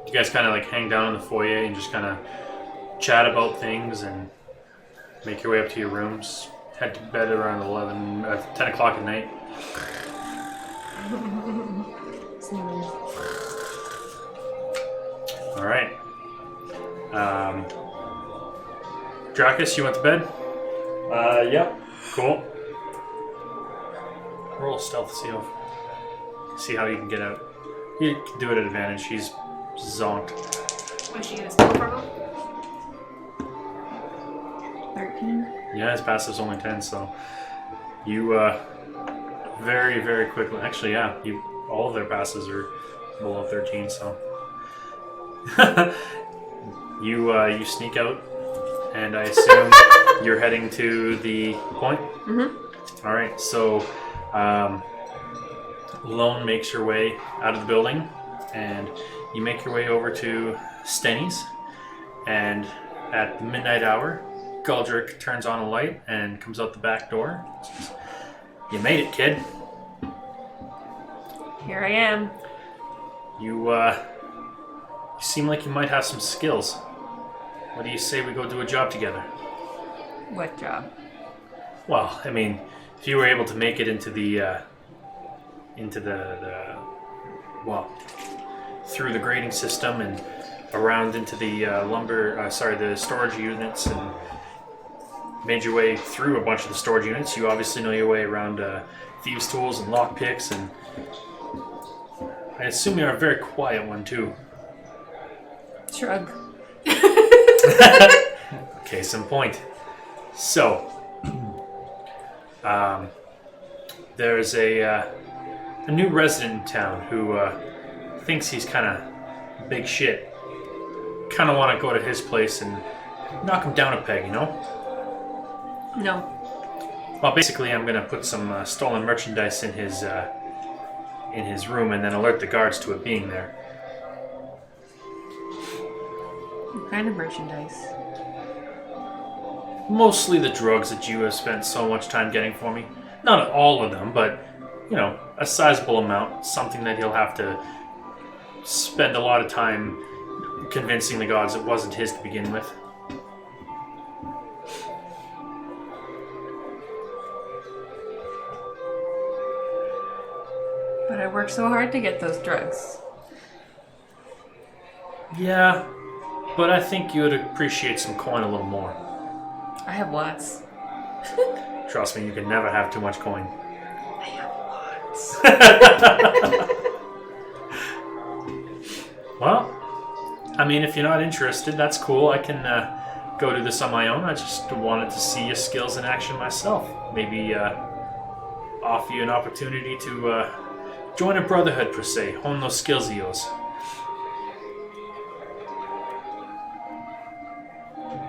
You guys kind of like hang down in the foyer and just kind of chat about things and make your way up to your rooms. Head to bed around 10 o'clock at night. All right. Dracus, you went to bed? Yep. Cool. Roll stealth to see how you can get out. You can do it at advantage. He's zonked. Was she gonna steal from him? 13. Yeah, his passive's only 10, so you very, very quickly. Actually, yeah, you all of their passes are below 13. So you sneak out, and I assume you're heading to the point. Mm-hmm. All right. So Lone makes your way out of the building, and you make your way over to Stenny's, and at the midnight hour, Guldrick turns on a light and comes out the back door. Says, "You made it, kid. Here I am. You seem like you might have some skills. What do you say we go do a job together?" What job? Well, I mean, if you were able to make it into the through the grading system and around into the the storage units, and made your way through a bunch of the storage units, you obviously know your way around thieves' tools and lockpicks, and I assume you're a very quiet one too. Shrug. Case in point. So, there's a new resident in town who thinks he's kind of big shit. Kind of want to go to his place and knock him down a peg, you know? No. Well, basically, I'm gonna put some stolen merchandise in his room, and then alert the guards to it being there. What kind of merchandise? Mostly the drugs that you have spent so much time getting for me. Not all of them, but, you know, a sizable amount. Something that he'll have to spend a lot of time convincing the gods it wasn't his to begin with. But I worked so hard to get those drugs. Yeah, but I think you would appreciate some coin a little more. I have lots. Trust me, you can never have too much coin. I have lots. Well, I mean, if you're not interested, that's cool. I can go do this on my own. I just wanted to see your skills in action myself. Maybe offer you an opportunity to join a brotherhood, per se. Hone those skills of yours.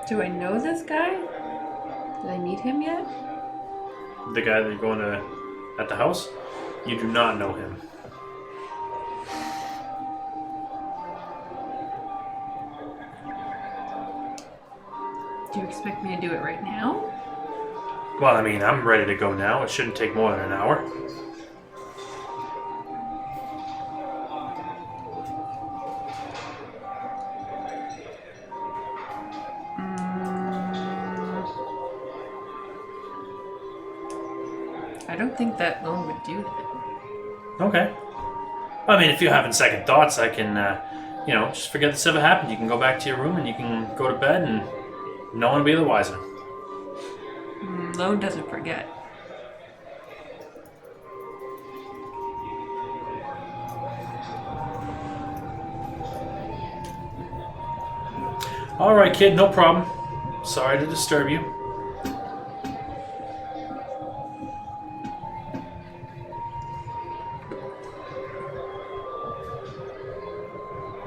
Do I know this guy? Did I meet him yet? The guy that you're going to at the house? You do not know him. Do you expect me to do it right now? Well, I mean, I'm ready to go now. It shouldn't take more than an hour. I don't think that Lone would do that. Okay. I mean, if you're having second thoughts, I can, just forget this ever happened. You can go back to your room and you can go to bed and no one will be the wiser. Lone doesn't forget. All right, kid, no problem. Sorry to disturb you.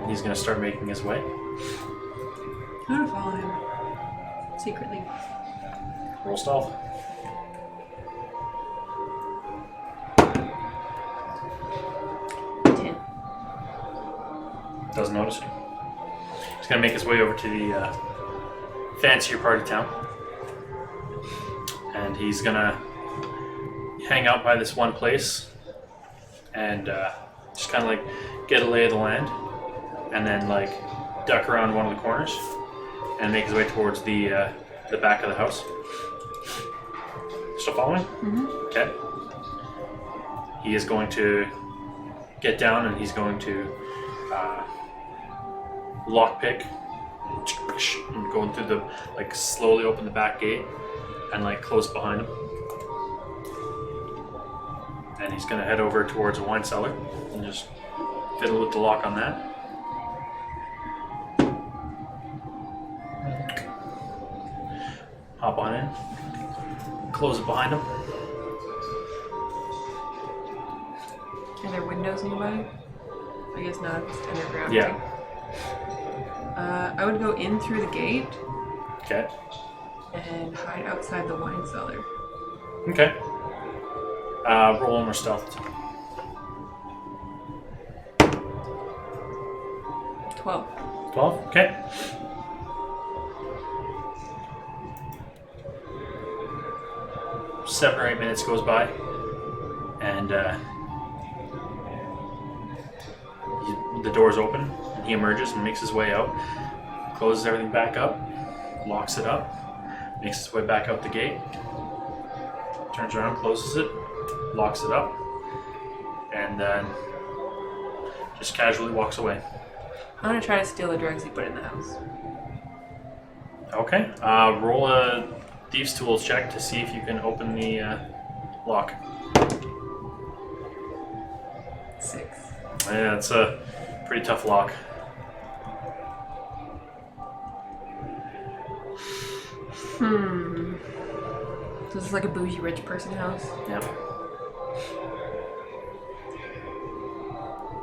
He's going to start making his way. I'm gonna follow him. Secretly. Roll stealth. Doesn't notice you. He's going to make his way over to the fancier part of town. And he's going to hang out by this one place and just kind of like get a lay of the land. And then like duck around one of the corners and make his way towards the back of the house. Still following? Mm-hmm. Okay. He is going to get down and he's going to lockpick and going through the, like, slowly open the back gate and like close behind him. And he's going to head over towards a wine cellar and just fiddle with the lock on that. Hop on in, close it behind him. Are there windows nearby? I guess not. It's underground. Yeah. I would go in through the gate Okay. and hide outside the wine cellar. Okay. Roll one more stealth. 12. 12? Okay. Seven or 8 minutes goes by, and the door's open, and he emerges and makes his way out, closes everything back up, locks it up, makes his way back out the gate, turns around, closes it, locks it up, and then just casually walks away. I'm gonna try to steal the drugs he put in the house. Okay. Roll a Thieves' Tools check to see if you can open the lock. 6. Yeah, it's a pretty tough lock. So this is like a bougie rich person house. Yep.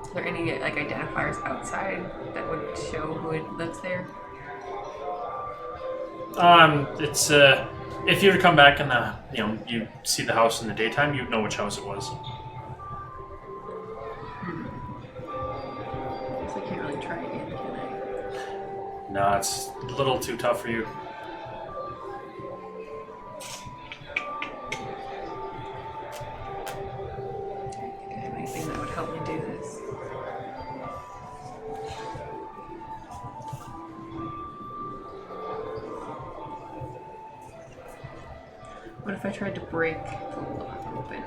Are there any like identifiers outside that would show who lives there? It's if you were to come back and you see the house in the daytime, you'd know which house it was. Guess I can't really try again, can I? No, it's a little too tough for you. Anything that would help me do this? What if I tried to break the lock open?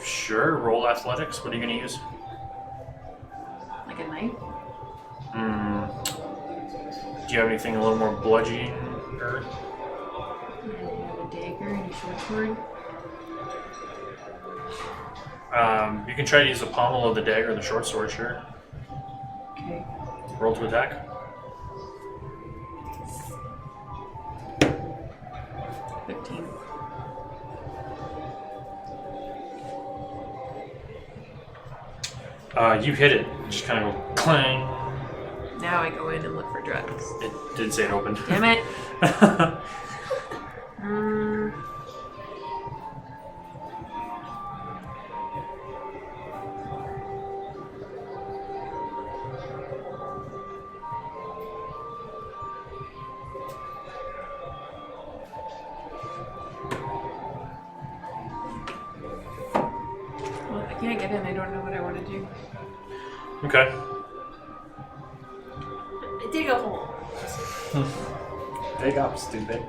Sure. Roll athletics. What are you going to use? Like a knife? Do you have anything a little more bludgeoning? Or... Do you have a dagger and a short sword? You can try to use the pommel of the dagger or the short sword, sure. Okay. Roll to attack. 15. You hit it. Just kind of go clang. Now I go in and look for drugs. It did say it opened. Damn it! Well, if I can't get in, I don't know what I want to do. Okay. Dig a hole. Dig up, stupid.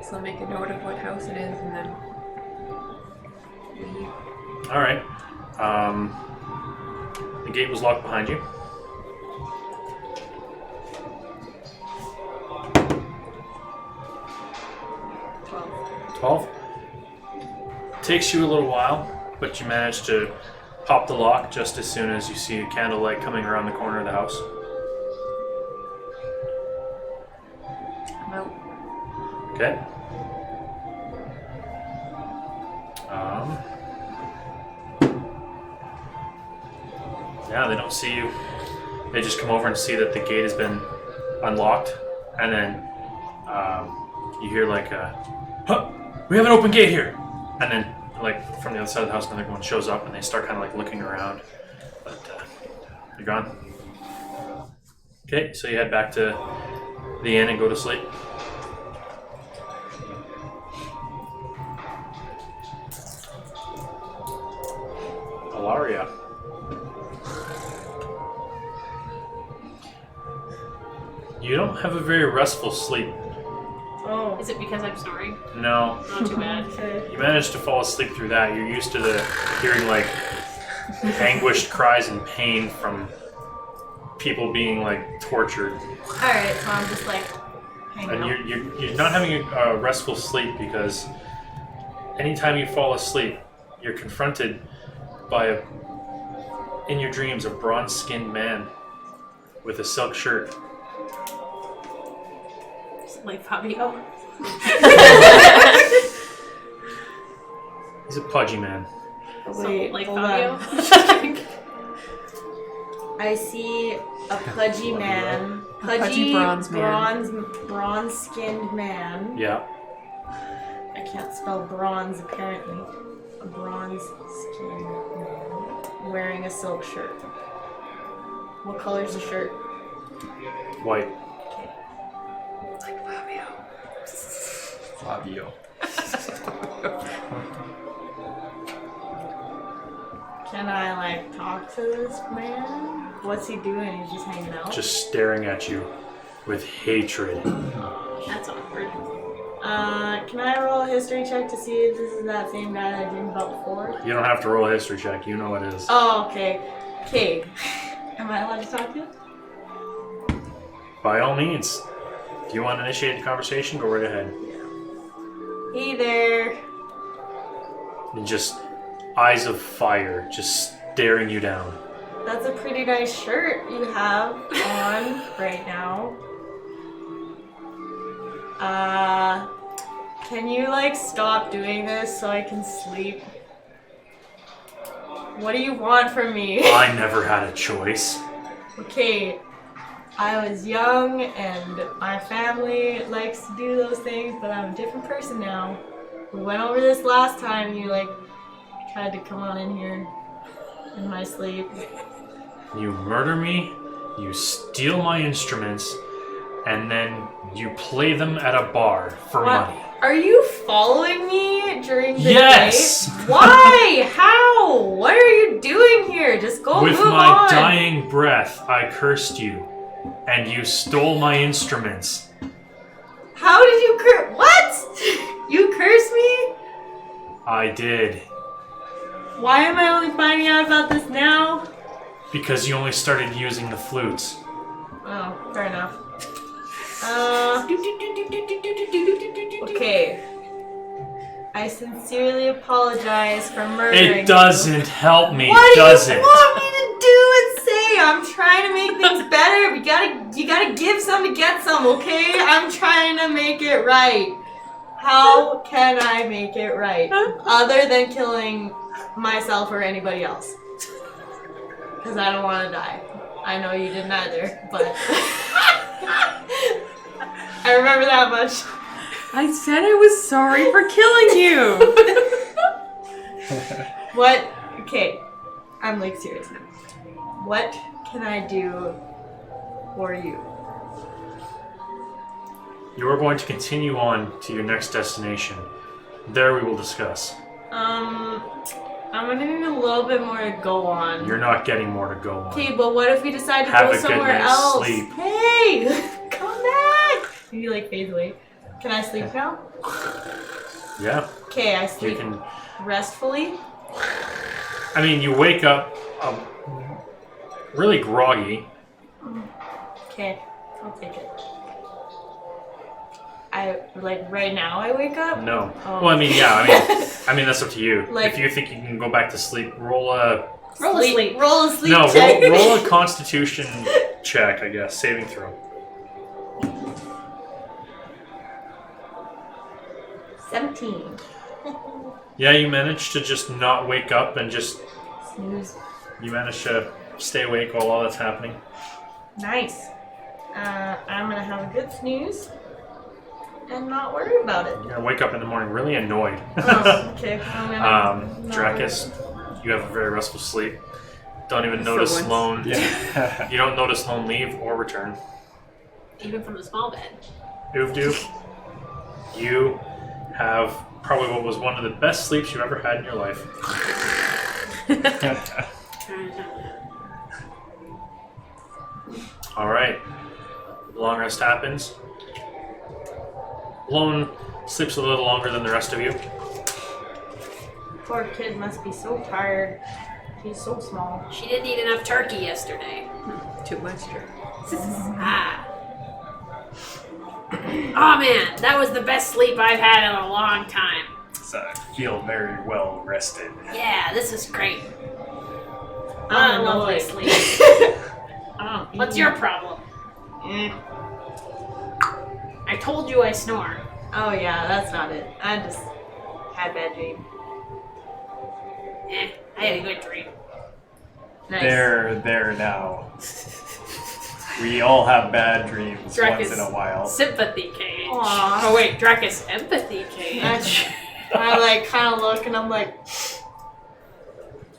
So I'll make a note of what house it is and then leave. All right. The gate was locked behind you. Well, 12. Takes you a little while, but you manage to pop the lock just as soon as you see a candlelight coming around the corner of the house. I'm out. Okay. Yeah, they don't see you. They just come over and see that the gate has been unlocked, and then you hear like huh, we have an open gate here, and then like from the other side of the house another one shows up and they start kind of like looking around, but you're gone. Okay, so you head back to the inn and go to sleep. Alaria. You don't have a very restful sleep. Oh. Is it because I'm snoring? No. Not too bad. You managed to fall asleep through that. You're used to the hearing like anguished cries and pain from people being like tortured, Alright, so I'm just like hanging and out. you're not having a restful sleep because anytime you fall asleep, you're confronted by in your dreams a bronze-skinned man with a silk shirt. Like Fabio. He's a pudgy man. Wait, like hold Fabio. on. I see a pudgy man. pudgy bronze man. Bronze-skinned man. Yeah. I can't spell bronze apparently. A bronze-skinned man wearing a silk shirt. What color's the shirt? White. Fabio. Can I like talk to this man? What's he doing? He's just hanging out. Just staring at you with hatred. That's awkward. Can I roll a history check to see if this is that same guy that I dreamed about before? You don't have to roll a history check. You know what it is. Oh, okay. Okay. Am I allowed to talk to you? By all means. If you want to initiate the conversation, go right ahead. Hey there. And just eyes of fire, just staring you down. That's a pretty nice shirt you have on right now. Can you like stop doing this so I can sleep? What do you want from me? I never had a choice. Okay, I was young and my family likes to do those things, but I'm a different person now. We went over this last time. You like tried to come on in here in my sleep. You murder me, you steal my instruments, and then you play them at a bar for What? money. Are you following me during the Yes! day? Why? How? What are you doing here? Just go With move my on. dying breath, I cursed you, and you stole my instruments. How did you curse? What? You cursed me? I did. Why am I only finding out about this now? Because you only started using the flutes. Oh, fair enough. Okay. I sincerely apologize for murdering It doesn't help me, What does do you it? want me to do and say? I'm trying to make things better. You gotta give some to get some, okay? I'm trying to make it right. How can I make it right? Other than killing myself or anybody else. Because I don't want to die. I know you didn't either, but... I remember that much. I said I was sorry for killing you. What? Okay, I'm like serious now. What can I do for you? You are going to continue on to your next destination. There we will discuss. I'm gonna need a little bit more to go on. You're not getting more to go on. Okay, but what if we decide to Have go a good somewhere night's else? sleep. Hey, come back! He like fades away. Can I sleep now? Yeah, Okay, I you sleep can. restfully. I mean, you wake up really groggy. Okay, I'll take it. I like right now. I wake up. No. Oh. Well, I mean, yeah. I mean, that's up to you. Like- if you think you can go back to sleep, roll a Roll a sleep. Roll a sleep no. check. Roll a Constitution check, I guess, saving throw. 17. Yeah, you managed to just not wake up and just Snooze. you managed to stay awake while all that's happening. Nice. I'm gonna have a good snooze and not worry about it. You're gonna wake up in the morning really annoyed. Oh, okay. I'm gonna not Drakus, you have a very restful sleep. Don't even For notice once. Lone. Yeah. You don't notice Lone leave or return. Even from the small bed. Oovdoo, you have probably what was one of the best sleeps you've ever had in your life. All right. Long rest happens. Lone sleeps a little longer than the rest of you. Poor kid must be so tired. She's so small. She didn't eat enough turkey yesterday. Too much drink. Ah. Oh man, that was the best sleep I've had in a long time. So I feel very well rested. Yeah, this is great. I'm I love my annoyed. sleep. Oh, What's your problem? I told you I snore. Oh yeah, that's not it. I just had a bad dream. I had a good dream. Nice. They're there now. We all have bad dreams Dracus. once in a while. Sympathy cage. Aw. Oh wait, Dracus empathy cage. I like kind of look and I'm like,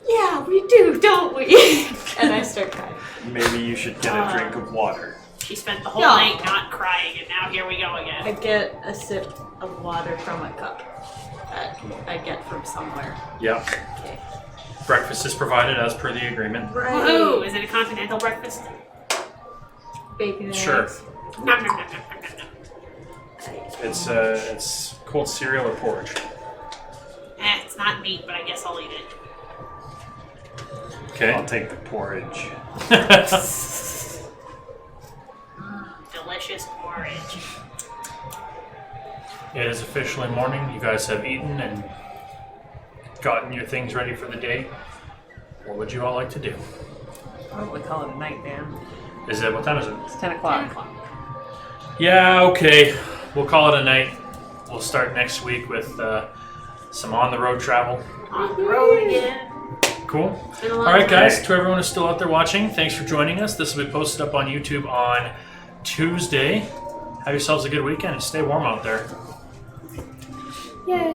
yeah, we do, don't we? And I start crying. Maybe you should get a drink of water. She spent the whole No. night not crying, and now here we go I again. get a sip of water from a cup that I get from somewhere. Yep. Okay. Breakfast is provided as per the agreement. Woohoo! Is it a continental breakfast? Bacon and Sure. eggs. Nom, nom, nom, nom, nom, nom. It's cold cereal or porridge. It's not meat, but I guess I'll eat it. Okay. I'll take the porridge. Delicious porridge. It is officially morning. You guys have eaten and gotten your things ready for the day. What would you all like to do? Probably call it a night, Dan. What time is it? It's 10 o'clock. 10 o'clock. Yeah, okay. We'll call it a night. We'll start next week with some on-the-road travel. On the road again. Cool. It's been a long All right, time. guys. To everyone who's still out there watching, thanks for joining us. This will be posted up on YouTube on Tuesday. Have yourselves a good weekend and stay warm out there. Yay.